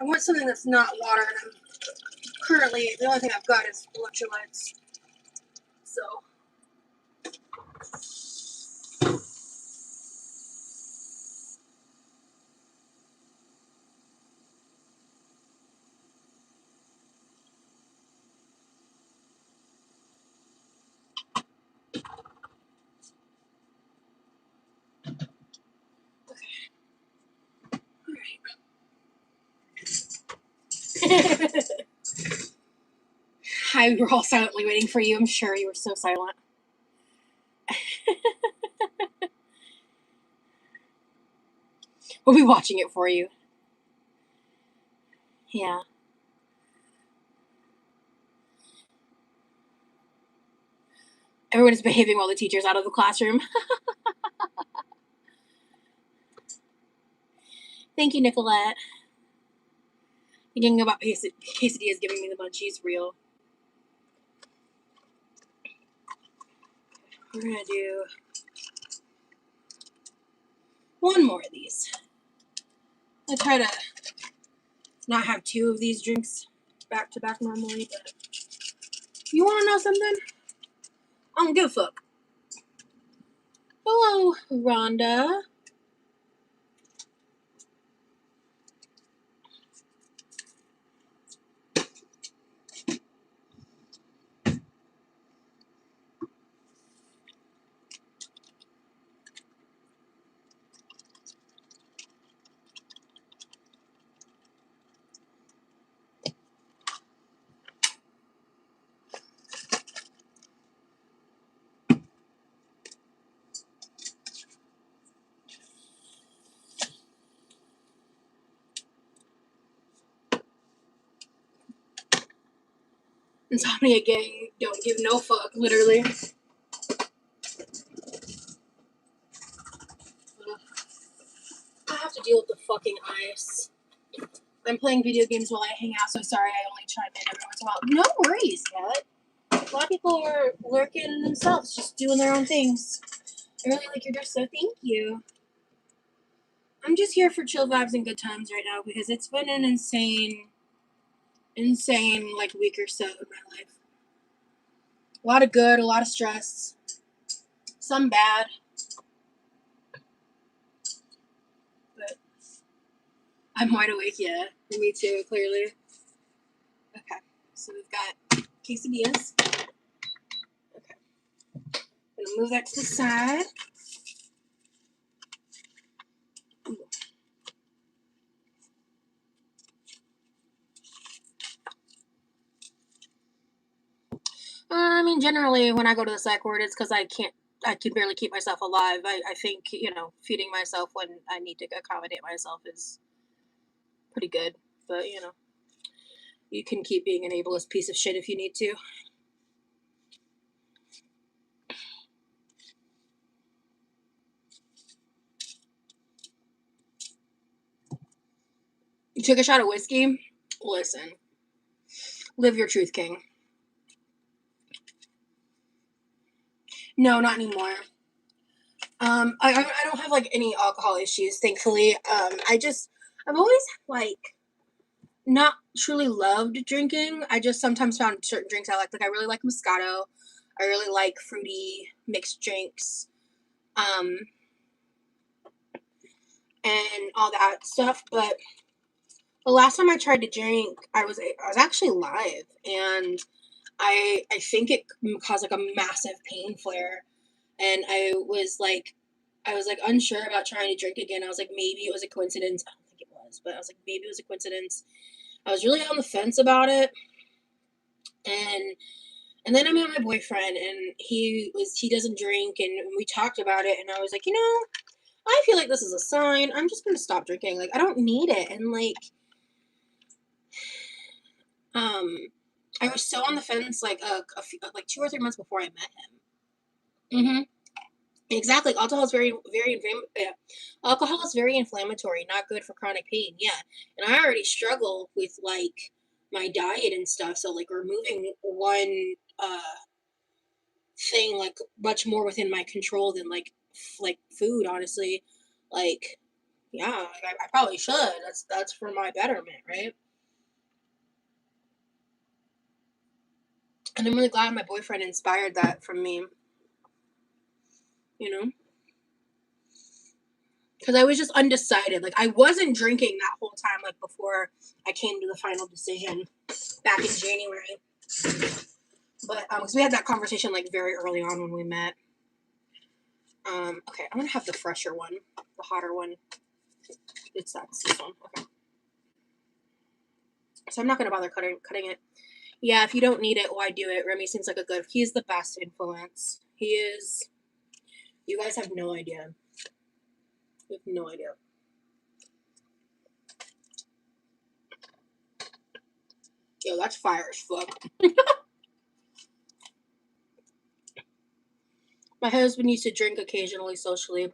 I want something that's not water. And currently, the only thing I've got is electrolytes. So. Hi, we're all silently waiting for you. I'm sure you were so silent. We'll be watching it for you. Yeah. Everyone is behaving while the teacher's out of the classroom. Thank you, Nicolette. Thinking about quesadillas giving me the munchies. Real. We're gonna do one more of these. I try to not have two of these drinks back to back normally, but you wanna know something? I don't give a fuck. Hello, Rhonda. Insomnia gang don't give no fuck, literally. I have to deal with the fucking ice. I'm playing video games while I hang out, so sorry I only chime in every once in a while. No worries, Kat. A lot of people are lurking themselves, just doing their own things. I really like your dress, so thank you. I'm just here for chill vibes and good times right now because it's been an insane like week or so in my life. A lot of good, a lot of stress, some bad, but I'm wide awake, yeah. Me too, clearly. Okay, so we've got quesadillas. Okay, I'm gonna move that to the side. Ooh. I mean, generally, when I go to the psych ward, it's because I can barely keep myself alive. I think, feeding myself when I need to accommodate myself is pretty good. But, you can keep being an ableist piece of shit if you need to. You took a shot of whiskey? Listen. Live your truth, King. No, not anymore. I don't have like any alcohol issues, thankfully. I've always not truly loved drinking. I just sometimes found certain drinks I like. Like I really like Moscato. I really like fruity mixed drinks. And all that stuff. But the last time I tried to drink, I was actually live, and I think it caused like a massive pain flare, and I was like unsure about trying to drink again. I was like, maybe it was a coincidence. I don't think it was, but I was like, maybe it was a coincidence. I was really on the fence about it, and then I met my boyfriend, and he doesn't drink, and we talked about it, and I was like, I feel like this is a sign. I'm just gonna stop drinking. Like I don't need it, and I was so on the fence like like 2 or 3 months before I met him. Mm-hmm. Exactly. Alcohol is very inflammatory, not good for chronic pain. Yeah, and I already struggle with like my diet and stuff. So like removing one thing like much more within my control than like food. Honestly, like Yeah, I probably should. That's for my betterment, right? And I'm really glad my boyfriend inspired that from me, you know? Because I was just undecided. Like, I wasn't drinking that whole time, like, before I came to the final decision back in January. But, because we had that conversation, like, very early on when we met. Okay, I'm gonna have the fresher one, the hotter one. It's this one. Okay. So I'm not gonna bother cutting it. Yeah, if you don't need it, why do it? Remy seems like he's the best influence. He is. You guys have no idea. You have no idea. Yo, that's fire as fuck. My husband used to drink occasionally socially,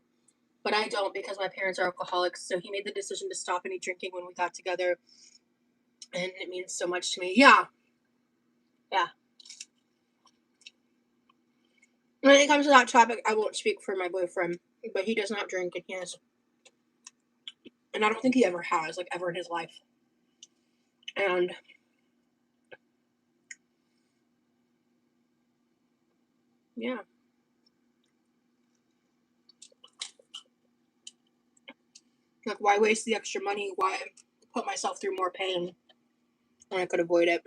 but I don't because my parents are alcoholics. So he made the decision to stop any drinking when we got together, and it means so much to me. Yeah, yeah. When it comes to that topic, I won't speak for my boyfriend, but he does not drink, and I don't think he ever has, like, ever in his life. And yeah, like, why waste the extra money? Why put myself through more pain when I could avoid it?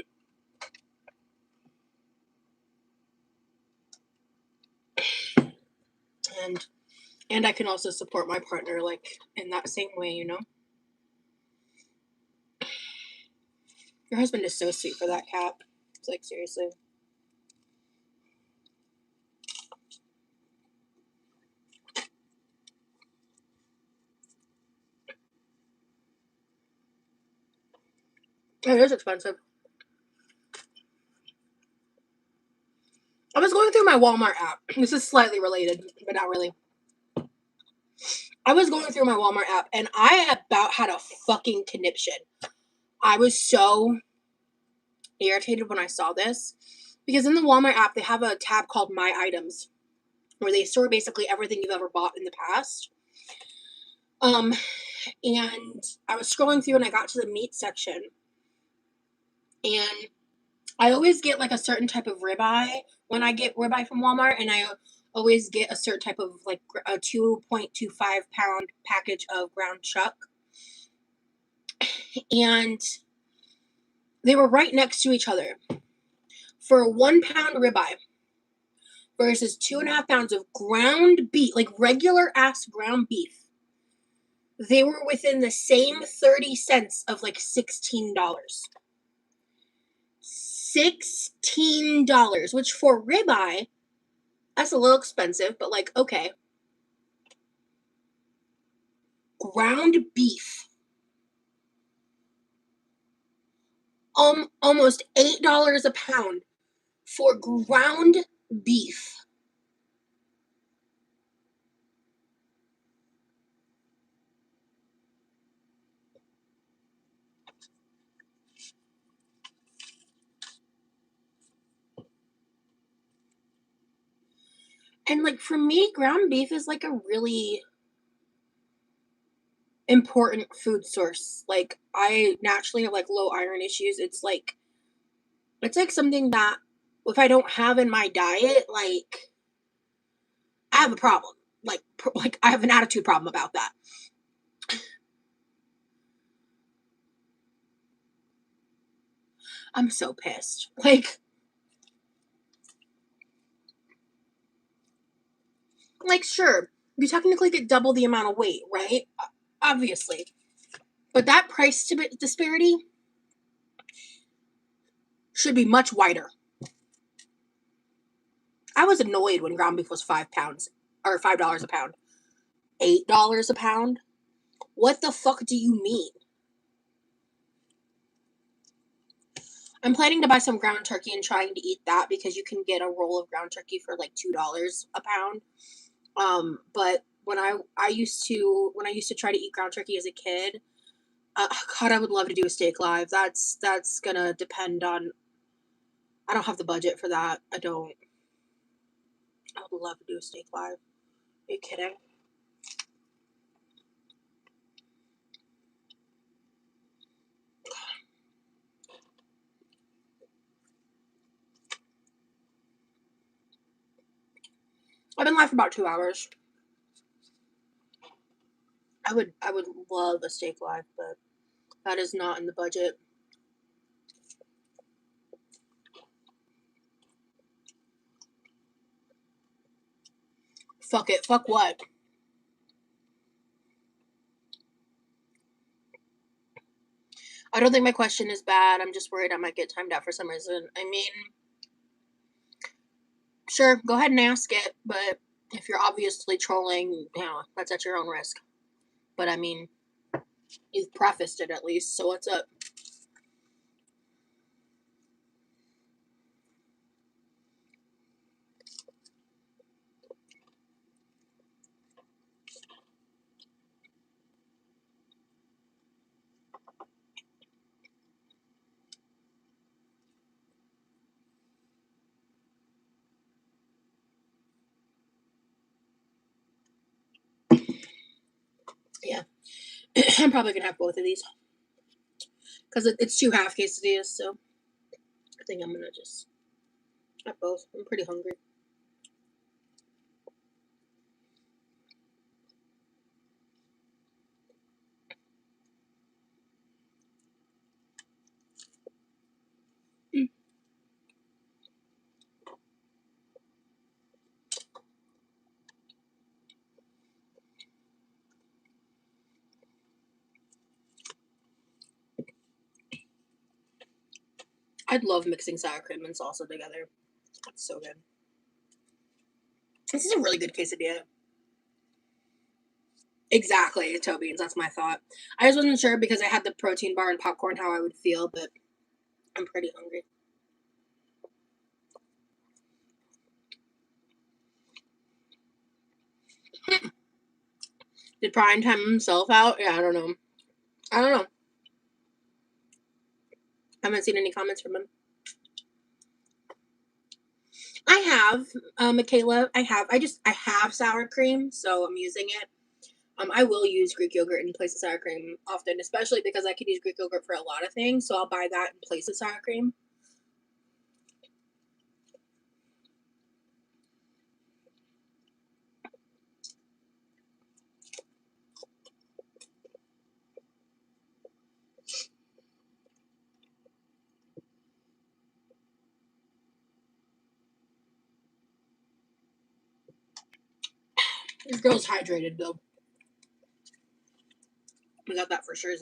And I can also support my partner, like, in that same way, you know. Your husband is so sweet for that cat. It's like, seriously. It is expensive. I was going through my Walmart app. This is slightly related, but not really. I was going through my Walmart app, and I about had a fucking conniption. I was so irritated when I saw this, because in the Walmart app, they have a tab called My Items, where they store basically everything you've ever bought in the past. And I was scrolling through, and I got to the meat section, and I always get like a certain type of ribeye when I get ribeye from Walmart, and I always get a certain type of like a 2.25 pound package of ground chuck. And they were right next to each other. For 1 pound ribeye versus 2.5 pounds of ground beef, like regular ass ground beef, they were within the same 30 cents of like $16. $16, which for ribeye, that's a little expensive, but like, okay. Ground beef. Almost $8 a pound for ground beef. And like for me, ground beef is like a really important food source. Like I naturally have like low iron issues. It's like something that if I don't have in my diet, like I have a problem. Like I have an attitude problem about that. I'm so pissed. Like sure, you technically get double the amount of weight, right? Obviously. But that price disparity should be much wider. I was annoyed when ground beef was 5 pounds or $5 a pound. $8 a pound? What the fuck do you mean? I'm planning to buy some ground turkey and trying to eat that because you can get a roll of ground turkey for like $2 a pound. But when I used to try to eat ground turkey as a kid, God, I would love to do a steak live. That's gonna depend on. I don't have the budget for that. I don't. I would love to do a steak live. Are you kidding? I've been live for about 2 hours. I would love a steak live, but that is not in the budget. Fuck it. Fuck what? I don't think my question is bad. I'm just worried I might get timed out for some reason. I mean, sure, go ahead and ask it, but if you're obviously trolling, that's at your own risk. But I mean, you've prefaced it at least, so what's up? Yeah. I'm probably gonna have both of these. Because it's 2 half quesadillas, so I think I'm gonna just have both. I'm pretty hungry. I'd love mixing sour cream and salsa together. That's so good. This is a really good quesadilla. Exactly, toe beans. That's my thought. I just wasn't sure because I had the protein bar and popcorn how I would feel, but I'm pretty hungry. Did Prime time himself out? Yeah, I don't know. I don't know. I haven't seen any comments from him. I have, Michaela. I have sour cream, so I'm using it. I will use Greek yogurt in place of sour cream often, especially because I can use Greek yogurt for a lot of things, so I'll buy that in place of sour cream. This girl's hydrated though. We got that for sure.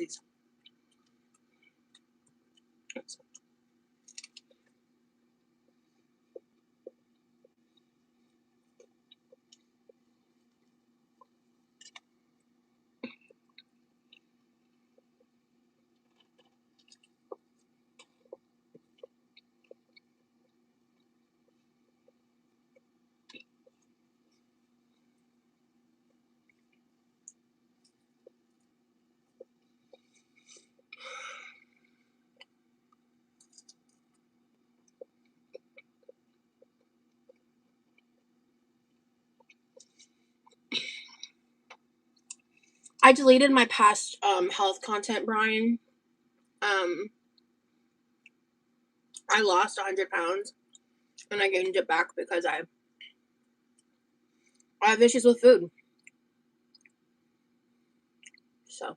I deleted my past health content, Brian. I lost 100 pounds and I gained it back because I have issues with food. So,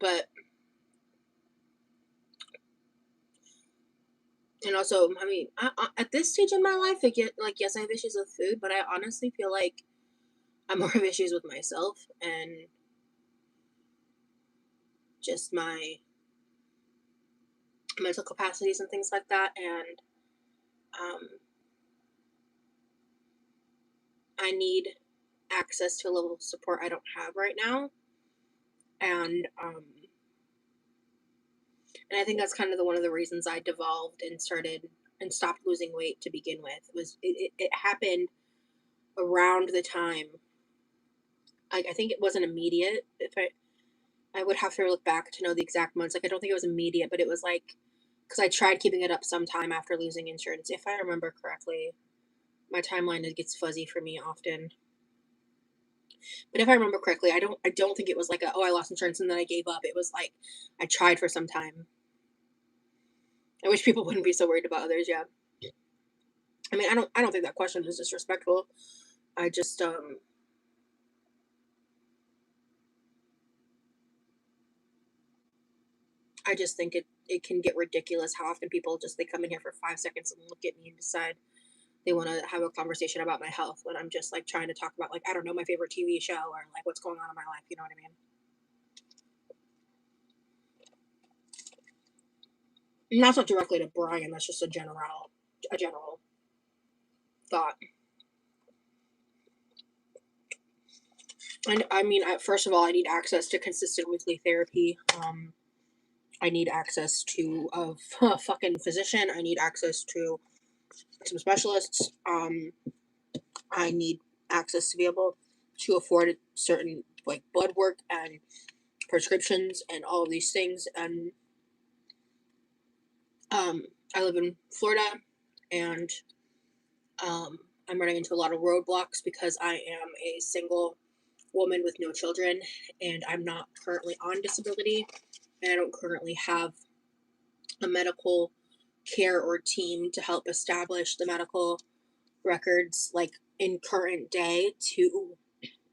but and also, I mean, at this stage in my life, I get like, yes, I have issues with food, but I honestly feel like I'm more of issues with myself and just my mental capacities and things like that. And I need access to a level of support I don't have right now. And I think that's kind of one of the reasons I devolved and started and stopped losing weight to begin with. It happened around the time. I think it wasn't immediate. If I would have to look back to know the exact months. Like I don't think it was immediate, but it was like because I tried keeping it up sometime after losing insurance, if I remember correctly. My timeline gets fuzzy for me often. But if I remember correctly, I don't think it was like I lost insurance and then I gave up. It was like I tried for some time. I wish people wouldn't be so worried about others, yeah. I mean, I don't think that question is disrespectful. I just I just think it can get ridiculous how often people just they come in here for 5 seconds and look at me and decide they want to have a conversation about my health when I'm just like trying to talk about like I don't know my favorite TV show or like what's going on in my life. You know what I mean? And that's not directly to Brian. That's just a general thought. And I mean, first of all, I need access to consistent weekly therapy. I need access to a fucking physician. I need access to some specialists. I need access to be able to afford certain like blood work and prescriptions and all of these things. And um, I live in Florida, and I'm running into a lot of roadblocks because I am a single woman with no children, and I'm not currently on disability, and I don't currently have a medical care or team to help establish the medical records like in current day to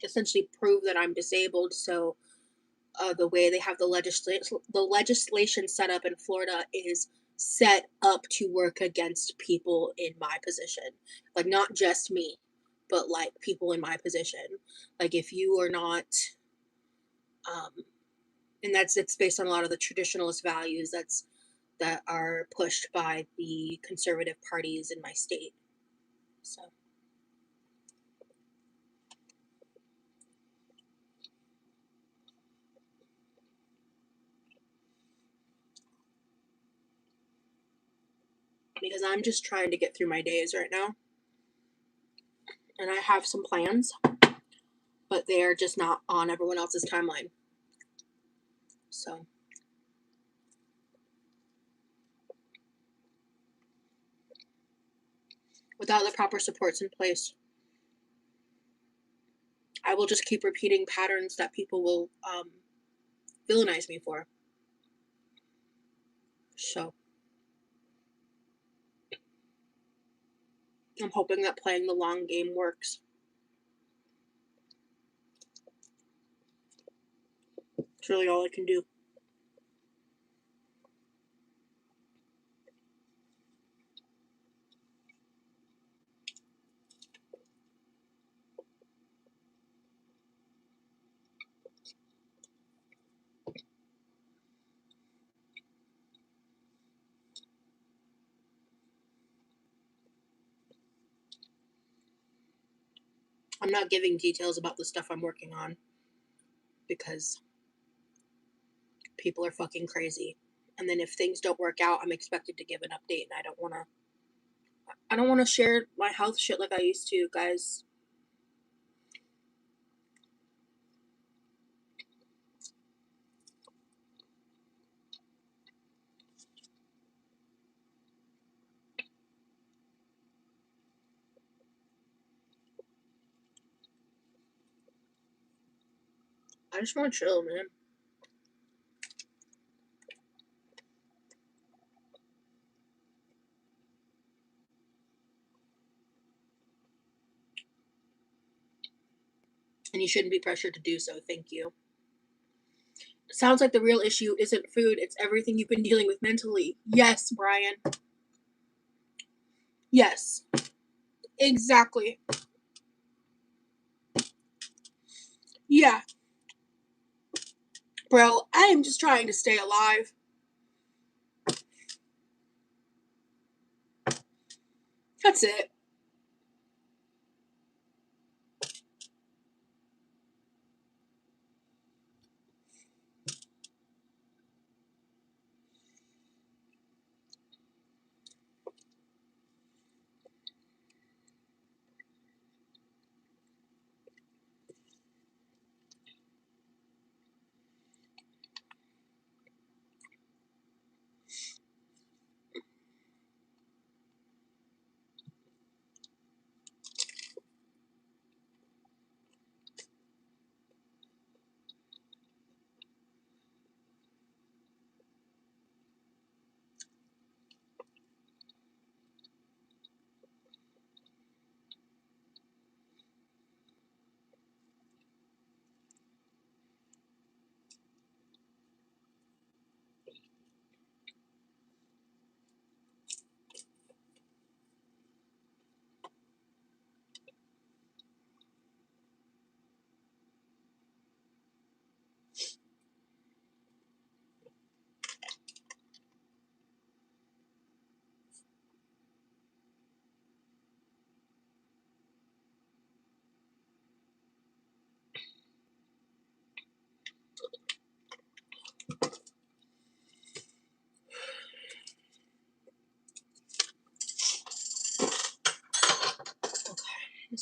essentially prove that I'm disabled. So the way they have the legislation set up in Florida is set up to work against people in my position, like not just me, but like people in my position. Like if you are not, um, and that's it's based on a lot of the traditionalist values that are pushed by the conservative parties in my state. So because I'm just trying to get through my days right now, and I have some plans, but they are just not on everyone else's timeline. So without the proper supports in place, I will just keep repeating patterns that people will villainize me for. So I'm hoping that playing the long game works. It's really all I can do. I'm not giving details about the stuff I'm working on because people are fucking crazy. And then if things don't work out, I'm expected to give an update, and I don't want to share my health shit like I used to, guys. I just want to chill, man. And you shouldn't be pressured to do so. Thank you. It sounds like the real issue isn't food, it's everything you've been dealing with mentally. Yes, Brian. Yes. Exactly. Yeah. Bro, I am just trying to stay alive. That's it.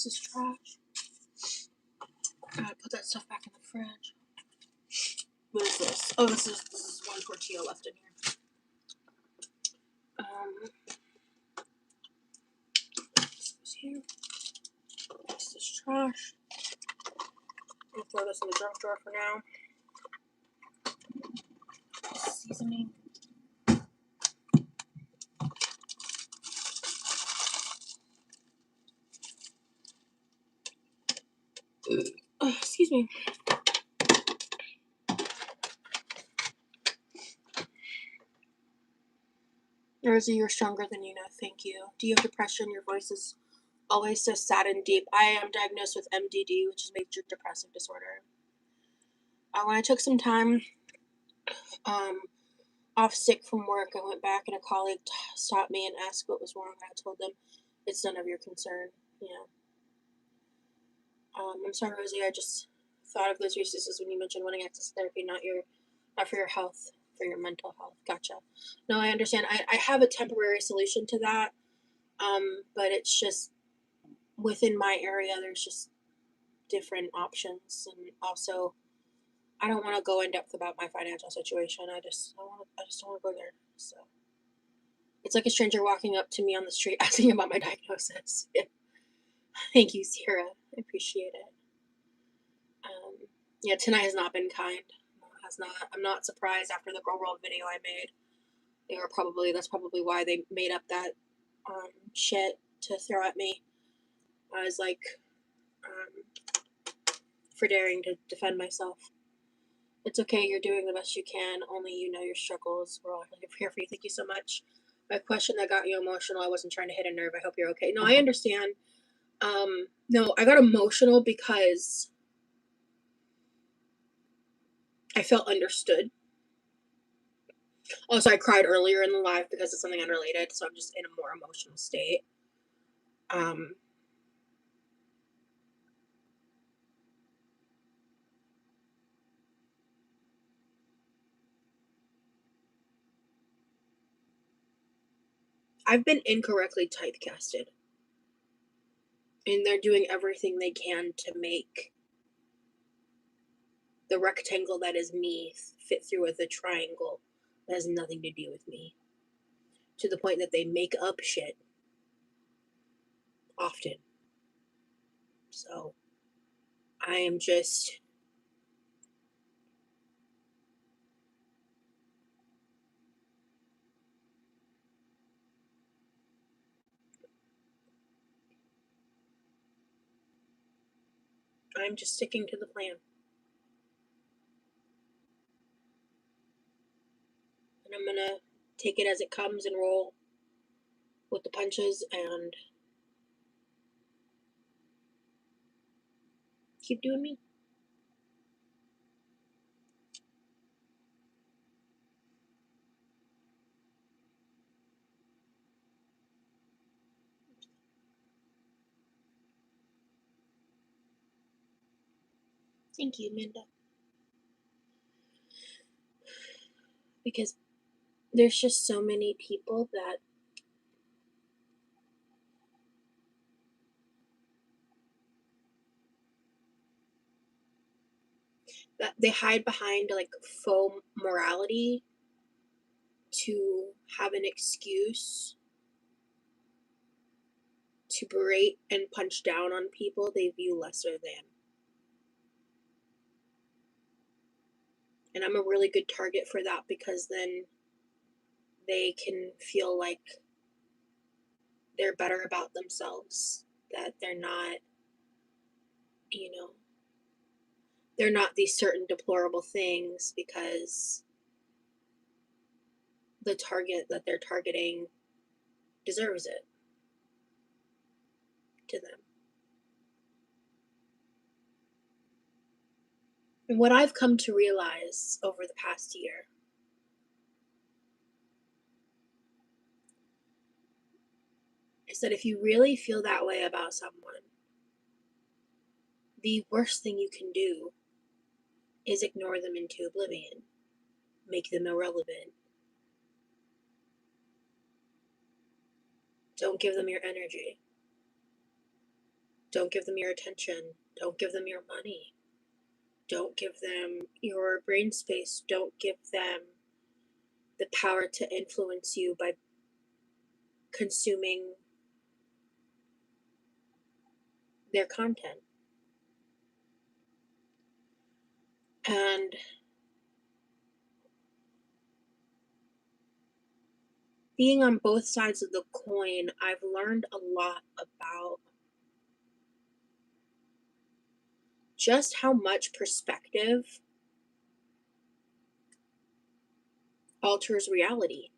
This is trash. I gotta put that stuff back in the fridge. What is this? Oh, this is one tortilla left in here. This is here. This is trash. I'll throw this in the junk drawer for now. Seasoning. Excuse me. Rosie, you're stronger than you know. Thank you. Do you have depression? Your voice is always so sad and deep. I am diagnosed with MDD, which is major depressive disorder. When I took some time off sick from work, I went back and a colleague stopped me and asked what was wrong. I told them, it's none of your concern. Yeah. I'm sorry, Rosie. I just thought of those resources when you mentioned wanting access to therapy, not for your health, for your mental health. Gotcha. No, I understand. I have a temporary solution to that, but it's just within my area. There's just different options, and also I don't want to go in depth about my financial situation. I just don't want to go there. So it's like a stranger walking up to me on the street asking about my diagnosis. Thank you, Sierra. I appreciate it. Yeah, tonight has not been kind. I'm not surprised after the Girl World video I made. That's probably why they made up that shit to throw at me. I was like, for daring to defend myself. It's okay, you're doing the best you can. Only you know your struggles. We're all here for you. Thank you so much. A question that got you emotional. I wasn't trying to hit a nerve. I hope you're okay. No, I understand. No, I got emotional because I felt understood. Also, I cried earlier in the live because of something unrelated, so I'm just in a more emotional state. I've been incorrectly typecasted, and they're doing everything they can to make the rectangle that is me fit through with a triangle that has nothing to do with me, to the point that they make up shit often. So I am just sticking to the plan. And I'm gonna take it as it comes and roll with the punches and keep doing me. Thank you, Minda. Because there's just so many people that they hide behind like faux morality to have an excuse to berate and punch down on people they view lesser than. And I'm a really good target for that, because then they can feel like they're better about themselves, that they're not, they're not these certain deplorable things because the target that they're targeting deserves it to them. And what I've come to realize over the past year is that if you really feel that way about someone, the worst thing you can do is ignore them into oblivion, make them irrelevant. Don't give them your energy. Don't give them your attention. Don't give them your money. Don't give them your brain space. Don't give them the power to influence you by consuming their content. And being on both sides of the coin, I've learned a lot about just how much perspective alters reality.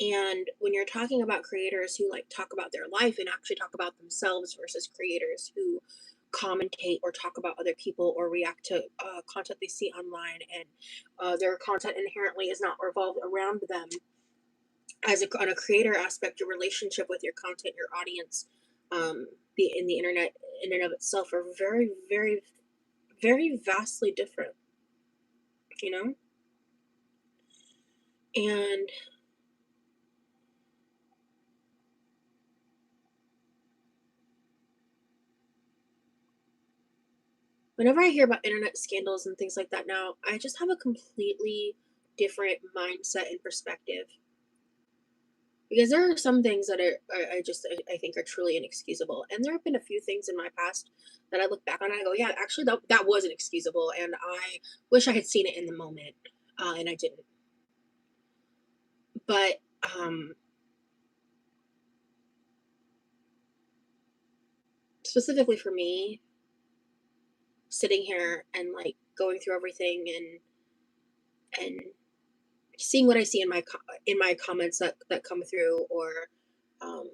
And when you're talking about creators who like talk about their life and actually talk about themselves versus creators who commentate or talk about other people or react to content they see online, and their content inherently is not revolved around them, on a creator aspect, your relationship with your content, your audience, in the internet in and of itself are very, very, very vastly different, you know? And whenever I hear about internet scandals and things like that now, I just have a completely different mindset and perspective. Because there are some things that I think are truly inexcusable. And there have been a few things in my past that I look back on and I go, yeah, actually that was inexcusable, and I wish I had seen it in the moment, and I didn't. But specifically for me, sitting here and like going through everything and seeing what I see in my comments that come through, or um,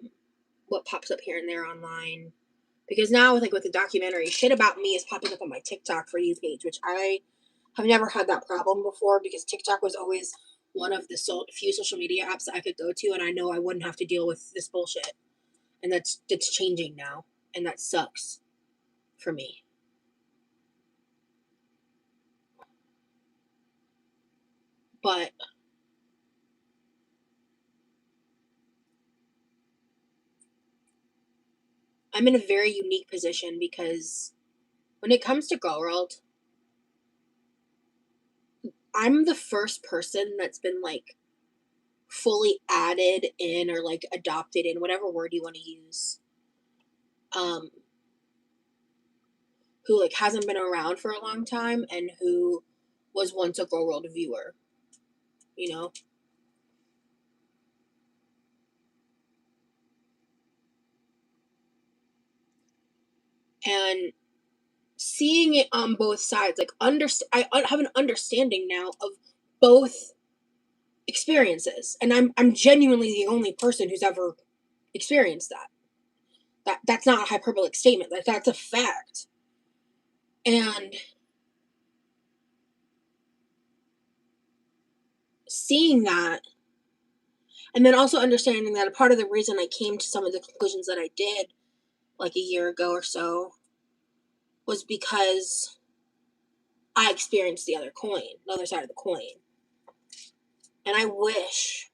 what pops up here and there online. Because now with the documentary, shit about me is popping up on my TikTok for you page, which I have never had that problem before, because TikTok was always one of the few social media apps that I could go to, and I know I wouldn't have to deal with this bullshit. And that's changing now, and that sucks for me. But I'm in a very unique position because when it comes to Girl World, I'm the first person that's been like fully added in, or like adopted in, whatever word you want to use, um, who like hasn't been around for a long time and who was once a Girl World viewer, you know? And seeing it on both sides, like I have an understanding now of both experiences, and I'm genuinely the only person who's ever experienced that. That's not a hyperbolic statement. That's a fact. And seeing that, and then also understanding that a part of the reason I came to some of the conclusions that I did like a year ago or so was because I experienced the other side of the coin. And I wish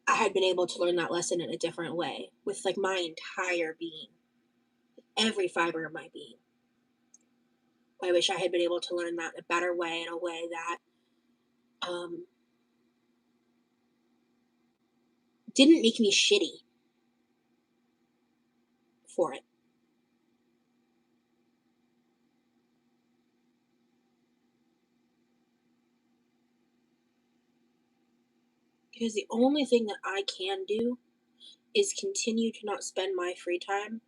I had been able to learn that lesson in a different way with like my entire being, every fiber of my being. I wish I had been able to learn that in a better way, in a way that um, didn't make me shitty for it. Because the only thing that I can do is continue to not spend my free time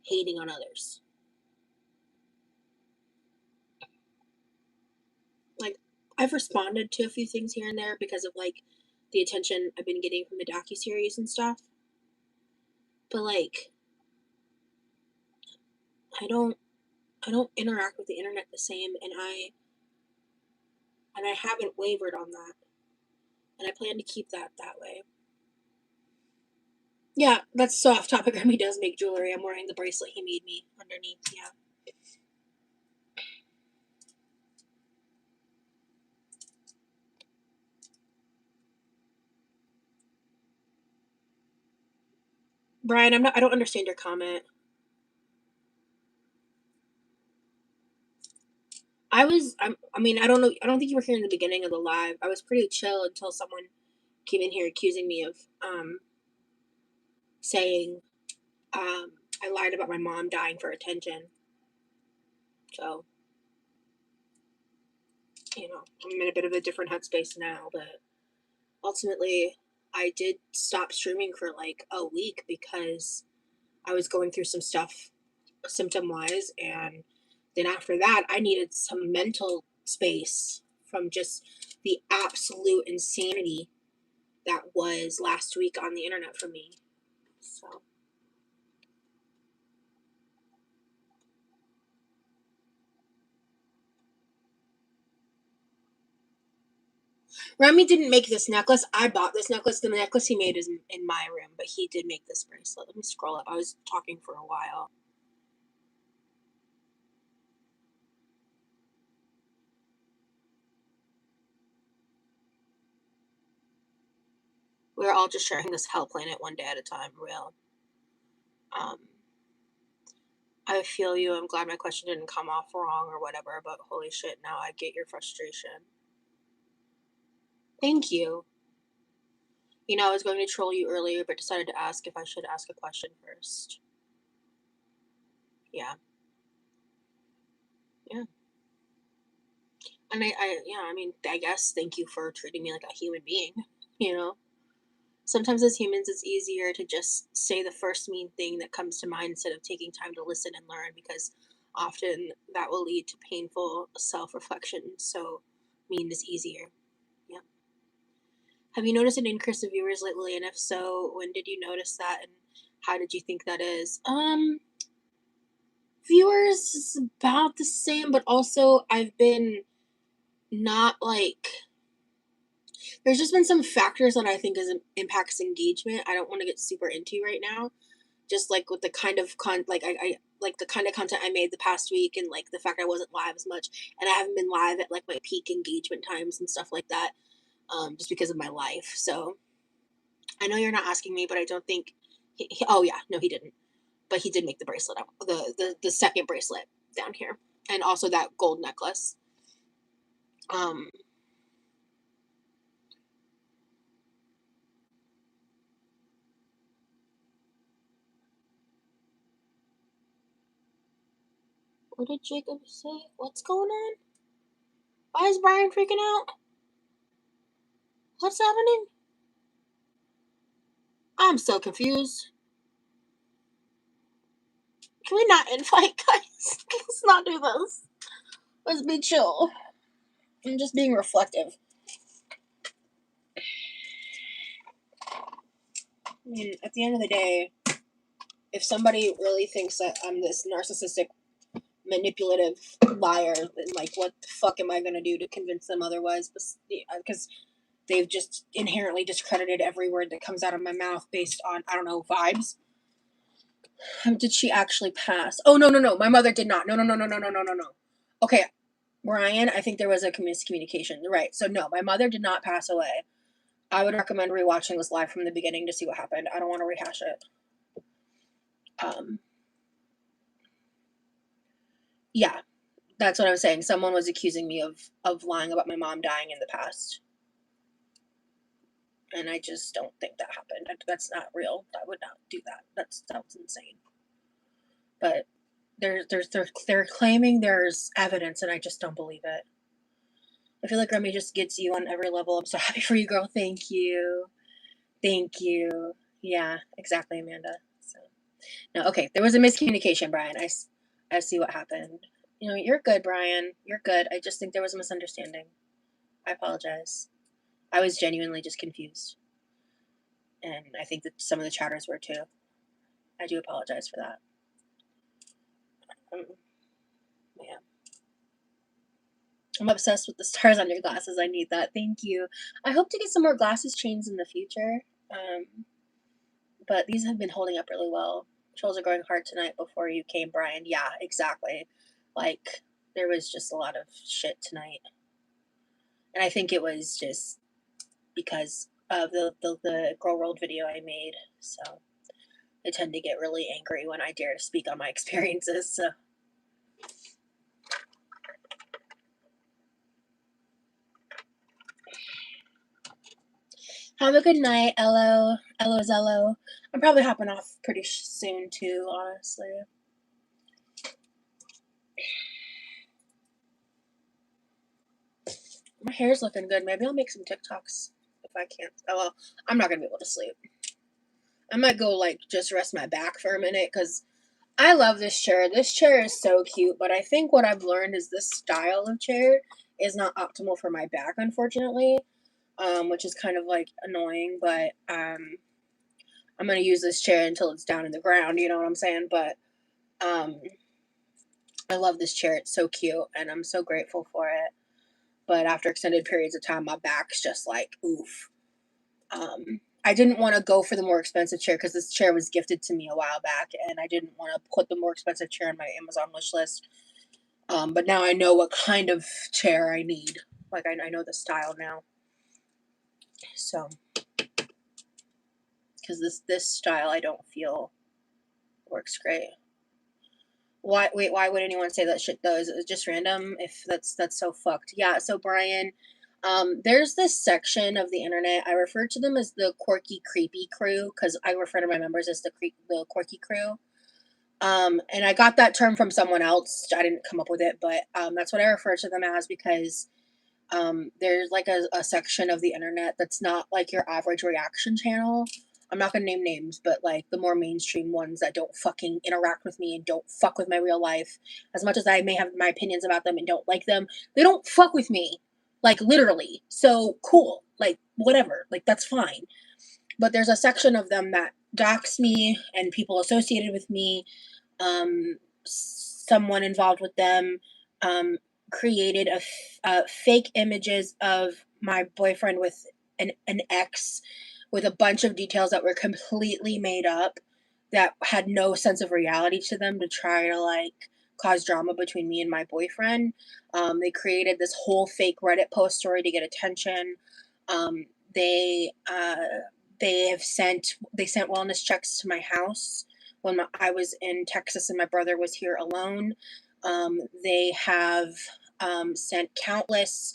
hating on others. Like, I've responded to a few things here and there because of like the attention I've been getting from the docuseries and stuff. But like, I don't I don't interact with the internet the same, and I haven't wavered on that, and I plan to keep that way. Yeah, that's so off topic. Remy does make jewelry. I'm wearing the bracelet he made me underneath. Yeah. Brian, I don't understand your comment. I don't know. I don't think you were here in the beginning of the live. I was pretty chill until someone came in here accusing me of saying I lied about my mom dying for attention. So, I'm in a bit of a different headspace now, but ultimately, I did stop streaming for like a week because I was going through some stuff symptom wise, and then after that, I needed some mental space from just the absolute insanity that was last week on the internet for me. So. Remy didn't make this necklace. I bought this necklace. The necklace he made is in my room, but he did make this bracelet. Let me scroll up. I was talking for a while. We're all just sharing this hell planet one day at a time. Real. I feel you. I'm glad my question didn't come off wrong or whatever, but holy shit, now I get your frustration. Thank you. I was going to troll you earlier, but decided to ask if I should ask a question first. Yeah. Yeah. And I guess thank you for treating me like a human being, you know? Sometimes as humans, it's easier to just say the first mean thing that comes to mind instead of taking time to listen and learn because often that will lead to painful self reflection. So, mean is easier. Yeah. Have you noticed an increase of viewers lately? And if so, when did you notice that and how did you think that is? Viewers is about the same, but also I've been not like there's just been some factors that I think impacts engagement. I don't want to get super into right now. Just like with the kind of I like the kind of content I made the past week and like the fact I wasn't live as much and I haven't been live at like my peak engagement times and stuff like that just because of my life. So I know you're not asking me, but I don't think oh yeah, no he didn't. But he did make the bracelet the second bracelet down here and also that gold necklace. Um what did Jacob say? What's going on? Why is Brian freaking out? What's happening? I'm so confused. Can we not invite, guys? Let's not do this. Let's be chill. I'm just being reflective. I mean, at the end of the day, if somebody really thinks that I'm this narcissistic, manipulative liar, then like, what the fuck am I gonna do to convince them otherwise? Because they've just inherently discredited every word that comes out of my mouth based on I don't know vibes. Did she actually pass? Oh no! My mother did not. No. Okay, Brian, I think there was a miscommunication. Right. So no, my mother did not pass away. I would recommend rewatching this live from the beginning to see what happened. I don't want to rehash it. Yeah, that's what I was saying. Someone was accusing me of lying about my mom dying in the past, and I just don't think that happened. That's not real. I would not do that. That's insane. But they're claiming there's evidence, and I just don't believe it. I feel like Remy just gets you on every level. I'm so happy for you, girl. Thank you. Thank you. Yeah, exactly, Amanda. So, no, okay. There was a miscommunication, Brian. I see what happened. You're good, Brian. You're good. I just think there was a misunderstanding. I apologize. I was genuinely just confused. And I think that some of the chatters were too. I do apologize for that. Yeah. I'm obsessed with the stars on your glasses. I need that. Thank you. I hope to get some more glasses chains in the future. But these have been holding up really well. Trolls are going hard tonight before you came, Brian. Yeah, exactly. Like, there was just a lot of shit tonight. And I think it was just because of the Girl World video I made. So, I tend to get really angry when I dare to speak on my experiences, so. Have a good night, Ello. Ello Zello. I'm probably hopping off pretty soon, too, honestly. My hair's looking good. Maybe I'll make some TikToks if I can't. Oh, well, I'm not going to be able to sleep. I might go, like, just rest my back for a minute, because I love this chair. This chair is so cute, but I think what I've learned is this style of chair is not optimal for my back, unfortunately, which is kind of, like, annoying, but, I'm going to use this chair until it's down in the ground, you know what I'm saying? But, I love this chair. It's so cute, and I'm so grateful for it. But after extended periods of time, my back's just like, oof. I didn't want to go for the more expensive chair because this chair was gifted to me a while back, and I didn't want to put the more expensive chair on my Amazon wish list. But now I know what kind of chair I need. Like, I know the style now. So, because this style I don't feel works great. Why would anyone say that shit though? Is it just random? If that's so fucked. Yeah, so Brian, there's this section of the internet. I refer to them as the quirky creepy crew because I refer to my members as the quirky crew. And I got that term from someone else. I didn't come up with it, but that's what I refer to them as because there's like a section of the internet that's not like your average reaction channel. I'm not gonna name names, but like the more mainstream ones that don't fucking interact with me and don't fuck with my real life. As much as I may have my opinions about them and don't like them, they don't fuck with me. Like literally. So cool. Like whatever. Like that's fine. But there's a section of them that dox me and people associated with me, someone involved with them, um, created fake images of my boyfriend with an ex with a bunch of details that were completely made up that had no sense of reality to them to try to like cause drama between me and my boyfriend. They created this whole fake Reddit post story to get attention. Um, they uh, they sent wellness checks to my house when I was in Texas and my brother was here alone. They have sent countless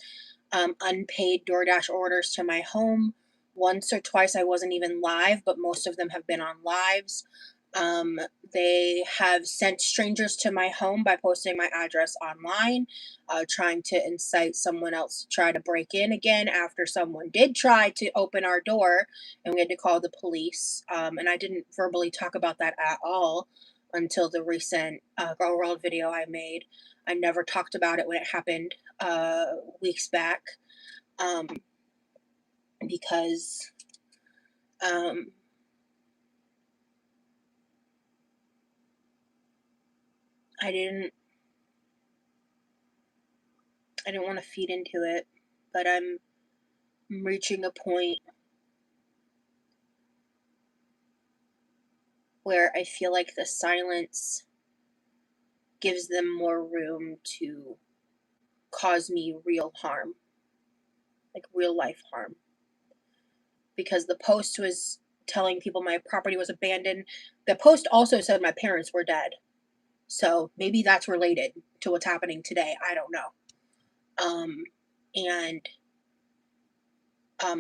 unpaid DoorDash orders to my home. Once or twice I wasn't even live, but most of them have been on lives. Um, they have sent strangers to my home by posting my address online, trying to incite someone else to try to break in again after someone did try to open our door and we had to call the police. And I didn't verbally talk about that at all until the recent Girl World video I made. I never talked about it when it happened weeks back um, because um, I didn't want to feed into it, but I'm reaching a point where I feel like the silence gives them more room to cause me real harm, like real life harm. Because the post was telling people my property was abandoned. The post also said my parents were dead. So maybe that's related to what's happening today. I don't know. And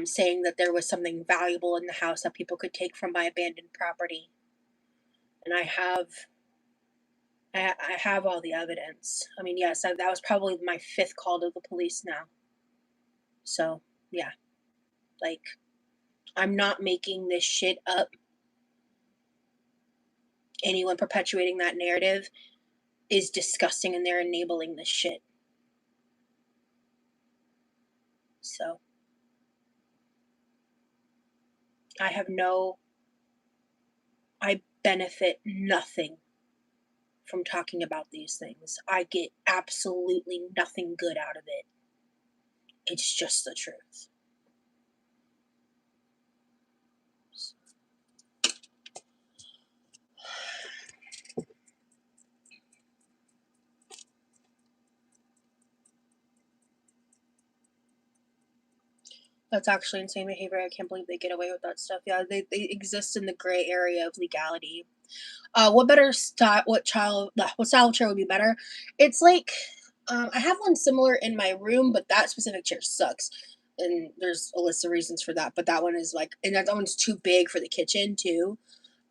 saying that there was something valuable in the house that people could take from my abandoned property. And I have all the evidence. I mean, yes, that was probably my fifth call to the police now. So, yeah. Like, I'm not making this shit up. Anyone perpetuating that narrative is disgusting and they're enabling this shit. So, I benefit nothing from talking about these things. I get absolutely nothing good out of it. It's just the truth. That's actually insane behavior. I can't believe they get away with that stuff. Yeah, they exist in the gray area of legality. What better style? What style of chair would be better? It's like, I have one similar in my room, but that specific chair sucks, and there's a list of reasons for that. But that one is like, and that one's too big for the kitchen too.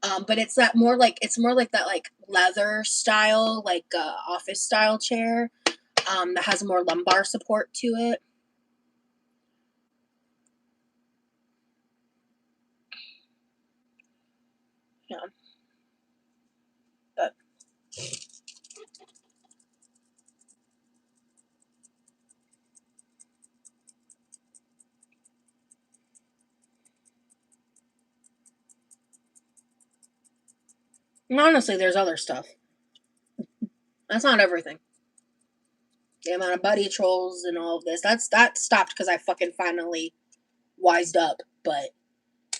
But it's more like that like leather style, like office style chair. That has more lumbar support to it. Yeah, but honestly, there's other stuff. That's not everything. The amount of buddy trolls and all of this. That stopped because I fucking finally wised up, but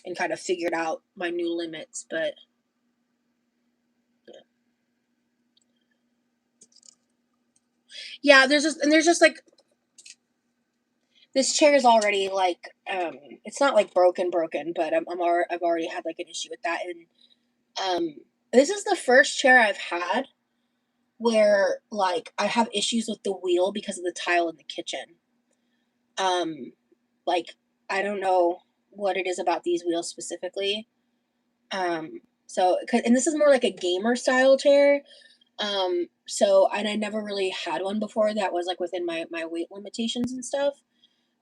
and kind of figured out my new limits. But yeah, there's just like this chair is already like it's not like broken, but I've already had like an issue with that, and this is the first chair I've had where like I have issues with the wheel because of the tile in the kitchen. Um, like I don't know what it is about these wheels specifically. And this is more like a gamer style chair. So and I never really had one before that was like within my weight limitations and stuff.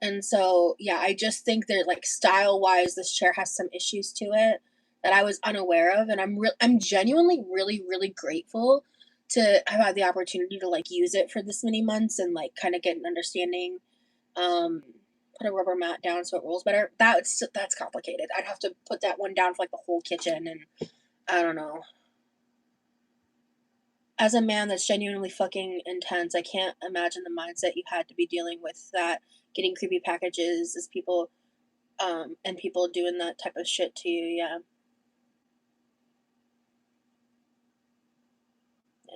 And so yeah, I just think that like style wise, this chair has some issues to it that I was unaware of, and I'm genuinely really grateful to have had the opportunity to like use it for this many months and like kind of get an understanding. Um, put a rubber mat down so it rolls better. That's complicated. I'd have to put that one down for like the whole kitchen, and I don't know. As a man that's genuinely fucking intense, I can't imagine the mindset you had to be dealing with that, getting creepy packages as people, and people doing that type of shit to you. Yeah,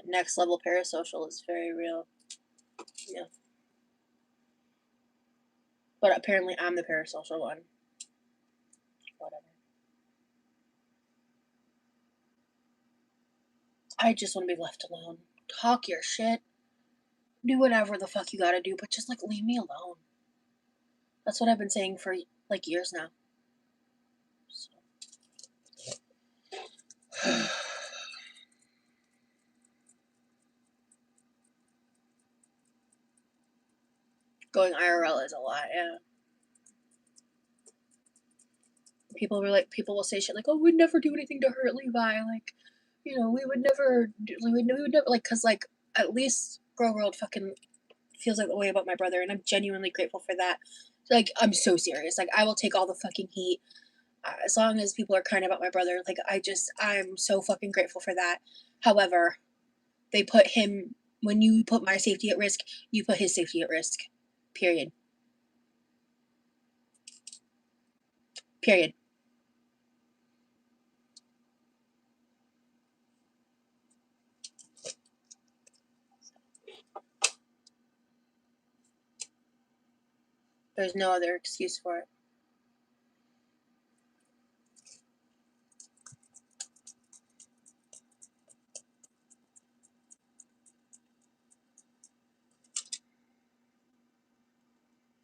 next level parasocial is very real. Yeah, but apparently I'm the parasocial one. Whatever. I just want to be left alone. Talk your shit. Do whatever the fuck you gotta do, but just like leave me alone. That's what I've been saying for like years now. So. Going IRL is a lot, yeah. People will say shit like, "Oh, we'd never do anything to hurt Levi." Like, we would never, we would never, like, cause like at least Girl World fucking feels like the way about my brother, and I'm genuinely grateful for that. Like, I'm so serious. Like, I will take all the fucking heat as long as people are kind about my brother. Like, I'm so fucking grateful for that. However, they put him when you put my safety at risk, you put his safety at risk. Period. Period. There's no other excuse for it.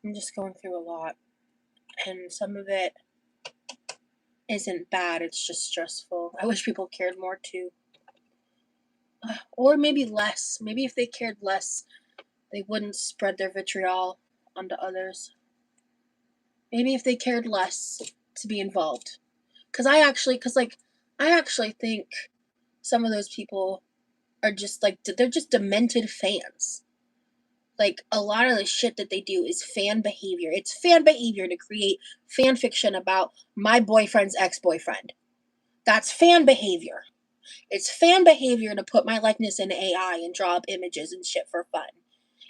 I'm just going through a lot, and some of it isn't bad, it's just stressful. I wish people cared more too. Or maybe less. Maybe if they cared less, they wouldn't spread their vitriol onto others. Maybe if they cared less to be involved. I actually think some of those people are just like, they're just demented fans. Like, a lot of the shit that they do is fan behavior. It's fan behavior to create fan fiction about my boyfriend's ex boyfriend. That's fan behavior. It's fan behavior to put my likeness in AI and draw up images and shit for fun.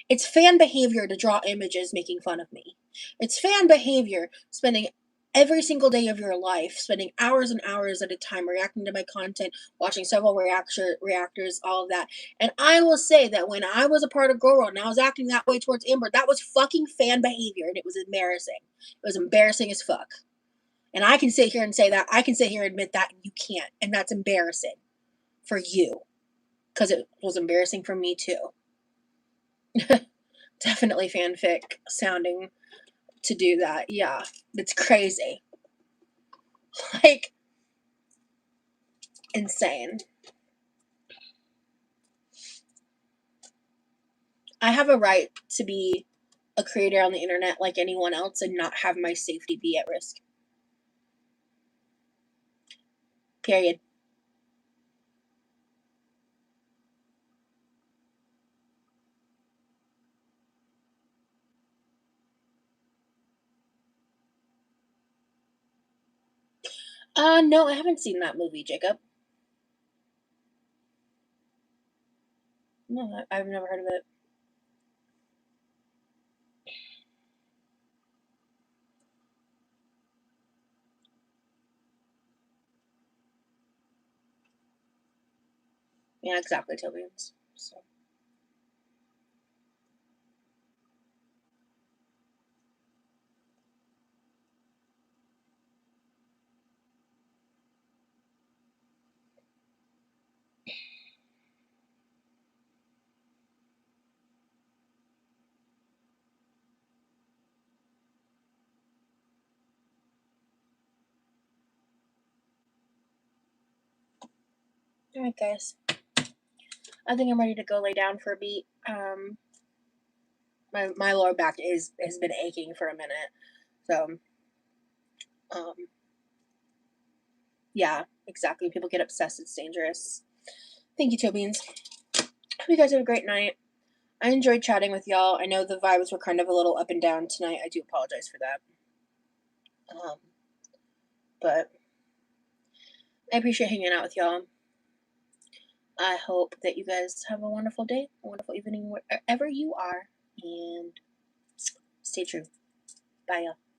It's fan behavior to draw images making fun of me. It's fan behavior spending every single day of your life, spending hours and hours at a time reacting to my content, watching several reactors, all of that. And I will say that when I was a part of Girl World and I was acting that way towards Amber, that was fucking fan behavior, and it was embarrassing. It was embarrassing as fuck. And I can sit here and say that. I can sit here and admit that, and you can't. And that's embarrassing for you. Because it was embarrassing for me too. Definitely fanfic sounding to do that. Yeah, it's crazy. Like, insane. I have a right to be a creator on the internet like anyone else and not have my safety be at risk. Period. No, I haven't seen that movie, Jacob. No, I've never heard of it. Yeah, exactly, Tobians. So. Alright, guys. I think I'm ready to go lay down for a beat. My lower back has been aching for a minute. So, um, yeah, exactly. People get obsessed. It's dangerous. Thank you, Tobians. Hope you guys have a great night. I enjoyed chatting with y'all. I know the vibes were kind of a little up and down tonight. I do apologize for that. But I appreciate hanging out with y'all. I hope that you guys have a wonderful day, a wonderful evening, wherever you are, and stay true. Bye, y'all.